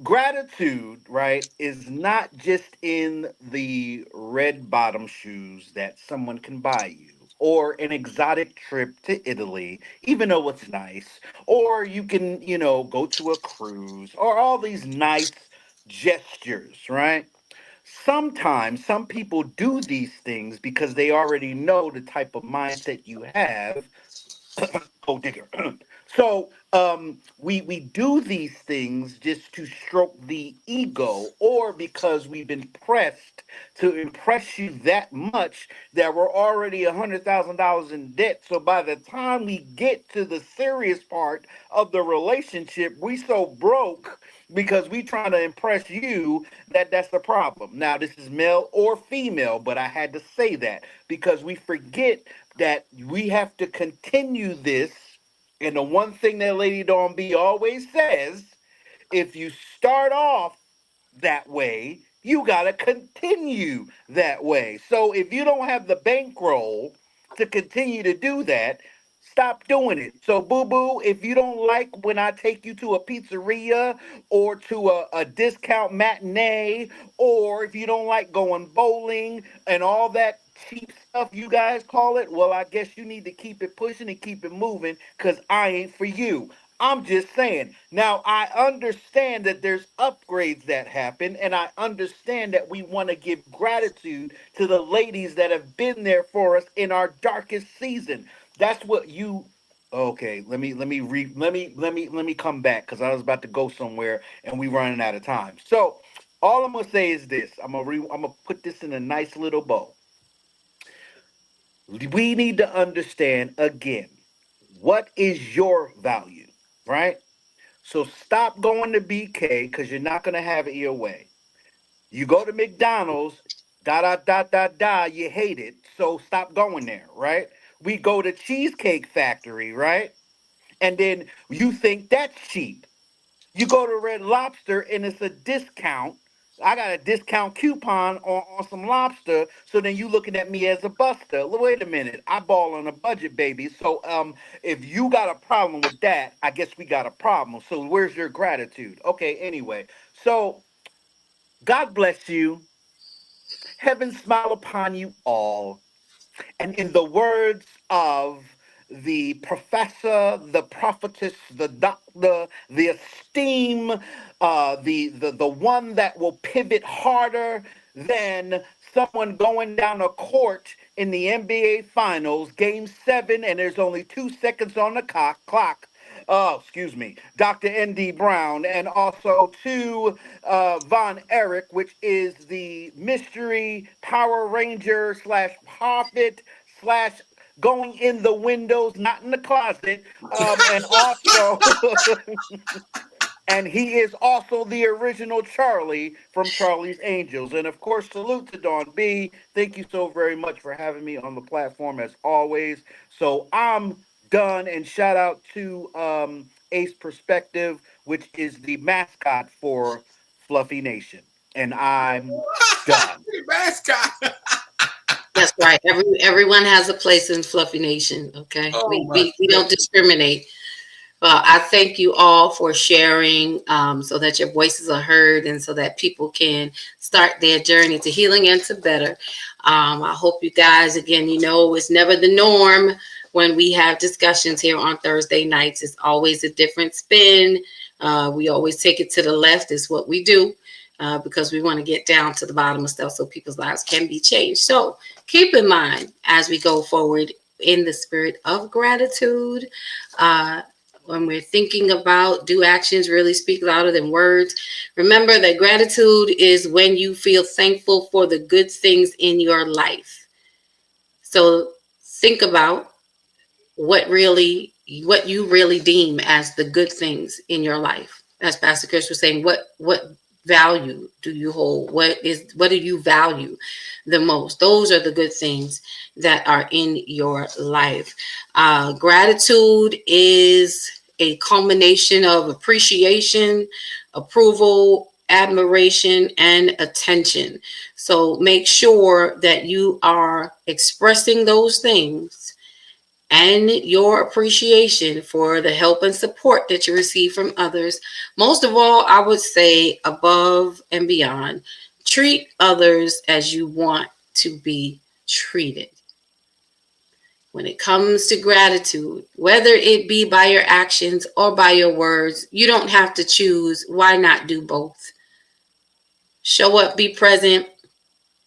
gratitude, right, is not just in the red bottom shoes that someone can buy you, or an exotic trip to Italy, even though it's nice, or you can, go to a cruise, or all these nice gestures, right? Sometimes some people do these things because they already know the type of mindset you have. Gold digger. So we do these things just to stroke the ego, or because we've been pressed to impress you that much that we're already $100,000 in debt. So by the time we get to the serious part of the relationship, we so broke because we trying to impress you that's the problem. Now, this is male or female, but I had to say that because we forget that we have to continue this. And the one thing that Lady Dawn B always says, if you start off that way, you got to continue that way. So if you don't have the bankroll to continue to do that, stop doing it. So, boo boo, if you don't like when I take you to a pizzeria or to a discount matinee, or if you don't like going bowling and all that cheap stuff you guys call it, well, I guess you need to keep it pushing and keep it moving because I ain't for you. I'm just saying. Now, I understand that there's upgrades that happen, and I understand that we want to give gratitude to the ladies that have been there for us in our darkest season. That's what you. Okay, let me come back because I was about to go somewhere and we running out of time. So, all I'm gonna say is this: I'm gonna put this in a nice little bow. We need to understand again what is your value, right? So stop going to BK because you're not going to have it your way. You go to McDonald's, you hate it. So stop going there, right? We go to Cheesecake Factory, right? And then you think that's cheap. You go to Red Lobster and it's a discount. I got a discount coupon on some lobster. So then you looking at me as a buster. Wait a minute. I ball on a budget, baby. So if you got a problem with that, I guess we got a problem. So where's your gratitude? Okay, anyway. So God bless you. Heaven smile upon you all. And in the words of the professor, the prophetess, the doctor, the esteem, the one that will pivot harder than someone going down a court in the NBA Finals, Game 7, and there's only 2 seconds on the clock. Oh, excuse me, Dr. N.D. Brown, and also to Von Erich, which is the mystery Power Ranger slash prophet slash going in the windows, not in the closet, and also and he is also the original Charlie from Charlie's Angels. And of course, salute to Dawn B. Thank you so very much for having me on the platform as always. So I'm done, and shout out to Ace Perspective, which is the mascot for Fluffy Nation. And I'm done. Mascot. That's right. Everyone has a place in Fluffy Nation. Okay, Oh, we don't discriminate. Well, I thank you all for sharing so that your voices are heard and so that people can start their journey to healing and to better. I hope you guys, again, it's never the norm when we have discussions here on Thursday nights. It's always a different spin. We always take it to the left is what we do because we want to get down to the bottom of stuff so people's lives can be changed. So keep in mind as we go forward in the spirit of gratitude, when we're thinking about do actions really speak louder than words, remember that gratitude is when you feel thankful for the good things in your life. So think about what you really deem as the good things in your life. As Pastor Chris was saying, what value do you hold? What do you value the most? Those are the good things that are in your life. Gratitude is a culmination of appreciation, approval, admiration, and attention. So make sure that you are expressing those things and your appreciation for the help and support that you receive from others. Most of all, I would say above and beyond, treat others as you want to be treated. When it comes to gratitude, whether it be by your actions or by your words, you don't have to choose. Why not do both? Show up, be present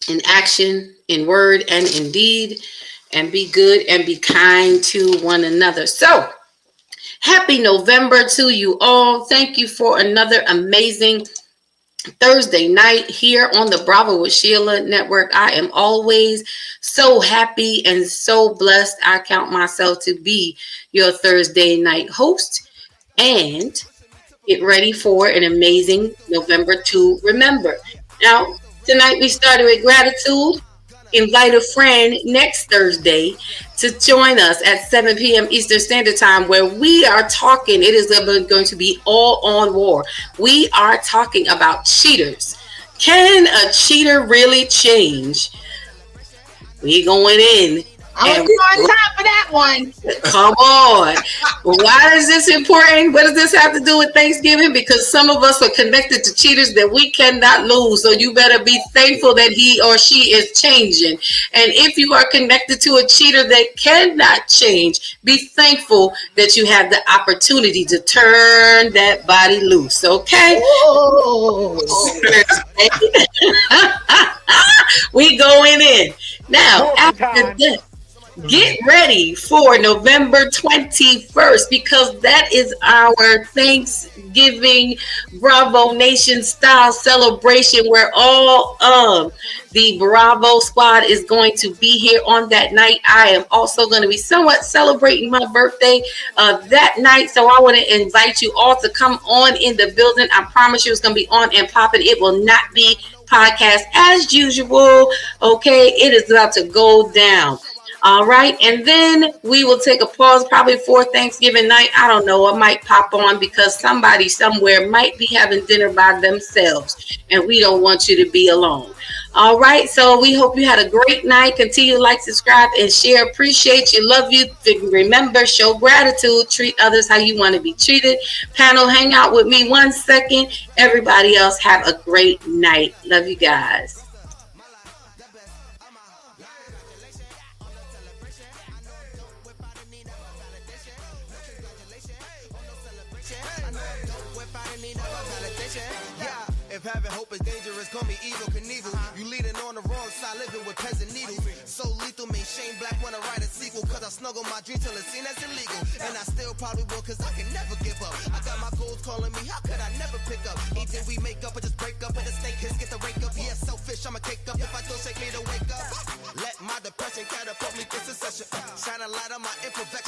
in action, in word, and in deed, and be good and be kind to one another. So, happy November to you all. Thank you for another amazing Thursday night here on the Bravo with Sheila Network. I am always so happy and so blessed. I count myself to be your Thursday night host, and get ready for an amazing November to remember. Now, tonight we started with gratitude. Invite a friend next Thursday to join us at 7 p.m. Eastern Standard Time, where we are talking. It is going to be all on war. We are talking about cheaters. Can a cheater really change? We going in I'm gonna be on top of that one. Come on. Why is this important? What does this have to do with Thanksgiving? Because some of us are connected to cheaters that we cannot lose. So you better be thankful that he or she is changing. And if you are connected to a cheater that cannot change, be thankful that you have the opportunity to turn that body loose. Okay? Oh. We going in. Now, More after time. this, get ready for November 21st because that is our Thanksgiving Bravo Nation style celebration where all of the Bravo squad is going to be here on that night. I am also going to be somewhat celebrating my birthday that night. So I want to invite you all to come on in the building. I promise you it's going to be on and popping. It will not be podcast as usual. Okay, it is about to go down. All right, and then we will take a pause probably for Thanksgiving night. I don't know, I might pop on because somebody somewhere might be having dinner by themselves and we don't want you to be alone. All right, so we hope you had a great night. Continue to like, subscribe, and share. Appreciate you, love you. Remember, show gratitude, treat others how you want to be treated. Panel, hang out with me 1 second. Everybody else have a great night. Love you guys. If having hope is dangerous, call me evil Knievel. You leading on the wrong side, living with peasant needles. So lethal, made Shane Black wanna write a sequel. Cause I snuggle my dream till it's seen as illegal. And I still probably will, cause I can never give up. I got my goals calling me, how could I never pick up? Anything we make up or just break up, and the snake hits get the rake up. Yeah, selfish, I'ma cake up if I don't shake me to wake up. Let my depression catapult me to succession. Shine a light on my imperfection.